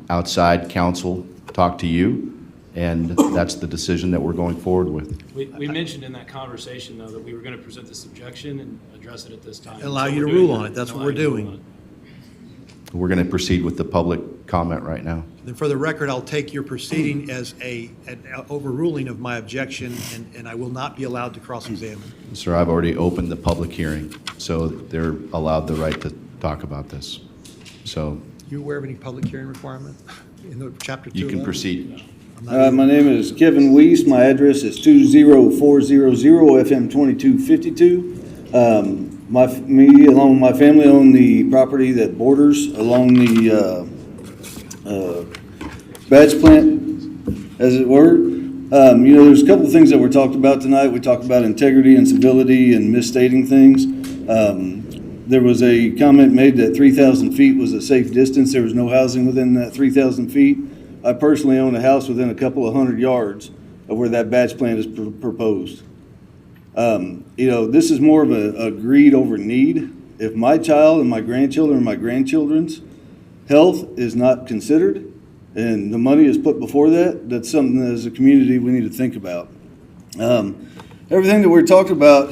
outside counsel talk to you, and that's the decision that we're going forward with. We mentioned in that conversation, though, that we were going to present this objection and address it at this time. Allow So you we're to doing rule that. on it. That's what Allow we're you to rule doing. on it. We're going to proceed with the public comment right now. Then for the record, I'll take your proceeding as an overruling of my objection, and I will not be allowed to cross-examine. Sir, I've already opened the public hearing, so they're allowed the right to talk about this. So You aware of any public hearing requirement in the chapter 2? you can proceed. My name is Kevin Weiss. My address is 20400 FM 2252. Me, along with my family, own the property that borders along the batch plant, as it were. There's a couple of things that were talked about tonight. We talked about integrity and civility and misstating things. There was a comment made that 3,000 feet was a safe distance. There was no housing within that 3,000 feet. I personally own a house within a couple of 100 yards of where that batch plant is proposed. This is more of a greed over need if my child and my grandchildren and my grandchildren's health is not considered and the money is put before that, that's something that as a community we need to think about. Everything that we're talking about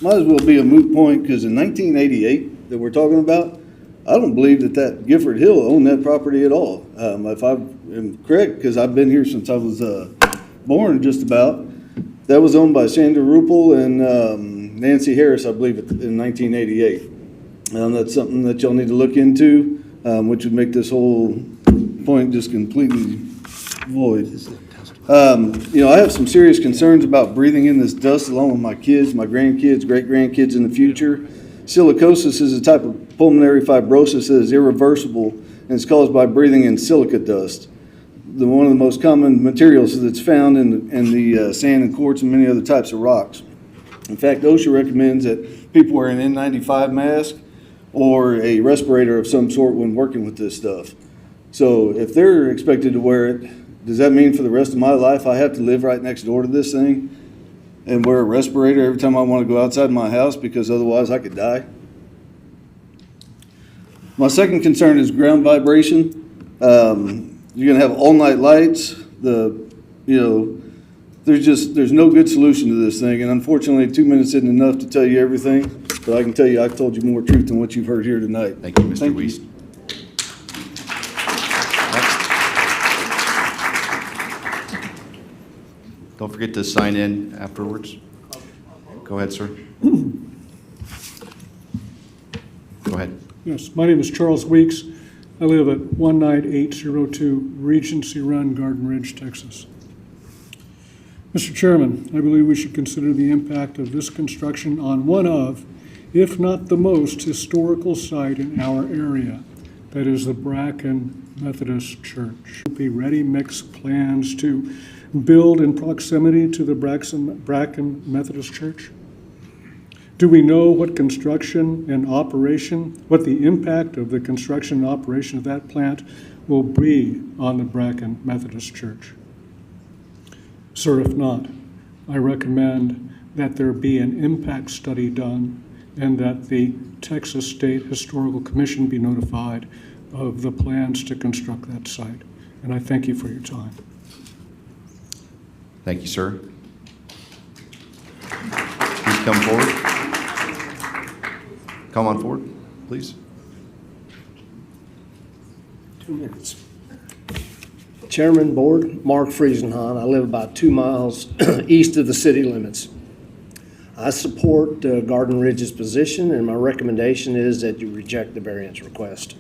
might as well be a moot point, because in 1988 that we're talking about, I don't believe that Gifford Hill owned that property at all. If I am correct, because I've been here since I was born just about, that was owned by Sandra Ruppel and Nancy Harris, I believe, in 1988. That's something that y'all need to look into, which would make this whole point just completely void. I have some serious concerns about breathing in this dust along with my kids, my grandkids, great-grandkids in the future. Silicosis is a type of pulmonary fibrosis that is irreversible and is caused by breathing in silica dust. One of the most common materials that's found in the sand and quartz and many other types of rocks. In fact, OSHA recommends that people wear an N95 mask or a respirator of some sort when working with this stuff. So if they're expected to wear it, does that mean for the rest of my life I have to live right next door to this thing and wear a respirator every time I want to go outside my house, because otherwise I could die? My second concern is ground vibration. You're going to have all-night lights. There's no good solution to this thing, and unfortunately 2 minutes isn't enough to tell you everything, but I can tell you I've told you more truth than what you've heard here tonight. Thank you, Mr. Weiss. Don't forget to sign in afterwards. Go ahead, sir. Go ahead. Yes, my name is Charles Weeks. I live at 19802 Regency Run, Garden Ridge, Texas. Mr. Chairman, I believe we should consider the impact of this construction on one of, if not the most, historical site in our area, that is the Bracken Methodist Church. The ready mix plans to build in proximity to the Bracken Methodist Church? Do we know what construction and operation, what the impact of the construction and operation of that plant will be on the Bracken Methodist Church? Sir, if not, I recommend that there be an impact study done and that the Texas State Historical Commission be notified of the plans to construct that site. And I thank you for your time. Thank you, sir. Please come forward. Come on forward, please. 2 minutes. Chairman, Board, Mark Friesenhahn. I live about 2 miles east of the city limits. I support Garden Ridge's position, and my recommendation is that you reject the variance request.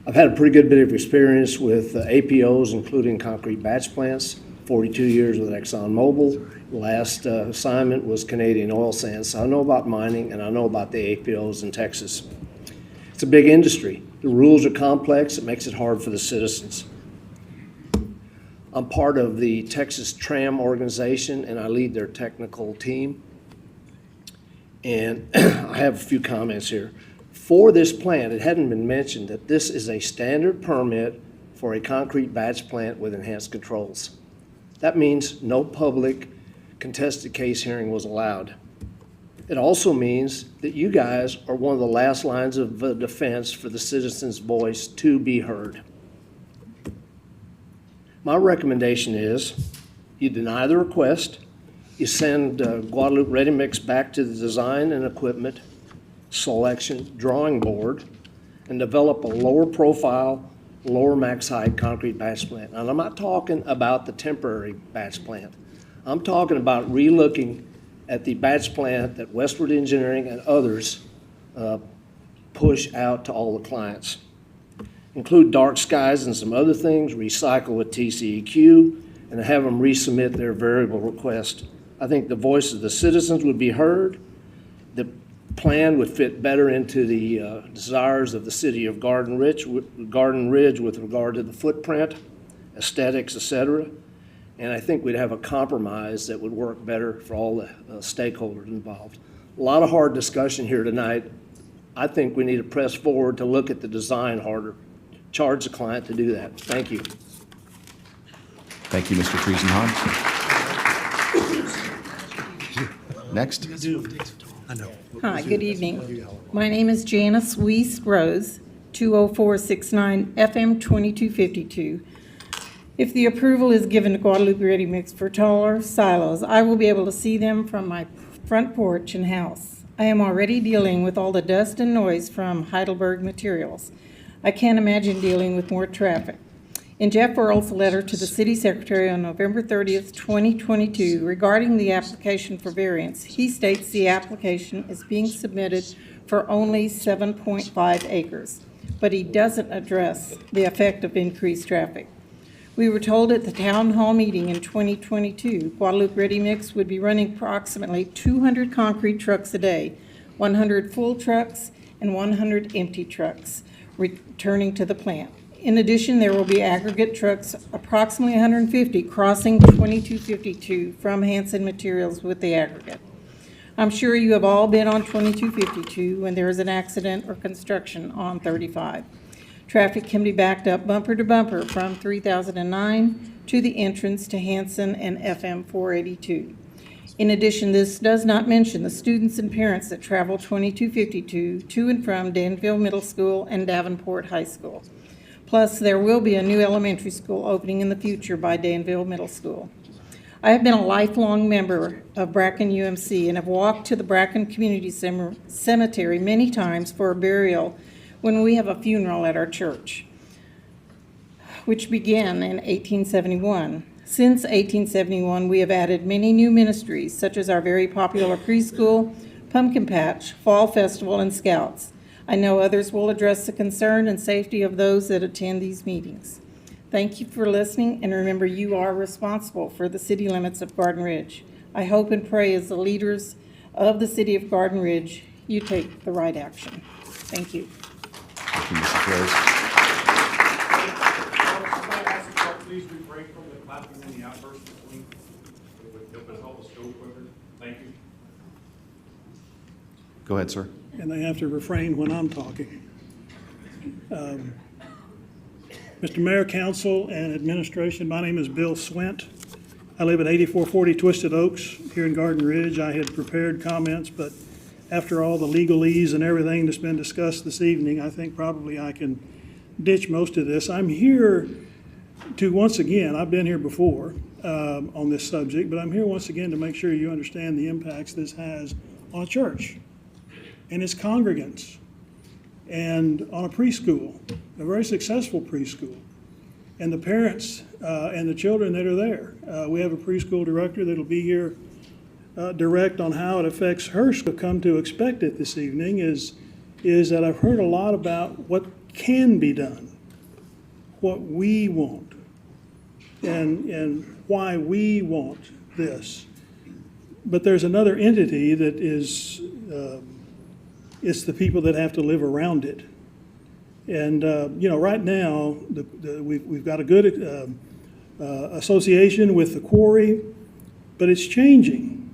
I've had a pretty good bit of experience with APOs, including concrete batch plants, 42 years with ExxonMobil. Last assignment was Canadian Oil Sands. So I know about mining and I know about the APOs in Texas. It's a big industry. The rules are complex. It makes it hard for the citizens. I'm part of the Texas Tram organization and I lead their technical team. And I have a few comments here. For this plant, it hadn't been mentioned that this is a standard permit for a concrete batch plant with enhanced controls. That means no public contested case hearing was allowed. It also means that you guys are one of the last lines of defense for the citizen's voice to be heard. My recommendation is you deny the request, you send Guadalupe Ready Mix back to the design and equipment selection drawing board and develop a lower profile, lower max height concrete batch plant. And I'm not talking about the temporary batch plant. I'm talking about relooking at the batch plant that Westward Engineering and others push out to all the clients. Include dark skies and some other things, recycle with TCEQ, and have them resubmit their variable request. I think the voice of the citizens would be heard. The plan would fit better into the desires of the city of Garden Ridge with regard to the footprint, aesthetics, etc. And I think we'd have a compromise that would work better for all the stakeholders involved. A lot of hard discussion here tonight. I think we need to press forward to look at the design harder. Charge the client to do that. Thank you. Thank you, Mr. Friesenhahn. Next. I know. Hi, good evening. My name is Janice Weiss Rose, 20469 FM 2252. If the approval is given to Guadalupe Ready Mix for taller silos, I will be able to see them from my front porch and house. I am already dealing with all the dust and noise from Heidelberg Materials. I can't imagine dealing with more traffic. In Jeff Earl's letter to the City Secretary on November 30th, 2022, regarding the application for variance, he states the application is being submitted for only 7.5 acres, but he doesn't address the effect of increased traffic. We were told at the town hall meeting in 2022, Guadalupe Ready Mix would be running approximately 200 concrete trucks a day, 100 full trucks and 100 empty trucks returning to the plant. In addition, there will be aggregate trucks, approximately 150, crossing 2252 from Hanson Materials with the aggregate. I'm sure you have all been on 2252 when there is an accident or construction on 35. Traffic can be backed up bumper to bumper from 3009 to the entrance to Hanson and FM 482. In addition, this does not mention the students and parents that travel 2252 to and from Danville Middle School and Davenport High School. Plus, there will be a new elementary school opening in the future by Danville Middle School. I have been a lifelong member of Bracken UMC and have walked to the Bracken Community Cemetery many times for a burial when we have a funeral at our church, which began in 1871. Since 1871, we have added many new ministries, such as our very popular preschool, pumpkin patch, fall festival, and scouts. I know others will address the concern and safety of those that attend these meetings. Thank you for listening, and remember, you are responsible for the city limits of Garden Ridge. I hope and pray as the leaders of the city of Garden Ridge, you take the right action. Thank you. Thank you, Mrs. Rose. Please refrain from the clapping and the outbursts between. It would help us go quicker. Thank you. Go ahead, sir. And they have to refrain when I'm talking. Mr. Mayor, Council, and Administration, my name is Bill Swint. I live at 8440 Twisted Oaks here in Garden Ridge. I had prepared comments, but after all the legalese and everything that's been discussed this evening, I think probably I can ditch most of this. I'm here to, once again, I've been here before on this subject, but I'm here once again to make sure you understand the impacts this has on a church and its congregants, and on a preschool, a very successful preschool, and the parents and the children that are there. We have a preschool director that'll be here direct on how it affects her. Come to expect it this evening is that I've heard a lot about what can be done, what we want, and why we want this. But there's another entity that is it's the people that have to live around it. And, right now, we've got a good association with the quarry, but it's changing.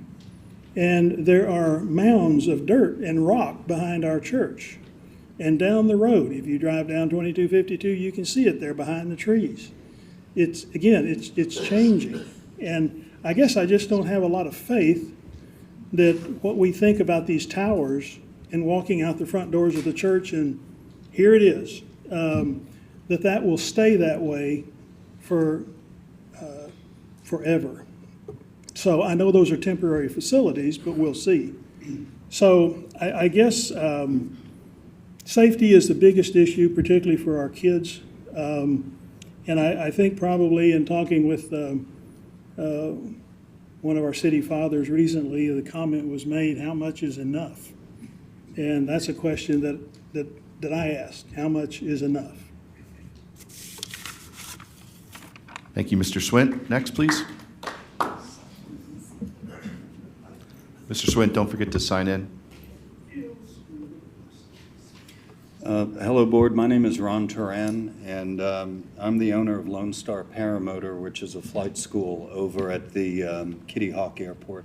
And there are mounds of dirt and rock behind our church. And down the road, if you drive down 2252, you can see it there behind the trees. It's changing. And I guess I just don't have a lot of faith that what we think about these towers and walking out the front doors of the church, and here it is, that will stay that way for forever. So I know those are temporary facilities, but we'll see. So I guess safety is the biggest issue, particularly for our kids. And I think probably in talking with one of our city fathers recently, the comment was made, how much is enough? And that's a question that I asked, how much is enough? Thank you, Mr. Swint. Next, please. Mr. Swint, don't forget to sign in. Hello, Board. My name is Ron Turan, and I'm the owner of Lone Star Paramotor, which is a flight school over at the Kitty Hawk Airport.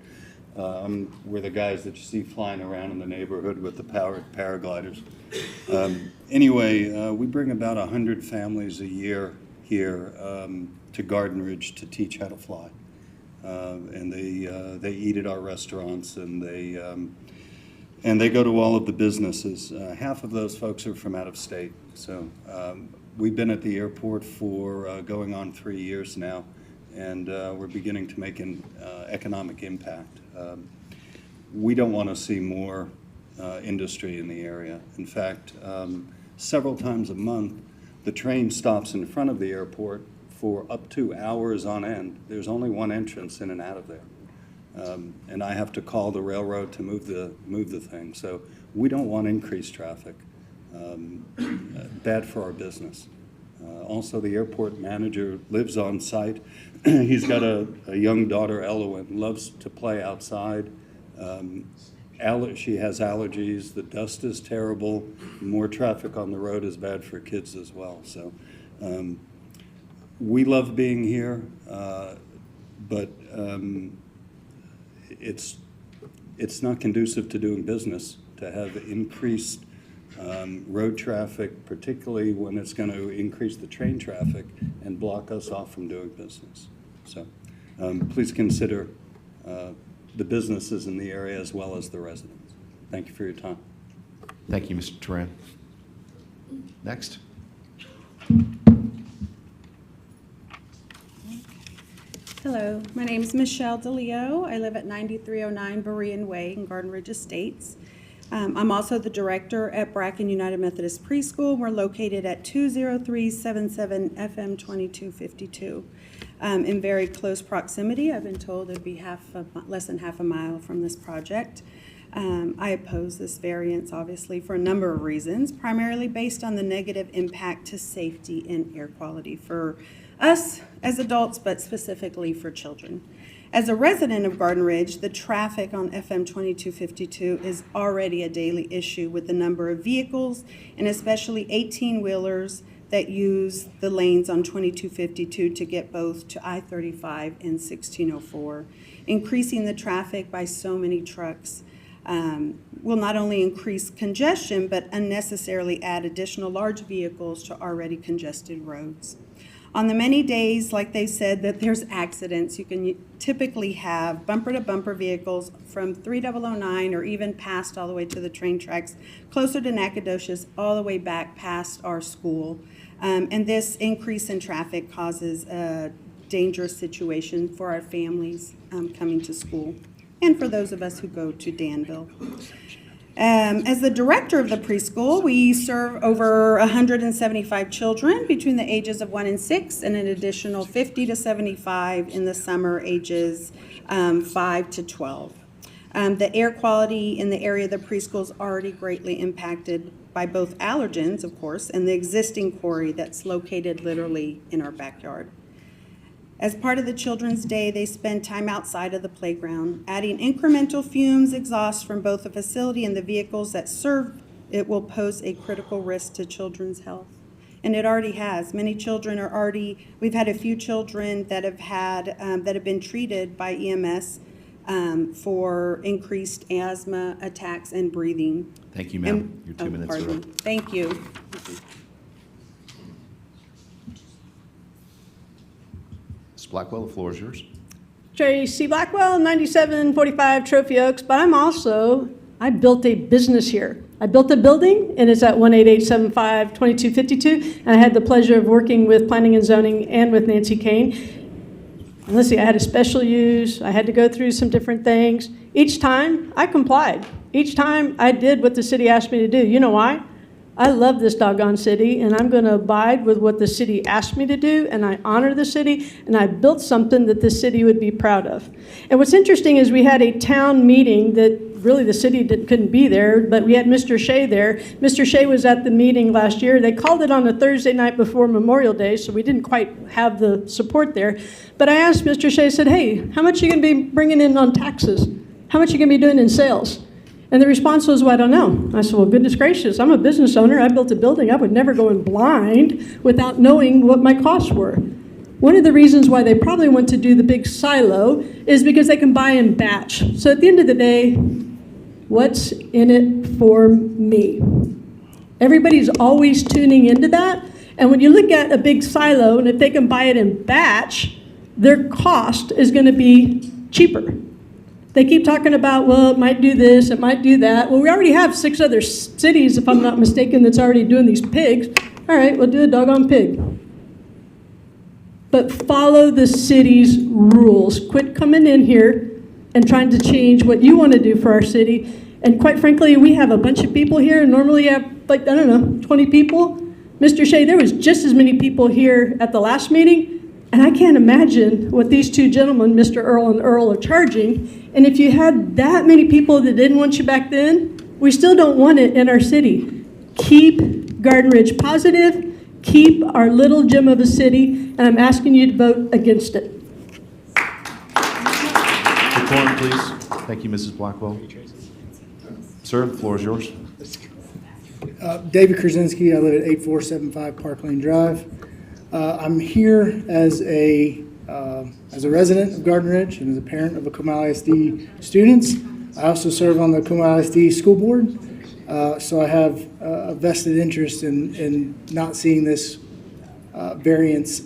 We're the guys that you see flying around in the neighborhood with the powered paragliders. Anyway, we bring about 100 families a year here to Garden Ridge to teach how to fly. And they eat at our restaurants, and And they go to all of the businesses. Half of those folks are from out of state. So we've been at the airport for going on 3 years now, and we're beginning to make an economic impact. We don't want to see more industry in the area. In fact, several times a month, the train stops in front of the airport for up to hours on end. There's only one entrance in and out of there. And I have to call the railroad to move the thing. So we don't want increased traffic. Bad for our business. Also, the airport manager lives on site. He's got a young daughter, Elowen, loves to play outside. She has allergies. The dust is terrible. More traffic on the road is bad for kids as well. So we love being here, but it's not conducive to doing business to have increased road traffic, particularly when it's going to increase the train traffic and block us off from doing business. So please consider the businesses in the area as well as the residents. Thank you for your time. Thank you, Mr. Turan. Next. Hello, my name is Michelle DeLeo. I live at 9309 Berean Way in Garden Ridge Estates. I'm also the director at Bracken United Methodist Preschool. We're located at 20377 FM 2252. In very close proximity. I've been told it'd be less than half a mile from this project. I oppose this variance, obviously, for a number of reasons, primarily based on the negative impact to safety and air quality for us as adults, but specifically for children. As a resident of Garden Ridge, the traffic on FM 2252 is already a daily issue with the number of vehicles, and especially 18-wheelers that use the lanes on 2252 to get both to I-35 and 1604. Increasing the traffic by so many trucks will not only increase congestion, but unnecessarily add additional large vehicles to already congested roads. On the many days, like they said, that there's accidents, you can typically have bumper-to-bumper vehicles from 3009 or even past all the way to the train tracks, closer to Nacogdoches, all the way back past our school. And this increase in traffic causes a dangerous situation for our families coming to school and for those of us who go to Danville. As the director of the preschool, we serve over 175 children between the ages of 1 and 6 and an additional 50 to 75 in the summer ages 5 to 12. The air quality in the area of the preschool is already greatly impacted by both allergens, of course, and the existing quarry that's located literally in our backyard. As part of the children's day, they spend time outside of the playground. Adding incremental fumes, exhaust from both the facility and the vehicles that serve it will pose a critical risk to children's health. And it already has. Many children are already, we've had a few children that have been treated by EMS for increased asthma attacks and breathing. Thank you, ma'am. Your 2 minutes are up. Thank you. Ms. Blackwell, the floor is yours. Tracy Blackwell, 9745 Trophy Oaks, but I built a business here. I built a building, and it's at 18875 2252, and I had the pleasure of working with Planning and Zoning and with Nancy Kane. And let's see, I had a special use, I had to go through some different things. Each time, I complied. Each time, I did what the city asked me to do. You know why? I love this doggone city, and I'm going to abide with what the city asked me to do, and I honor the city, and I built something that the city would be proud of. And what's interesting is we had a town meeting that really the city couldn't be there, but we had Mr. Shea there. Mr. Shea was at the meeting last year. They called it on a Thursday night before Memorial Day, so we didn't quite have the support there. But I asked Mr. Shea, I said, hey, how much are you going to be bringing in on taxes? How much are you going to be doing in sales? And the response was, well, I don't know. I said, well, goodness gracious, I'm a business owner. I built a building. I would never go in blind without knowing what my costs were. One of the reasons why they probably want to do the big silo is because they can buy in batch. So at the end of the day, what's in it for me? Everybody's always tuning into that. And when you look at a big silo, and if they can buy it in batch, their cost is going to be cheaper. They keep talking about, well, it might do this, it might do that. Well, we already have 6 other cities, if I'm not mistaken, that's already doing these pigs. All right, we'll do a doggone pig. But follow the city's rules. Quit coming in here and trying to change what you want to do for our city. And quite frankly, we have a bunch of people here, and normally you have, like, I don't know, 20 people. Mr. Shea, there was just as many people here at the last meeting, and I can't imagine what these 2 gentlemen, Mr. Earl and Earl, are charging. And if you had that many people that didn't want you back then, we still don't want it in our city. Keep Garden Ridge positive, keep our little gem of a city, and I'm asking you to vote against it. Decorum, please. Thank you, Mrs. Blackwell. Sir, the floor is yours. David Krasinski, I live at 8475 Park Lane Drive. I'm here as a resident of Garden Ridge and as a parent of a Comal ISD students. I also serve on the Comal ISD school board, so I have a vested interest in not seeing this variance,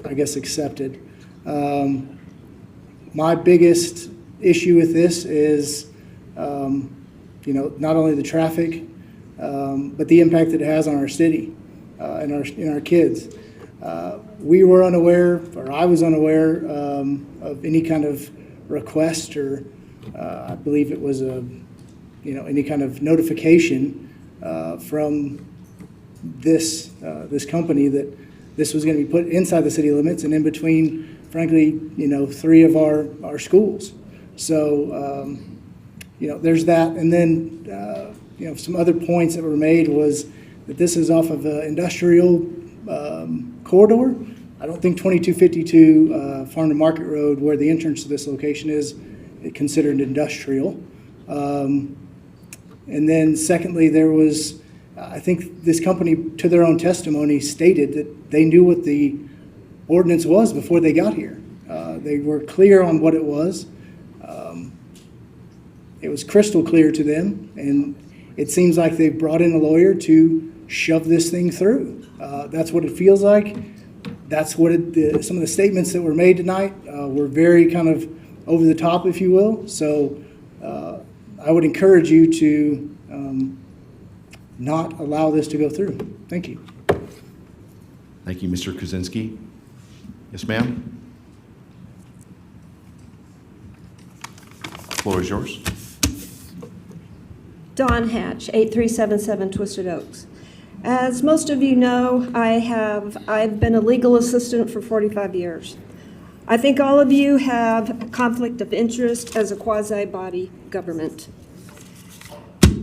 I guess, accepted. My biggest issue with this is, not only the traffic, but the impact that it has on our city and our kids. We were unaware, or I was unaware, of any kind of request or I believe it was any kind of notification from this company that this was going to be put inside the city limits and in between, frankly, 3 of our schools. So, there's that. And then, some other points that were made was that this is off of an industrial corridor. I don't think 2252 Farm to Market Road, where the entrance to this location is considered industrial. And then secondly, there was, I think this company, to their own testimony, stated that they knew what the ordinance was before they got here. They were clear on what it was. It was crystal clear to them, and it seems like they brought in a lawyer to shove this thing through. That's what it feels like. That's what some of the statements that were made tonight were very kind of over the top, if you will. So I would encourage you to not allow this to go through. Thank you. Thank you, Mr. Krasinski. Yes, ma'am? The floor is yours. Dawn Hatch, 8377 Twisted Oaks. As most of you know, I've been a legal assistant for 45 years. I think all of you have a conflict of interest as a quasi-body government.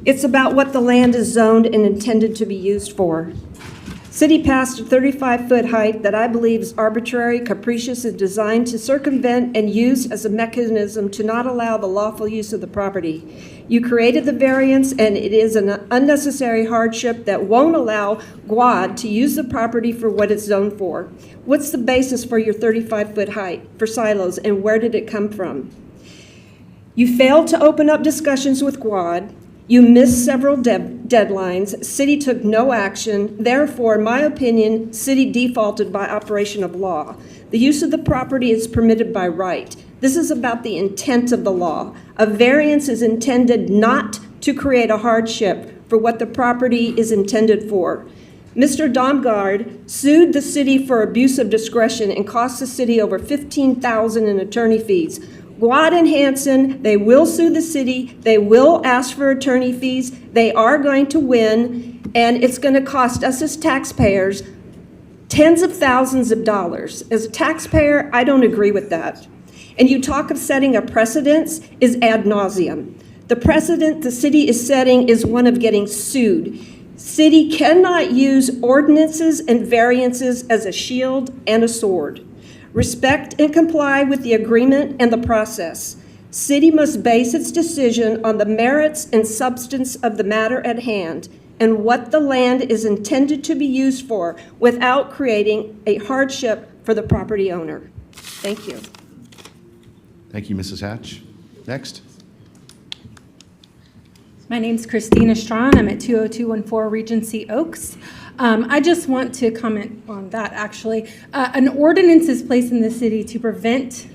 It's about what the land is zoned and intended to be used for. City passed a 35-foot height that I believe is arbitrary, capricious, and designed to circumvent and used as a mechanism to not allow the lawful use of the property. You created the variance, and it is an unnecessary hardship that won't allow GWAD to use the property for what it's zoned for. What's the basis for your 35-foot height for silos, and where did it come from? You failed to open up discussions with GWAD. You missed several deadlines. City took no action. Therefore, in my opinion, city defaulted by operation of law. The use of the property is permitted by right. This is about the intent of the law. A variance is intended not to create a hardship for what the property is intended for. Mr. Domgaard sued the city for abuse of discretion and cost the city over $15,000 in attorney fees. GWAD and Hanson, they will sue the city, they will ask for attorney fees, they are going to win, and it's going to cost us as taxpayers tens of thousands of dollars. As a taxpayer, I don't agree with that. And you talk of setting a precedence is ad nauseum. The precedent the city is setting is one of getting sued. City cannot use ordinances and variances as a shield and a sword. Respect and comply with the agreement and the process. City must base its decision on the merits and substance of the matter at hand and what the land is intended to be used for without creating a hardship for the property owner. Thank you. Thank you, Mrs. Hatch. Next. My name's Christina Strawn. I'm at 20214 Regency Oaks. I just want to comment on that, actually. An ordinance is placed in the city to prevent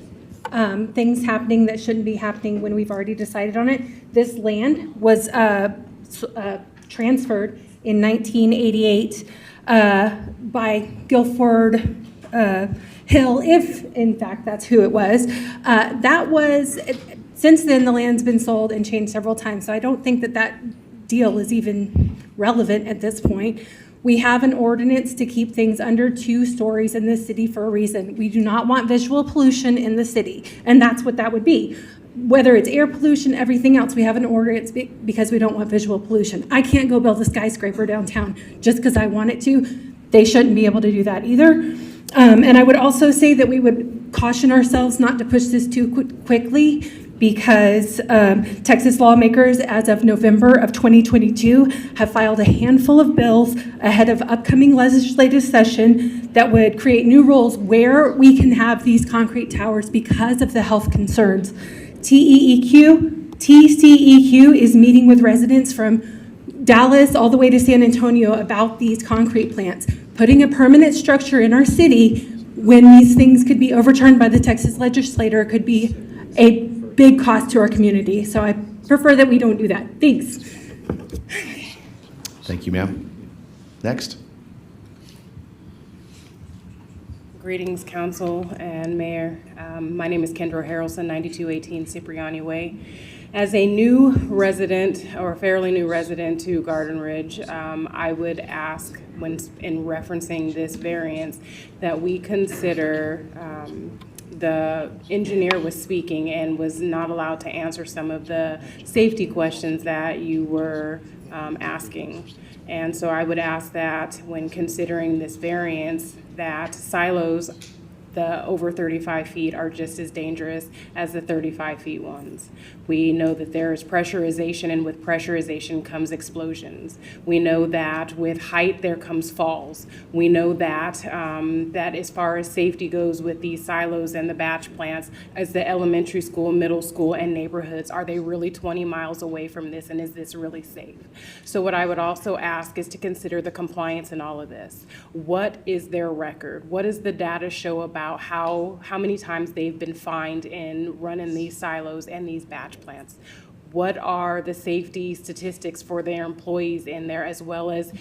things happening that shouldn't be happening when we've already decided on it. This land was transferred in 1988 by Guilford Hill, if in fact that's who it was. Since then, the land's been sold and changed several times, so I don't think that that deal is even relevant at this point. We have an ordinance to keep things under 2 stories in this city for a reason. We do not want visual pollution in the city, and that's what that would be. Whether it's air pollution, everything else, we have an ordinance because we don't want visual pollution. I can't go build a skyscraper downtown just because I want it to. They shouldn't be able to do that either. And I would also say that we would caution ourselves not to push this too quickly, because Texas lawmakers, as of November of 2022, have filed a handful of bills ahead of upcoming legislative session that would create new rules where we can have these concrete towers because of the health concerns. TCEQ is meeting with residents from Dallas all the way to San Antonio about these concrete plants. Putting a permanent structure in our city when these things could be overturned by the Texas legislature could be a big cost to our community. So I prefer that we don't do that. Thanks. Thank you, ma'am. Next. Greetings, Council and Mayor. My name is Kendra Harrelson, 9218 Cipriani Way. As a new resident, or fairly new resident to Garden Ridge, I would ask, when in referencing this variance, that we consider the engineer was speaking and was not allowed to answer some of the safety questions that you were asking. And so I would ask that when considering this variance, that silos, the over 35 feet, are just as dangerous as the 35 feet ones. We know that there is pressurization, and with pressurization comes explosions. We know that with height there comes falls. We know that that as far as safety goes with these silos and the batch plants, as the elementary school, middle school, and neighborhoods, are they really 20 miles away from this, and is this really safe? So what I would also ask is to consider the compliance in all of this. What is their record? What does the data show about how many times they've been fined in running these silos and these batch plants? What are the safety statistics for their employees in there, as well as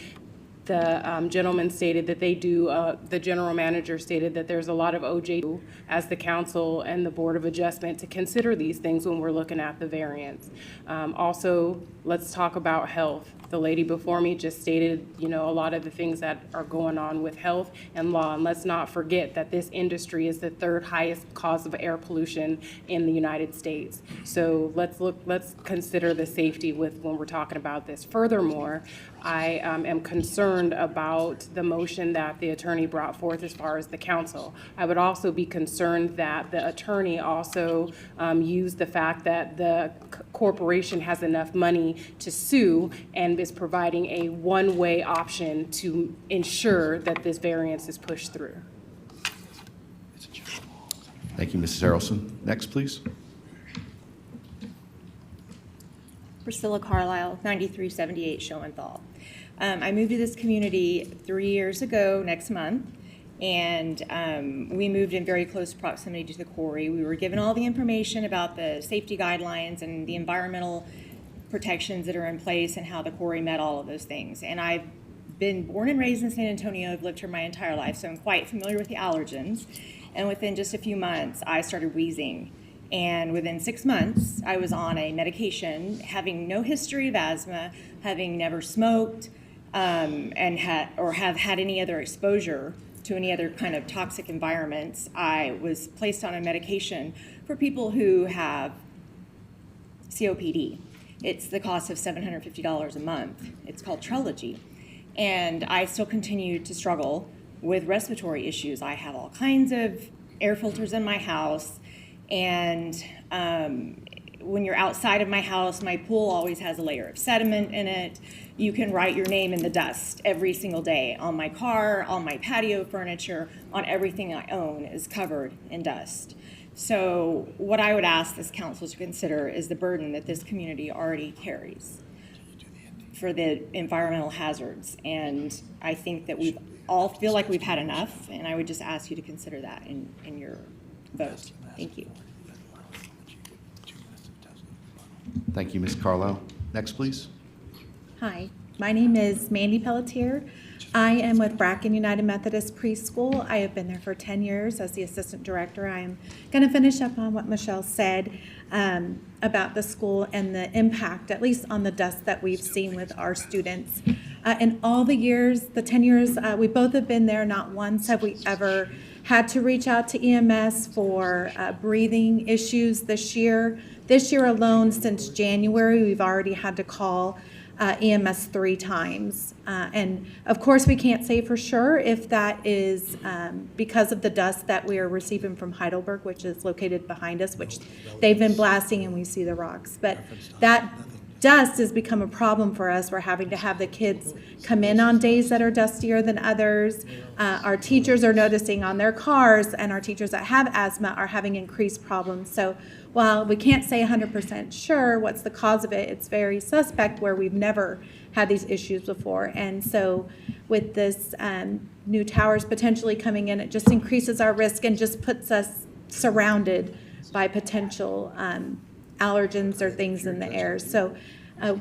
the gentleman stated that they do, the general manager stated that there's a lot of OJ as the council and the Board of Adjustment to consider these things when we're looking at the variance. Also, let's talk about health. The lady before me just stated, a lot of the things that are going on with health and law. And let's not forget that this industry is the 3rd highest cause of air pollution in the United States. So let's consider the safety when we're talking about this. Furthermore, I am concerned about the motion that the attorney brought forth as far as the council. I would also be concerned that the attorney also used the fact that the corporation has enough money to sue and is providing a one-way option to ensure that this variance is pushed through. Thank you, Mrs. Harrelson. Next, please. Priscilla Carlisle, 9378 Schoenthal. I moved to this community 3 years ago next month, and we moved in very close proximity to the quarry. We were given all the information about the safety guidelines and the environmental protections that are in place and how the quarry met all of those things. And I've been born and raised in San Antonio. I've lived here my entire life, so I'm quite familiar with the allergens. And within just a few months, I started wheezing. And within 6 months, I was on a medication, having no history of asthma, having never smoked, and have had any other exposure to any other kind of toxic environments. I was placed on a medication for people who have COPD. It's the cost of $750 a month. It's called Trelegy. And I still continue to struggle with respiratory issues. I have all kinds of air filters in my house. And when you're outside of my house, my pool always has a layer of sediment in it. You can write your name in the dust every single day. On my car, on my patio furniture, on everything I own is covered in dust. So what I would ask this council to consider is the burden that this community already carries for the environmental hazards. And I think that we all feel like we've had enough, and I would just ask you to consider that in your vote. Thank you. Thank you, Ms. Carlisle. Next, please. Hi, my name is Mandy Pelletier. I am with Bracken United Methodist Preschool. I have been there for 10 years as the assistant director. I am going to finish up on what Michelle said about the school and the impact, at least on the dust that we've seen with our students. In all the years, the 10 years, we both have been there, not once have we ever had to reach out to EMS for breathing issues this year. This year alone, since January, we've already had to call EMS 3 times. And of course, we can't say for sure if that is because of the dust that we are receiving from Heidelberg, which is located behind us, which they've been blasting and we see the rocks. But that dust has become a problem for us. We're having to have the kids come in on days that are dustier than others. Our teachers are noticing on their cars, and our teachers that have asthma are having increased problems. So while we can't say 100% sure what's the cause of it, it's very suspect where we've never had these issues before. And so with this new towers potentially coming in, it just increases our risk and just puts us surrounded by potential allergens or things in the air. So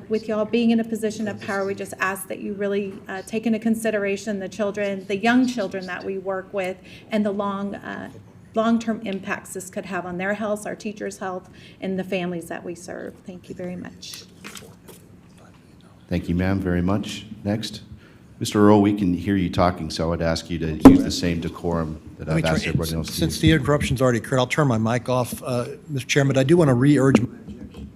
with y'all being in a position of power, we just ask that you really take into consideration the children, the young children that we work with, and the long-term impacts this could have on their health, our teachers' health, and the families that we serve. Thank you very much. Thank you, ma'am, very much. Next. Mr. Earl, we can hear you talking, so I would ask you to use the same decorum that I've asked everybody else to Since use. the interruption's already occurred, I'll turn my mic off, Mr. Chairman, but I do want to re-urge my objection.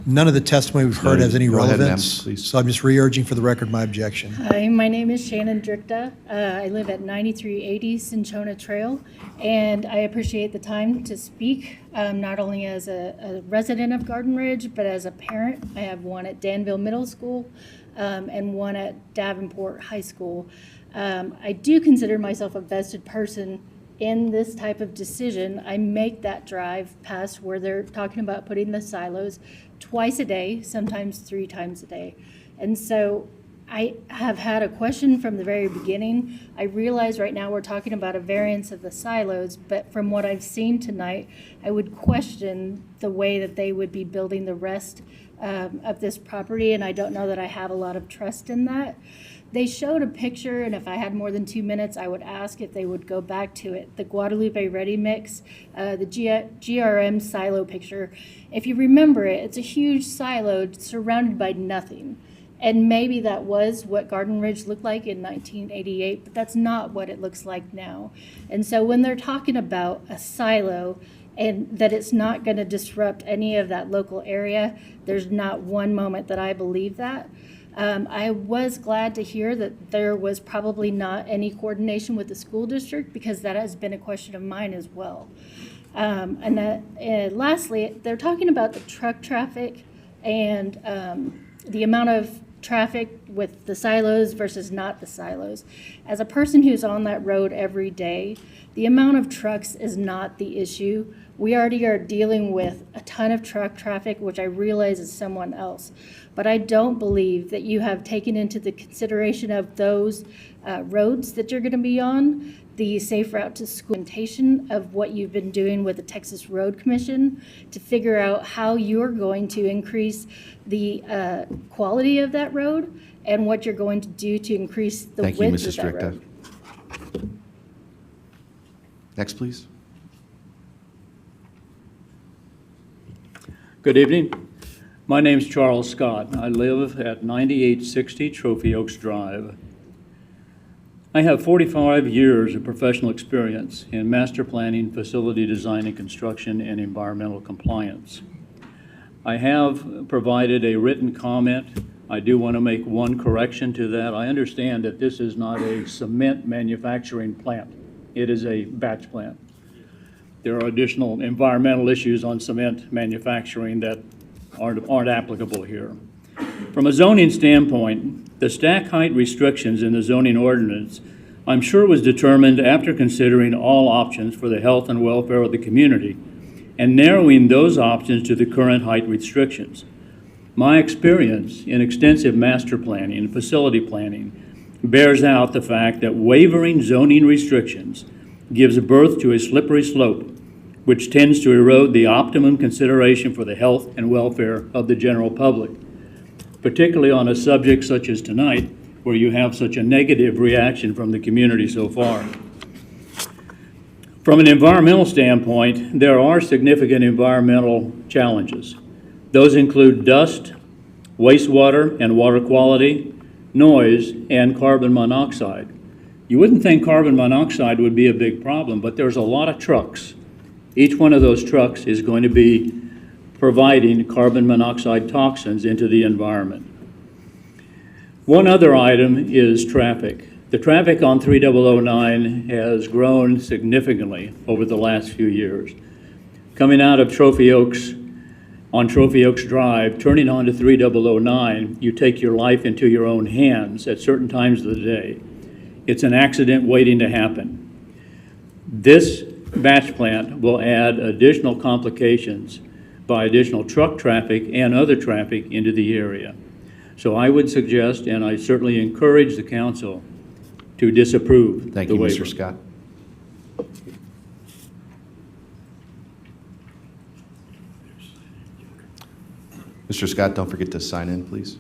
None of the testimony we've heard has any Go ahead, ma'am, relevance, please. so I'm just re-urging for the record my objection. Hi, my name is Shannon Drickta. I live at 9380 Cinchona Trail, and I appreciate the time to speak, not only as a resident of Garden Ridge, but as a parent. I have one at Danville Middle School and one at Davenport High School. I do consider myself a vested person in this type of decision. I make that drive past where they're talking about putting the silos twice a day, sometimes 3 times a day. And so I have had a question from the very beginning. I realize right now we're talking about a variance of the silos, but from what I've seen tonight, I would question the way that they would be building the rest of this property, and I don't know that I have a lot of trust in that. They showed a picture, and if I had more than 2 minutes, I would ask if they would go back to it. The Guadalupe Ready Mix, the GRM silo picture. If you remember it, it's a huge silo surrounded by nothing. And maybe that was what Garden Ridge looked like in 1988, but that's not what it looks like now. And so when they're talking about a silo and that it's not going to disrupt any of that local area, there's not one moment that I believe that. I was glad to hear that there was probably not any coordination with the school district, because that has been a question of mine as well. And lastly, they're talking about the truck traffic and the amount of traffic with the silos versus not the silos. As a person who's on that road every day, the amount of trucks is not the issue. We already are dealing with a ton of truck traffic, which I realize is someone else. But I don't believe that you have taken into the consideration of those roads that you're going to be on, the safe route to school implementation of what you've been doing with the Texas Road Commission to figure out how you're going to increase the quality of that road and what you're going to do to increase the Thank you, width of Mrs. that Drickta. road. Next, please. Good evening. My name's Charles Scott. I live at 9860 Trophy Oaks Drive. I have 45 years of professional experience in master planning, facility design and construction, and environmental compliance. I have provided a written comment. I do want to make one correction to that. I understand that this is not a cement manufacturing plant. It is a batch plant. There are additional environmental issues on cement manufacturing that aren't applicable here. From a zoning standpoint, the stack height restrictions in the zoning ordinance, I'm sure, was determined after considering all options for the health and welfare of the community and narrowing those options to the current height restrictions. My experience in extensive master planning and facility planning bears out the fact that wavering zoning restrictions gives birth to a slippery slope which tends to erode the optimum consideration for the health and welfare of the general public, particularly on a subject such as tonight, where you have such a negative reaction from the community so far. From an environmental standpoint, there are significant environmental challenges. Those include dust, wastewater and water quality, noise, and carbon monoxide. You wouldn't think carbon monoxide would be a big problem, but there's a lot of trucks. Each one of those trucks is going to be providing carbon monoxide toxins into the environment. One other item is traffic. The traffic on 3009 has grown significantly over the last few years. Coming out of Trophy Oaks, on Trophy Oaks Drive, turning onto 3009, you take your life into your own hands at certain times of the day. It's an accident waiting to happen. This batch plant will add additional complications by additional truck traffic and other traffic into the area. So I would suggest, and I certainly encourage the council to disapprove Thank the you, waiver. Mr. Scott. Mr. Scott, don't forget to sign in, please.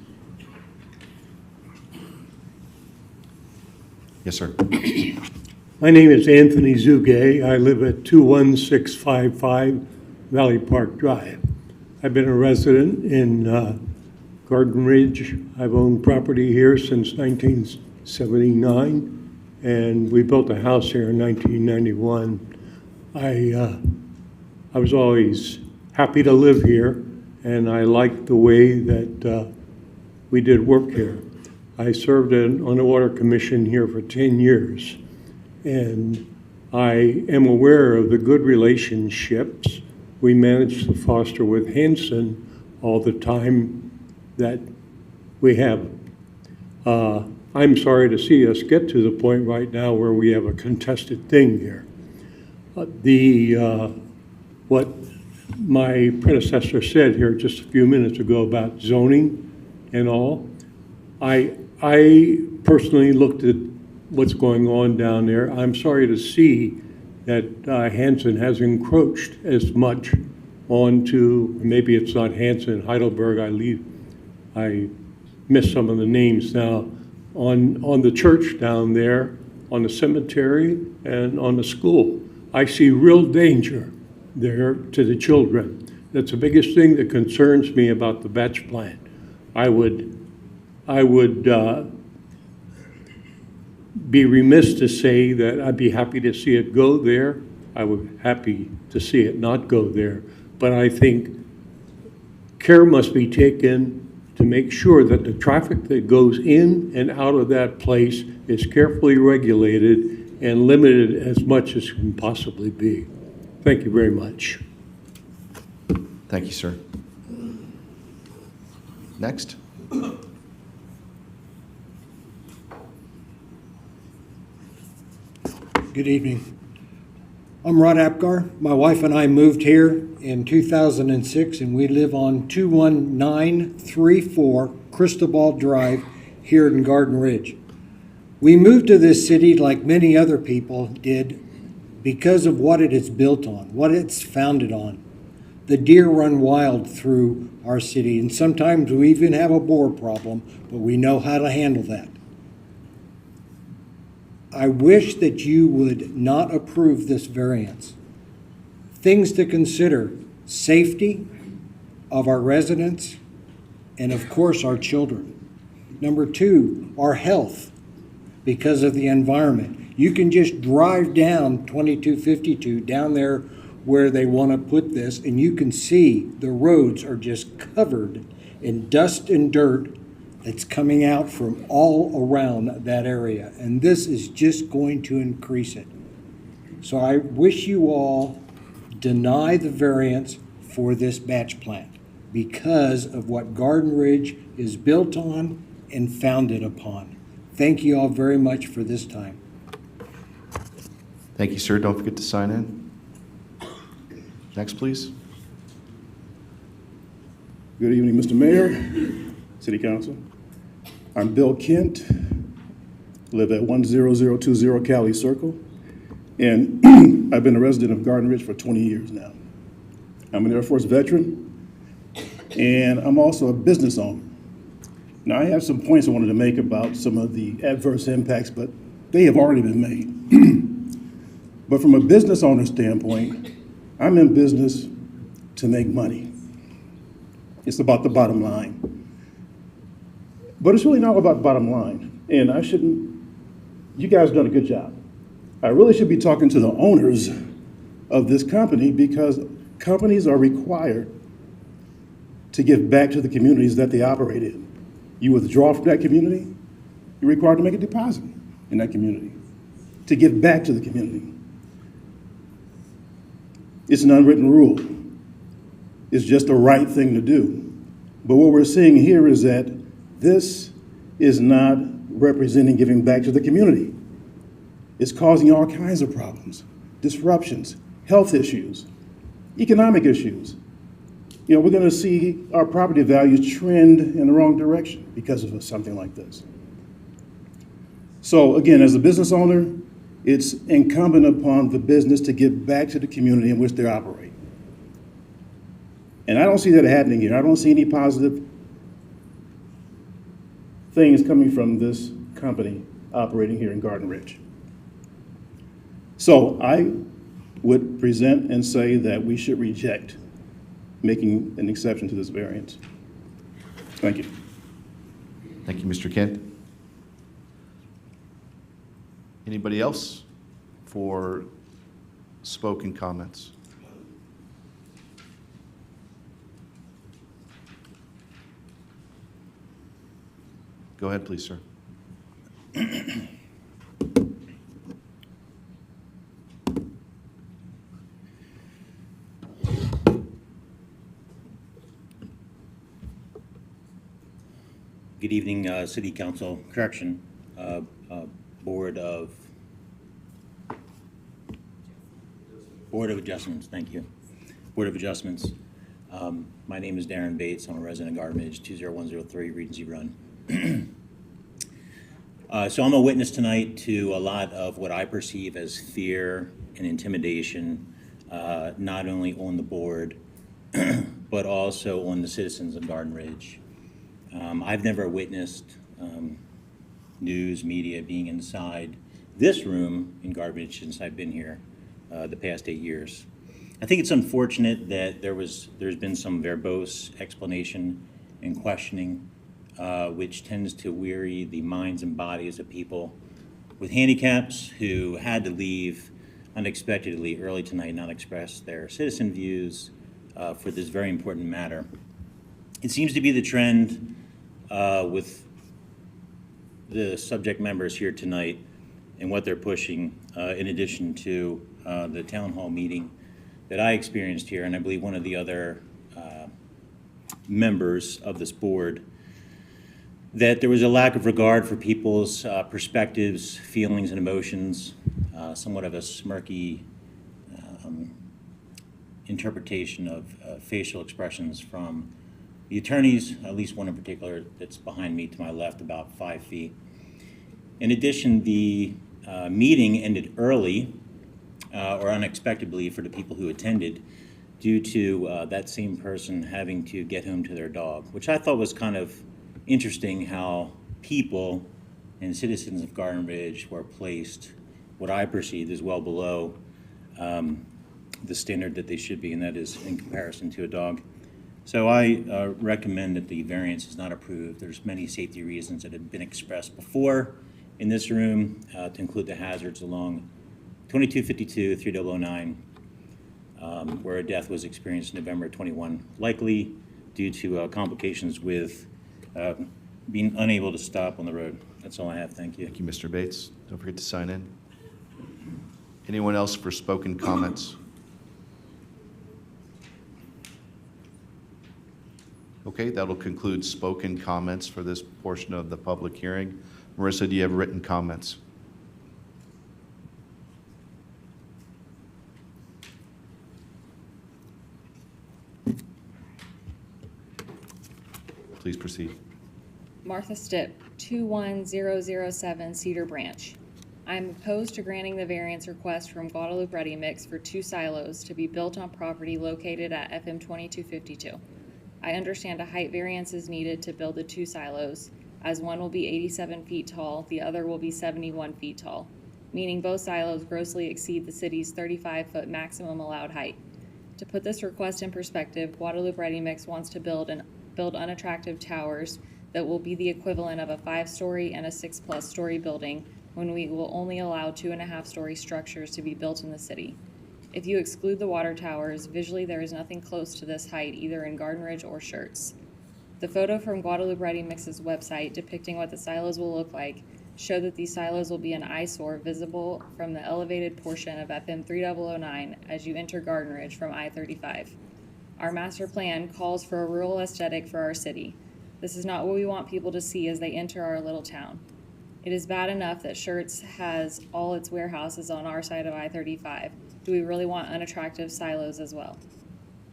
Yes, sir. My name is Anthony Zugay. I live at 21655 Valley Park Drive. I've been a resident in Garden Ridge. I've owned property here since 1979, and we built a house here in 1991. I was always happy to live here, and I liked the way that we did work here. I served on the Water Commission here for 10 years, and I am aware of the good relationships we manage to foster with Hanson all the time that we have. I'm sorry to see us get to the point right now where we have a contested thing here. What my predecessor said here just a few minutes ago about zoning and all, I personally looked at what's going on down there. I'm sorry to see that Hanson has encroached as much onto, maybe it's not Hanson, Heidelberg, I miss some of the names now, on the church down there, on the cemetery, and on the school. I see real danger there to the children. That's the biggest thing that concerns me about the batch plant. I would be remiss to say that I'd be happy to see it go there. I would be happy to see it not go there. But I think care must be taken to make sure that the traffic that goes in and out of that place is carefully regulated and limited as much as can possibly be. Thank you very much. Thank you, sir. Next. Good evening. I'm Rod Apgar. My wife and I moved here in 2006, and we live on 21934 Cristobal Drive here in Garden Ridge. We moved to this city like many other people did because of what it is built on, what it's founded on. The deer run wild through our city, and sometimes we even have a boar problem, but we know how to handle that. I wish that you would not approve this variance. Things to consider: safety of our residents and, of course, our children. Number two, our health because of the environment. You can just drive down 2252 down there where they want to put this, and you can see the roads are just covered in dust and dirt that's coming out from all around that area, and this is just going to increase it. So I wish you all deny the variance for this batch plant because of what Garden Ridge is built on and founded upon. Thank you all very much for this time. Thank you, sir. Don't forget to sign in. Next, please. Good evening, Mr. Mayor, City Council. I'm Bill Kent, live at 10020 Cali Circle. And I've been a resident of Garden Ridge for 20 years now. I'm an Air Force veteran, and I'm also a business owner. Now, I have some points I wanted to make about some of the adverse impacts, but they have already been made. But from a business owner standpoint, I'm in business to make money. It's about the bottom line. But it's really not about the bottom line. And you guys have done a good job. I really should be talking to the owners of this company, because companies are required to give back to the communities that they operate in. You withdraw from that community, you're required to make a deposit in that community to give back to the community. It's an unwritten rule. It's just the right thing to do. But what we're seeing here is that this is not representing giving back to the community. It's causing all kinds of problems, disruptions, health issues, economic issues. You know, we're going to see our property values trend in the wrong direction because of something like this. So again, as a business owner, it's incumbent upon the business to give back to the community in which they operate. And I don't see that happening here. I don't see any positive things coming from this company operating here in Garden Ridge. So I would present and say that we should reject making an exception to this variance. Thank you. Thank you, Mr. Kent. Anybody else for spoken comments? Go ahead, please, sir. Good evening, City Council, Board of Adjustments, thank you. Board of Adjustments. My name is Darren Bates. I'm a resident of Garden Ridge, 20103 Regency Run. So I'm a witness tonight to a lot of what I perceive as fear and intimidation, not only on the board, but also on the citizens of Garden Ridge. I've never witnessed news media being inside this room in Garden Ridge since I've been here the past 8 years. I think it's unfortunate that there's been some verbose explanation and questioning, which tends to weary the minds and bodies of people with handicaps who had to leave unexpectedly early tonight, not express their citizen views for this very important matter. It seems to be the trend with the subject members here tonight and what they're pushing, in addition to the town hall meeting that I experienced here, and I believe one of the other members of this board, that there was a lack of regard for people's perspectives, feelings, and emotions, somewhat of a smirky interpretation of facial expressions from the attorneys, at least one in particular that's behind me to my left, about 5 feet. In addition, the meeting ended early or unexpectedly for the people who attended due to that same person having to get home to their dog, which I thought was kind of interesting how people and citizens of Garden Ridge were placed, what I perceived as well below the standard that they should be, and that is in comparison to a dog. So I recommend that the variance is not approved. There's many safety reasons that have been expressed before in this room, to include the hazards along 2252, 3009, where a death was experienced November 21, likely due to complications with being unable to stop on the road. That's all I have. Thank you. Thank you, Mr. Bates. Don't forget to sign in. Anyone else for spoken comments? Okay, that'll conclude spoken comments for this portion of the public hearing. Marissa, do you have written comments? Please proceed. Martha Stipp, 21007 Cedar Branch. I'm opposed to granting the variance request from Guadalupe Ready Mix for 2 silos to be built on property located at FM 2252. I understand a height variance is needed to build the 2 silos, as one will be 87 feet tall, the other will be 71 feet tall, meaning both silos grossly exceed the city's 35-foot maximum allowed height. To put this request in perspective, Guadalupe Ready Mix wants to build unattractive towers that will be the equivalent of a 5-story and a 6+ story building, when we will only allow 2.5-story structures to be built in the city. If you exclude the water towers, visually there is nothing close to this height either in Garden Ridge or Schertz. The photo from Guadalupe Ready Mix's website depicting what the silos will look like show that these silos will be an eyesore visible from the elevated portion of FM 3009 as you enter Garden Ridge from I-35. Our master plan calls for a rural aesthetic for our city. This is not what we want people to see as they enter our little town. It is bad enough that Schertz has all its warehouses on our side of I-35. Do we really want unattractive silos as well?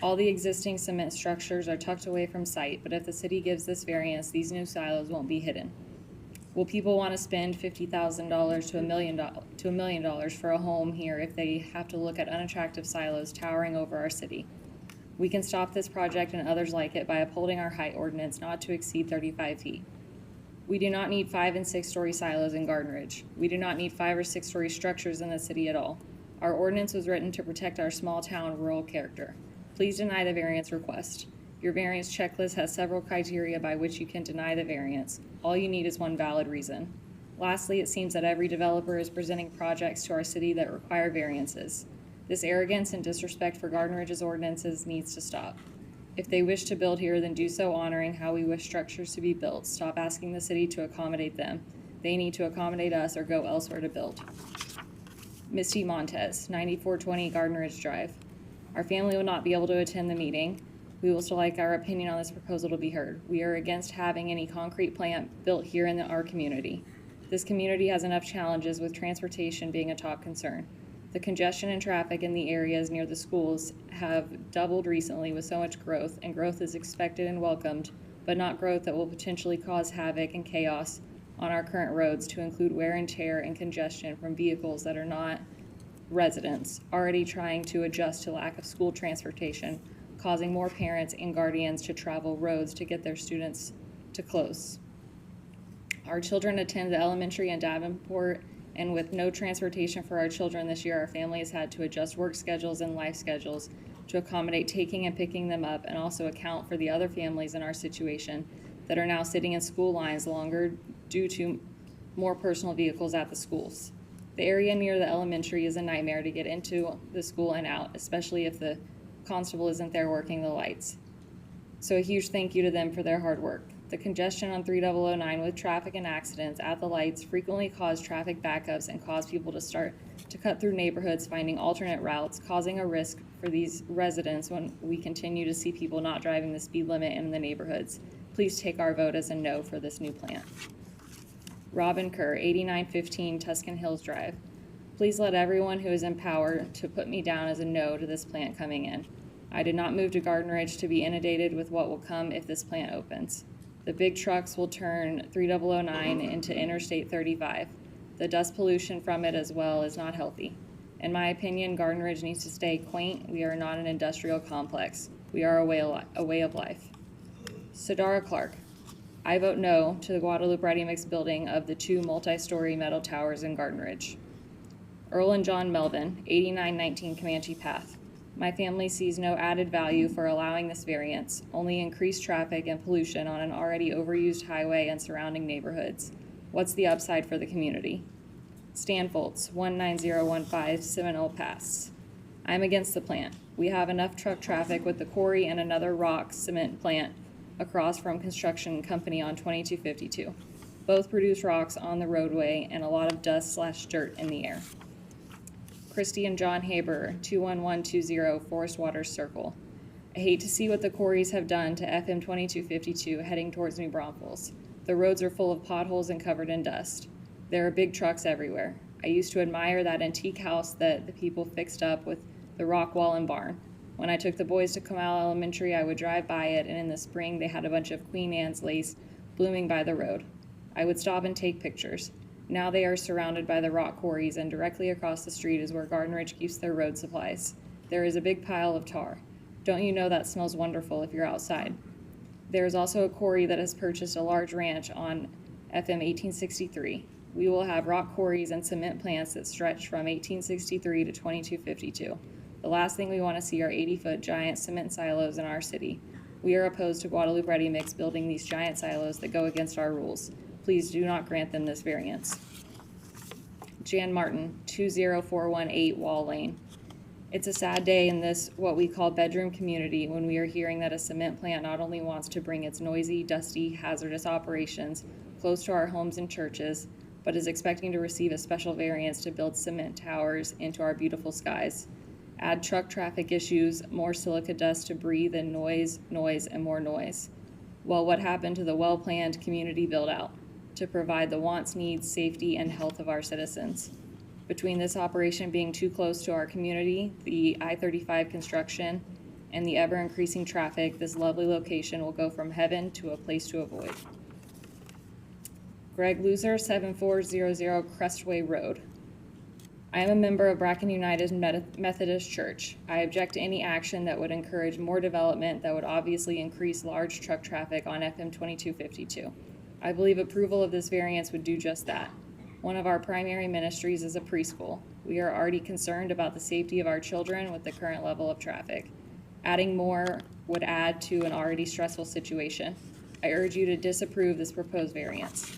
All the existing cement structures are tucked away from sight, but if the city gives this variance, these new silos won't be hidden. Will people want to spend $50,000 to $1 million for a home here if they have to look at unattractive silos towering over our city? We can stop this project and others like it by upholding our height ordinance not to exceed 35 feet. We do not need 5- and 6-story silos in Garden Ridge. We do not need 5- or 6-story structures in the city at all. Our ordinance was written to protect our small town rural character. Please deny the variance request. Your variance checklist has several criteria by which you can deny the variance. All you need is one valid reason. Lastly, it seems that every developer is presenting projects to our city that require variances. This arrogance and disrespect for Garden Ridge's ordinances needs to stop. If they wish to build here, then do so honoring how we wish structures to be built. Stop asking the city to accommodate them. They need to accommodate us or go elsewhere to build. Misty Montez, 9420 Garden Ridge Drive. Our family will not be able to attend the meeting. We will still like our opinion on this proposal to be heard. We are against having any concrete plant built here in our community. This community has enough challenges with transportation being a top concern. The congestion and traffic in the areas near the schools have doubled recently with so much growth, and growth is expected and welcomed, but not growth that will potentially cause havoc and chaos on our current roads, to include wear and tear and congestion from vehicles that are not residents already trying to adjust to lack of school transportation, causing more parents and guardians to travel roads to get their students to close. Our children attend the elementary in Davenport, and with no transportation for our children this year, our family has had to adjust work schedules and life schedules to accommodate taking and picking them up, and also account for the other families in our situation that are now sitting in school lines longer due to more personal vehicles at the schools. The area near the elementary is a nightmare to get into the school and out, especially if the constable isn't there working the lights. So a huge thank you to them for their hard work. The congestion on 3009 with traffic and accidents at the lights frequently cause traffic backups and cause people to start to cut through neighborhoods, finding alternate routes, causing a risk for these residents when we continue to see people not driving the speed limit in the neighborhoods. Please take our vote as a no for this new plant. Robin Kerr, 8915 Tuscan Hills Drive. Please let everyone who is in power to put me down as a no to this plant coming in. I did not move to Garden Ridge to be inundated with what will come if this plant opens. The big trucks will turn 3009 into Interstate 35. The dust pollution from it as well is not healthy. In my opinion, Garden Ridge needs to stay quaint. We are not an industrial complex. We are a way of life. Sadara Clark. I vote no to the Guadalupe Ready Mix building of the 2 multi-story metal towers in Garden Ridge. Earl and John Melvin, 8919 Comanche Path. My family sees no added value for allowing this variance, only increased traffic and pollution on an already overused highway and surrounding neighborhoods. What's the upside for the community? Stan Foltz, 19015 Seminole Pass. I'm against the plant. We have enough truck traffic with the quarry and another rock cement plant across from construction company on 2252. Both produce rocks on the roadway and a lot of dust/dirt in the air. Christy and John Haber, 21120 Forest Waters Circle. I hate to see what the quarries have done to FM 2252 heading towards New Braunfels. The roads are full of potholes and covered in dust. There are big trucks everywhere. I used to admire that antique house that the people fixed up with the rock wall and barn. When I took the boys to Comal Elementary, I would drive by it, and in the spring they had a bunch of Queen Anne's lace blooming by the road. I would stop and take pictures. Now they are surrounded by the rock quarries, and directly across the street is where Garden Ridge keeps their road supplies. There is a big pile of tar. Don't you know that smells wonderful if you're outside? There is also a quarry that has purchased a large ranch on FM 1863. We will have rock quarries and cement plants that stretch from 1863 to 2252. The last thing we want to see are 80-foot giant cement silos in our city. We are opposed to Guadalupe Ready Mix building these giant silos that go against our rules. Please do not grant them this variance. Jan Martin, 20418 Wall Lane. It's a sad day in this, what we call bedroom community, when we are hearing that a cement plant not only wants to bring its noisy, dusty, hazardous operations close to our homes and churches, but is expecting to receive a special variance to build cement towers into our beautiful skies. Add truck traffic issues, more silica dust to breathe, and noise, and more noise. Well, what happened to the well-planned community build-out to provide the wants, needs, safety, and health of our citizens? Between this operation being too close to our community, the I-35 construction, and the ever-increasing traffic, this lovely location will go from heaven to a place to avoid. Greg Loser, 7400 Crestway Road. I am a member of Bracken United Methodist Church. I object to any action that would encourage more development that would obviously increase large truck traffic on FM 2252. I believe approval of this variance would do just that. One of our primary ministries is a preschool. We are already concerned about the safety of our children with the current level of traffic. Adding more would add to an already stressful situation. I urge you to disapprove this proposed variance.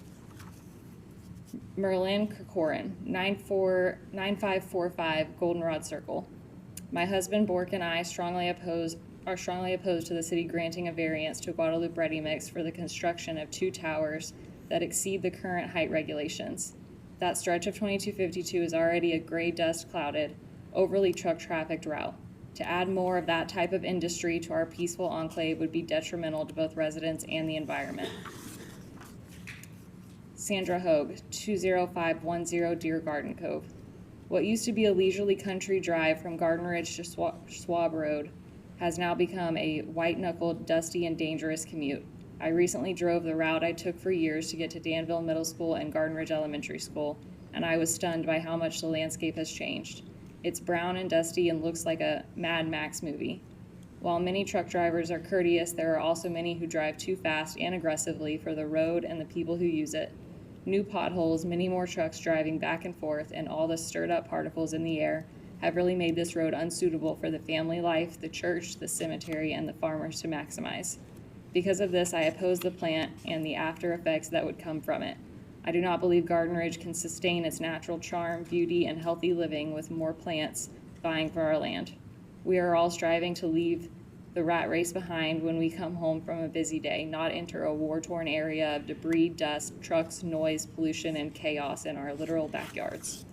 Merlin Kokorin, 9545 Goldenrod Circle. My husband Bork and I are strongly opposed to the city granting a variance to Guadalupe Ready Mix for the construction of 2 towers that exceed the current height regulations. That stretch of 2252 is already a gray dust clouded, overly truck trafficked route. To add more of that type of industry to our peaceful enclave would be detrimental to both residents and the environment. Sandra Hogue, 20510 Deer Garden Cove. What used to be a leisurely country drive from Garden Ridge to Schwab Road has now become a white-knuckled, dusty, and dangerous commute. I recently drove the route I took for years to get to Danville Middle School and Garden Ridge Elementary School, and I was stunned by how much the landscape has changed. It's brown and dusty and looks like a Mad Max movie. While many truck drivers are courteous, there are also many who drive too fast and aggressively for the road and the people who use it. New potholes, many more trucks driving back and forth, and all the stirred-up particles in the air have really made this road unsuitable for the family life, the church, the cemetery, and the farmers to maximize. Because of this, I oppose the plant and the after effects that would come from it. I do not believe Garden Ridge can sustain its natural charm, beauty, and healthy living with more plants vying for our land. We are all striving to leave the rat race behind when we come home from a busy day, not enter a war-torn area of debris, dust, trucks, noise, pollution, and chaos in our literal backyards.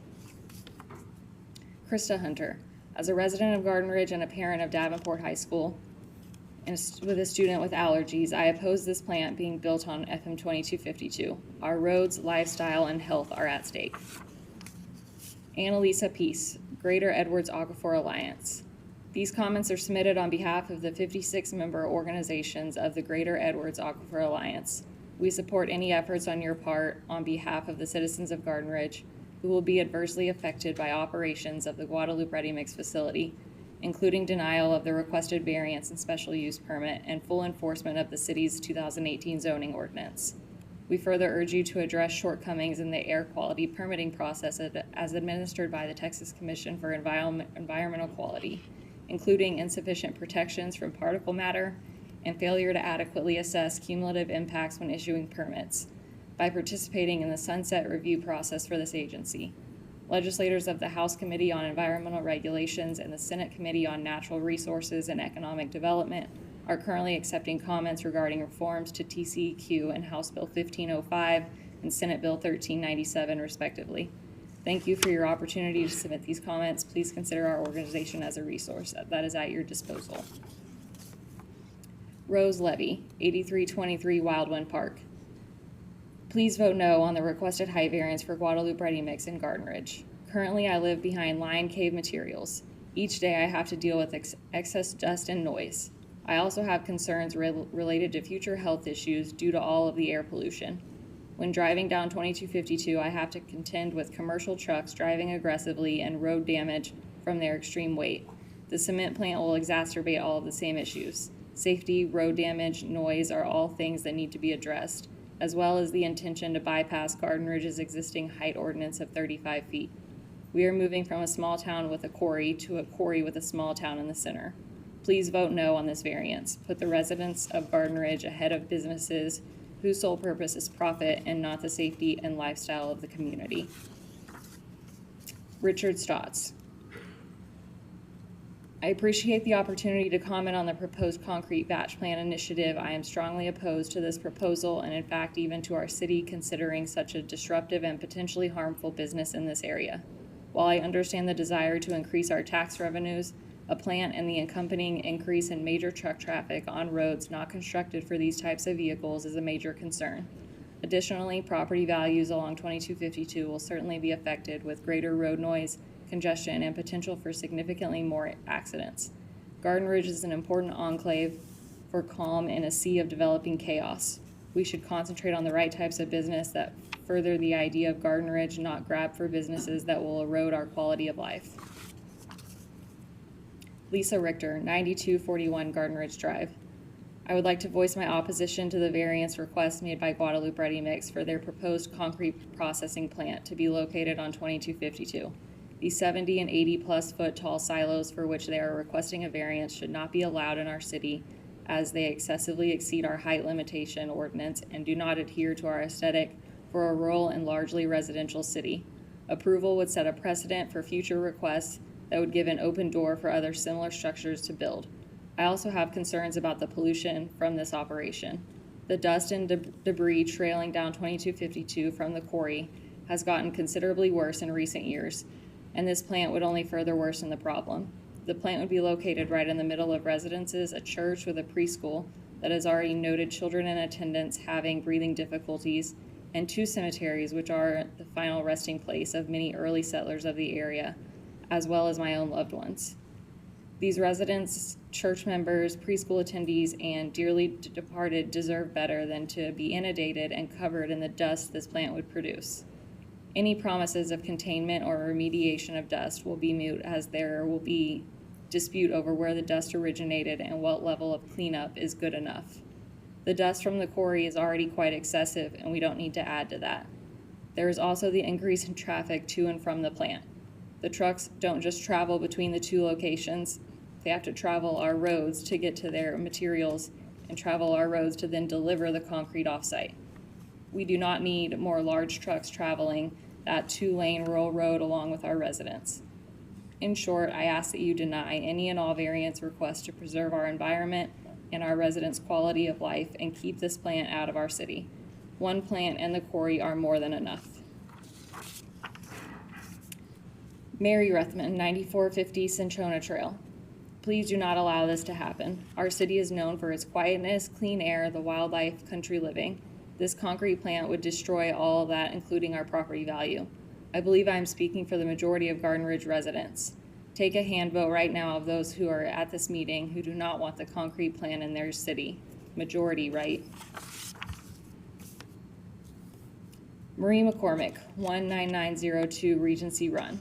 Krista Hunter. As a resident of Garden Ridge and a parent of Davenport High School, and with a student with allergies, I oppose this plant being built on FM 2252. Our roads, lifestyle, and health are at stake. Annalisa Peace, Greater Edwards Aquifer Alliance. These comments are submitted on behalf of the 56-member organizations of the Greater Edwards Aquifer Alliance. We support any efforts on your part on behalf of the citizens of Garden Ridge who will be adversely affected by operations of the Guadalupe Ready Mix facility, including denial of the requested variance and special use permit and full enforcement of the city's 2018 zoning ordinance. We further urge you to address shortcomings in the air quality permitting process as administered by the Texas Commission for Environmental Quality, including insufficient protections from particle matter and failure to adequately assess cumulative impacts when issuing permits by participating in the sunset review process for this agency. Legislators of the House Committee on Environmental Regulations and the Senate Committee on Natural Resources and Economic Development are currently accepting comments regarding reforms to TCEQ and House Bill 1505 and Senate Bill 1397, respectively. Thank you for your opportunity to submit these comments. Please consider our organization as a resource that is at your disposal. Rose Levy, 8323 Wildwind Park. Please vote no on the requested height variance for Guadalupe Ready Mix in Garden Ridge. Currently, I live behind Lion Cave Materials. Each day I have to deal with excess dust and noise. I also have concerns related to future health issues due to all of the air pollution. When driving down 2252, I have to contend with commercial trucks driving aggressively and road damage from their extreme weight. The cement plant will exacerbate all of the same issues. Safety, road damage, noise are all things that need to be addressed, as well as the intention to bypass Garden Ridge's existing height ordinance of 35 feet. We are moving from a small town with a quarry to a quarry with a small town in the center. Please vote no on this variance. Put the residents of Garden Ridge ahead of businesses whose sole purpose is profit and not the safety and lifestyle of the community. Richard Stotts. I appreciate the opportunity to comment on the proposed concrete batch plan initiative. I am strongly opposed to this proposal and in fact even to our city considering such a disruptive and potentially harmful business in this area. While I understand the desire to increase our tax revenues, a plant and the accompanying increase in major truck traffic on roads not constructed for these types of vehicles is a major concern. Additionally, property values along 2252 will certainly be affected with greater road noise, congestion, and potential for significantly more accidents. Garden Ridge is an important enclave for calm in a sea of developing chaos. We should concentrate on the right types of business that further the idea of Garden Ridge, not grab for businesses that will erode our quality of life. Lisa Richter, 9241 Garden Ridge Drive. I would like to voice my opposition to the variance request made by Guadalupe Ready Mix for their proposed concrete processing plant to be located on 2252. The 70 and 80 plus foot tall silos for which they are requesting a variance should not be allowed in our city as they excessively exceed our height limitation ordinance and do not adhere to our aesthetic for a rural and largely residential city. Approval would set a precedent for future requests that would give an open door for other similar structures to build. I also have concerns about the pollution from this operation. The dust and debris trailing down 2252 from the quarry has gotten considerably worse in recent years, and this plant would only further worsen the problem. The plant would be located right in the middle of residences, a church with a preschool that has already noted children in attendance having breathing difficulties, and 2 cemeteries, which are the final resting place of many early settlers of the area, as well as my own loved ones. These residents, church members, preschool attendees, and dearly departed deserve better than to be inundated and covered in the dust this plant would produce. Any promises of containment or remediation of dust will be moot as there will be dispute over where the dust originated and what level of cleanup is good enough. The dust from the quarry is already quite excessive and we don't need to add to that. There is also the increase in traffic to and from the plant. The trucks don't just travel between the 2 locations, they have to travel our roads to get to their materials and travel our roads to then deliver the concrete off-site. We do not need more large trucks traveling that 2-lane rural road along with our residents. In short, I ask that you deny any and all variance requests to preserve our environment and our residents' quality of life and keep this plant out of our city. 1 plant and the quarry are more than enough. Mary Ruthman, 9450 Cinchona Trail. Please do not allow this to happen. Our city is known for its quietness, clean air, the wildlife, country living. This concrete plant would destroy all of that, including our property value. I believe I am speaking for the majority of Garden Ridge residents. Take a hand vote right now of those who are at this meeting who do not want the concrete plant in their city. Majority, right? Marie McCormick, 19902 Regency Run.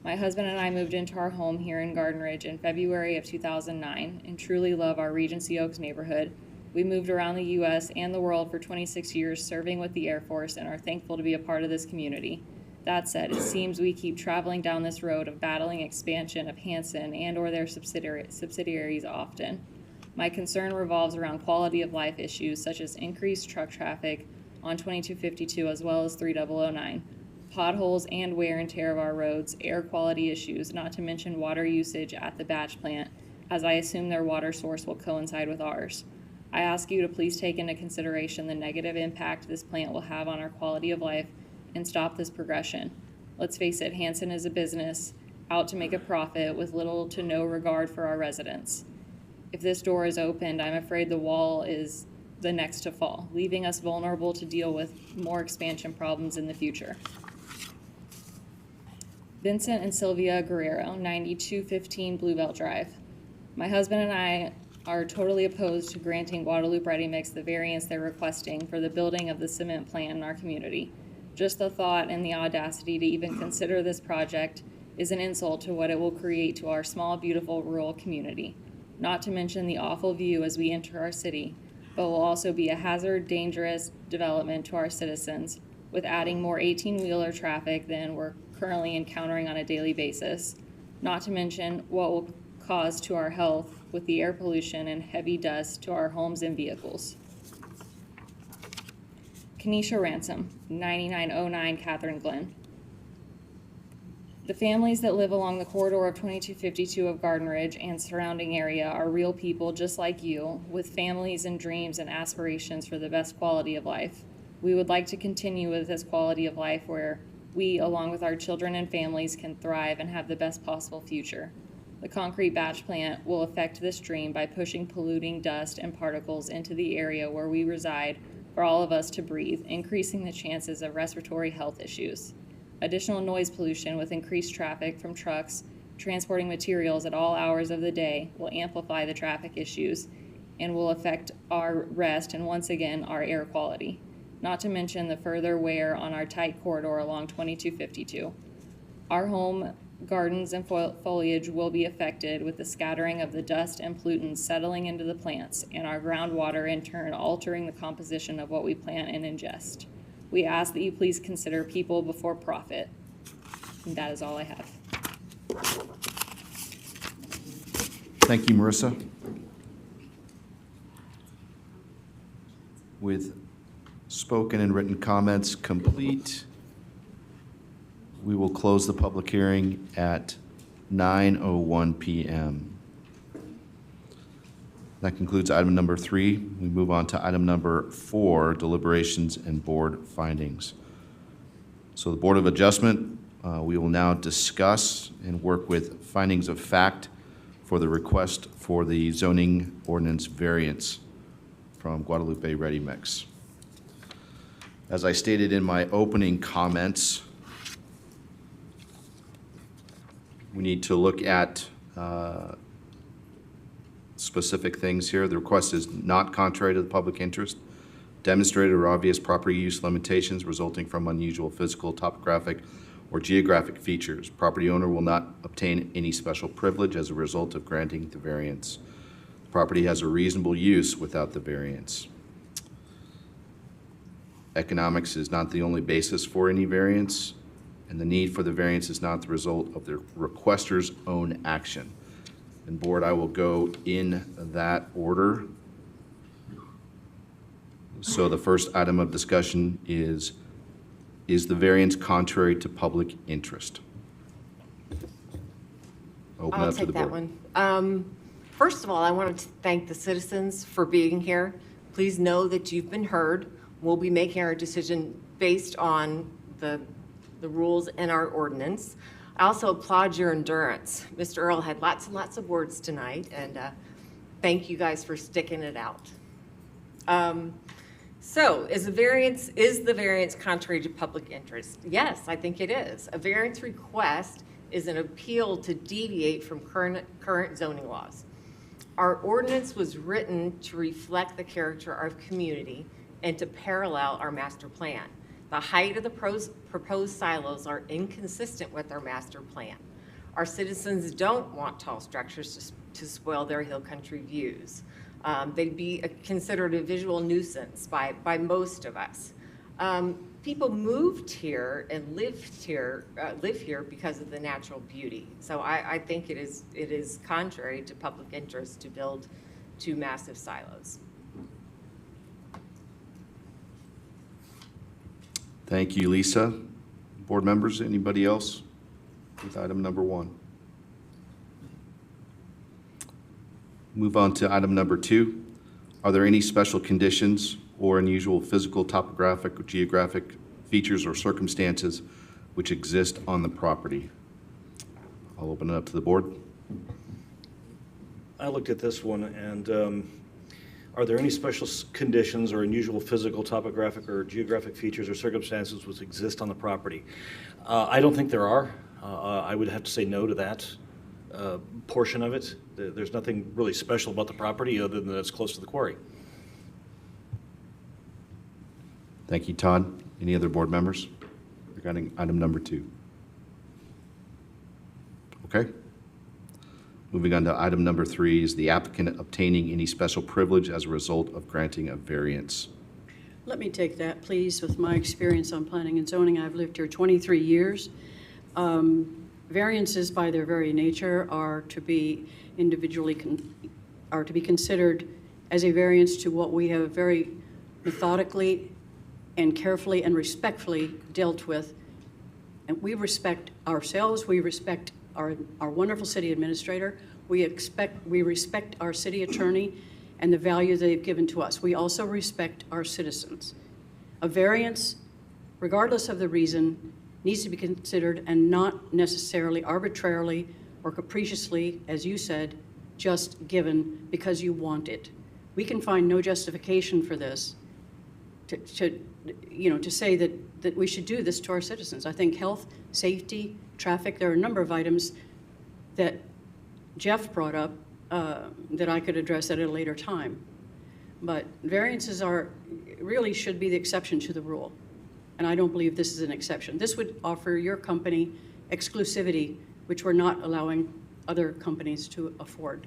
My husband and I moved into our home here in Garden Ridge in February of 2009 and truly love our Regency Oaks neighborhood. We moved around the U.S. and the world for 26 years serving with the Air Force and are thankful to be a part of this community. That said, it seems we keep traveling down this road of battling expansion of Hanson and or their subsidiaries often. My concern revolves around quality of life issues such as increased truck traffic on 2252 as well as 3009. Potholes and wear and tear of our roads, air quality issues, not to mention water usage at the batch plant, as I assume their water source will coincide with ours. I ask you to please take into consideration the negative impact this plant will have on our quality of life and stop this progression. Let's face it, Hanson is a business out to make a profit with little to no regard for our residents. If this door is opened, I'm afraid the wall is the next to fall, leaving us vulnerable to deal with more expansion problems in the future. Vincent and Sylvia Guerrero, 9215 Bluebell Drive. My husband and I are totally opposed to granting Guadalupe Ready Mix the variance they're requesting for the building of the cement plant in our community. Just the thought and the audacity to even consider this project is an insult to what it will create to our small, beautiful rural community. Not to mention the awful view as we enter our city, but will also be a hazard, dangerous development to our citizens, with adding more 18-wheeler traffic than we're currently encountering on a daily basis. Not to mention what will cause to our health with the air pollution and heavy dust to our homes and vehicles. Kenesha Ransom, 9909 Catherine Glen. The families that live along the corridor of 2252 of Garden Ridge and surrounding area are real people just like you, with families and dreams and aspirations for the best quality of life. We would like to continue with this quality of life where we, along with our children and families, can thrive and have the best possible future. The concrete batch plant will affect this dream by pushing polluting dust and particles into the area where we reside for all of us to breathe, increasing the chances of respiratory health issues. Additional noise pollution with increased traffic from trucks transporting materials at all hours of the day will amplify the traffic issues and will affect our rest and once again our air quality. Not to mention the further wear on our tight corridor along 2252. Our home gardens and foliage will be affected with the scattering of the dust and pollutants settling into the plants, and our groundwater in turn altering the composition of what we plant and ingest. We ask that you please consider people before profit. And that is all I have. Thank you, Marissa. With spoken and written comments complete, we will close the public hearing at 9:01 p.m. That concludes item number 3. We move on to item number 4, deliberations and board findings. So the Board of Adjustment, we will now discuss and work with findings of fact for the request for the zoning ordinance variance from Guadalupe Ready Mix. As I stated in my opening comments, we need to look at specific things here. The request is not contrary to the public interest, demonstrated or obvious property use limitations resulting from unusual physical, topographic, or geographic features. Property owner will not obtain any special privilege as a result of granting the variance. The property has a reasonable use without the variance. Economics is not the only basis for any variance, and the need for the variance is not the result of the requester's own action. And Board, I will go in that order. So the first item of discussion is the variance contrary to public interest? Open I'll up to the take that board. one. First of all, I wanted to thank the citizens for being here. Please know that you've been heard. We'll be making our decision based on the rules in our ordinance. I also applaud your endurance. Mr. Earl had lots and lots of words tonight, and thank you guys for sticking it out. So is the variance contrary to public interest? Yes, I think it is. A variance request is an appeal to deviate from current zoning laws. Our ordinance was written to reflect the character of our community and to parallel our master plan. The height of the proposed silos are inconsistent with our master plan. Our citizens don't want tall structures to spoil their hill country views. They'd be considered a visual nuisance by most of us. People moved here and live here because of the natural beauty. So I think it is contrary to public interest to build 2 massive silos. Thank you, Lisa. Board members, anybody else with item number 1? Move on to item number 2. Are there any special conditions or unusual physical, topographic, or geographic features or circumstances which exist on the property? I'll open it up to the board. I looked at this one, and are there any special conditions or unusual physical, topographic, or geographic features or circumstances which exist on the property? I don't think there are. I would have to say no to that. portion of it. There's nothing really special about the property other than that it's close to the quarry. Thank you, Todd. Any other board members regarding item number 2? Okay. Moving on to item number 3, is the applicant obtaining any special privilege as a result of granting a variance? Let me take that, please. With my experience on planning and zoning, I've lived here 23 years. Variances, by their very nature, are to be considered as a variance to what we have very methodically and carefully and respectfully dealt with. And we respect ourselves. We respect our wonderful city administrator. We respect our city attorney and the value they've given to us. We also respect our citizens. A variance, regardless of the reason, needs to be considered and not necessarily arbitrarily or capriciously, as you said, just given because you want it. We can find no justification for this to say that we should do this to our citizens. I think health, safety, traffic, there are a number of items that Jeff brought up that I could address at a later time. But variances really should be the exception to the rule. And I don't believe this is an exception. This would offer your company exclusivity, which we're not allowing other companies to afford.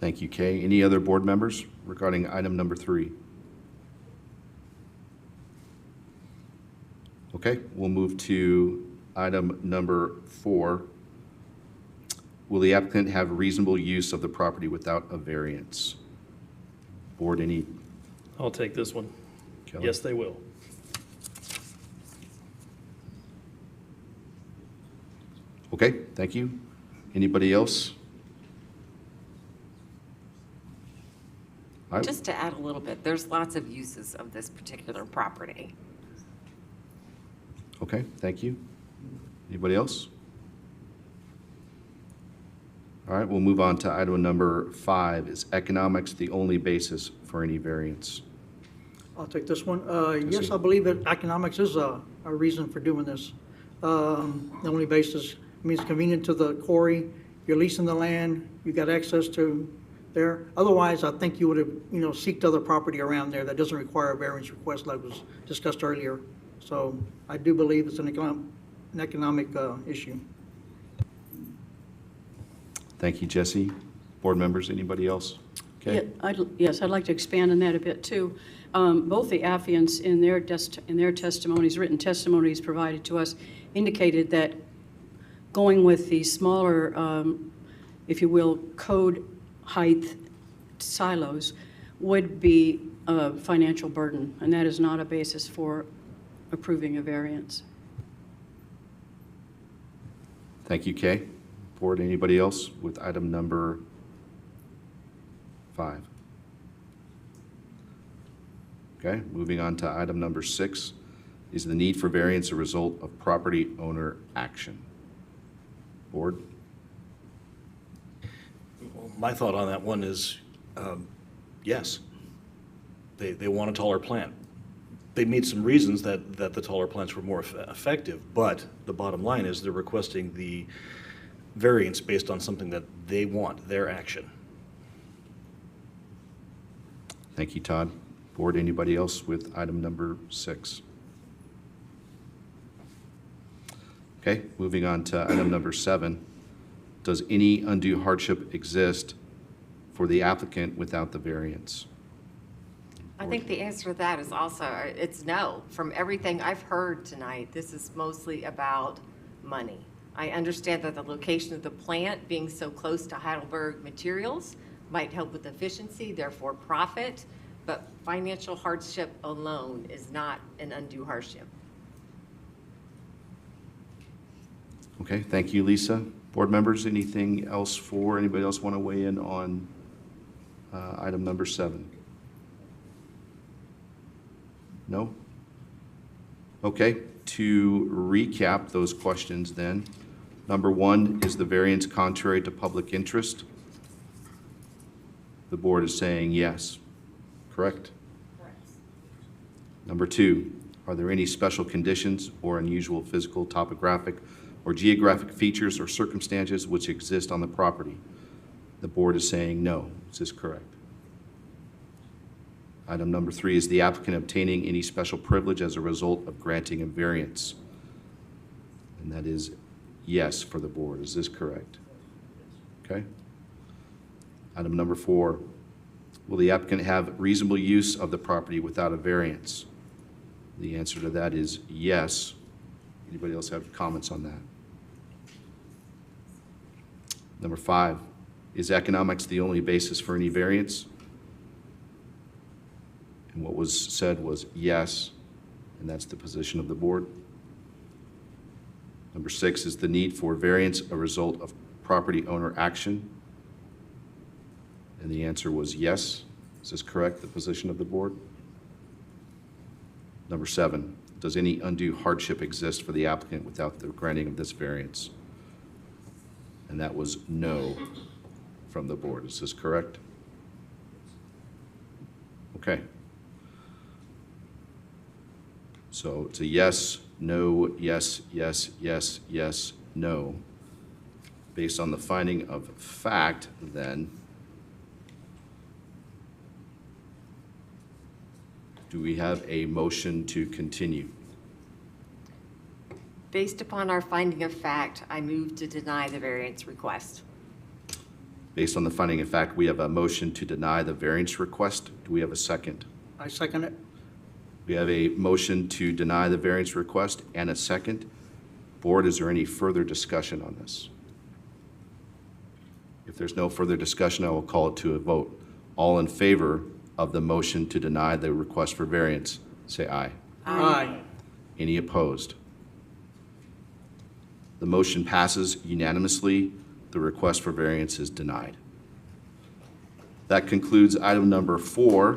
Thank you, Kay. Any other board members regarding item number 3? Okay, we'll move to item number 4. Will the applicant have reasonable use of the property without a variance? Board, any? I'll take this one. Kelly? Yes, they will. Okay, thank you. Anybody else? All right. Just to add a little bit, there's lots of uses of this particular property. Okay, thank you. Anybody else? All right, we'll move on to item number 5. Is economics the only basis for any variance? I'll take this one. Yes, I believe that economics is a reason for doing this. The only basis, I mean, it's convenient to the quarry, you're leasing the land, you got access to there. Otherwise, I think you would have, seeked other property around there that doesn't require a variance request like was discussed earlier. So I do believe it's an economic issue. Thank you, Jesse. Board members, anybody else? Okay. Yeah, yes, I'd like to expand on that a bit too. Both the affiants in their testimonies, written testimonies provided to us, indicated that going with the smaller, if you will, code height silos would be a financial burden, and that is not a basis for approving a variance. Thank you, Kay. Board, anybody else with item number 5? Okay, moving on to item number 6. Is the need for variance a result of property owner action? Board? My thought on that one is, yes. They want a taller plant. They made some reasons that the taller plants were more effective, but the bottom line is they're requesting the variance based on something that they want, their action. Thank you, Todd. Board, anybody else with item number 6? Okay, moving on to item number 7. Does any undue hardship exist for the applicant without the variance? I think the answer to that is also, it's no. From everything I've heard tonight, this is mostly about money. I understand that the location of the plant being so close to Heidelberg Materials might help with efficiency, therefore profit, but financial hardship alone is not an undue hardship. Okay, thank you, Lisa. Board members, anything else anybody else want to weigh in on item number 7? No? Okay, to recap those questions then. Number 1, is the variance contrary to public interest? The board is saying yes. Correct? Correct. Number 2, are there any special conditions or unusual physical, topographic, or geographic features or circumstances which exist on the property. The board is saying no. Is this correct? Item number 3, is the applicant obtaining any special privilege as a result of granting a variance? And that is yes for the board. Is this correct? Okay. Item number 4, will the applicant have reasonable use of the property without a variance? The answer to that is yes. Anybody else have comments on that? Number 5, is economics the only basis for any variance? And what was said was yes, and that's the position of the board. Number 6, is the need for variance a result of property owner action? And the answer was yes. Is this correct, the position of the board? Number 7, does any undue hardship exist for the applicant without the granting of this variance? And that was no from the board. Is this correct? Okay. So it's a yes, no, yes, yes, yes, yes, no. Based on the finding of fact, then, do we have a motion to continue? Based upon our finding of fact, I move to deny the variance request. Based on the finding of fact, we have a motion to deny the variance request. Do we have a second? I second it. We have a motion to deny the variance request and a second. Board, is there any further discussion on this? If there's no further discussion, I will call it to a vote. All in favor of the motion to deny the request for variance, say aye. Aye. Any opposed? The motion passes unanimously. The request for variance is denied. That concludes item number 4.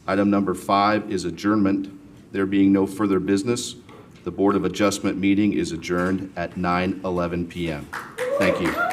Item number 5 is adjournment. There being no further business, the Board of Adjustment meeting is adjourned at 9:11 p.m. Thank you.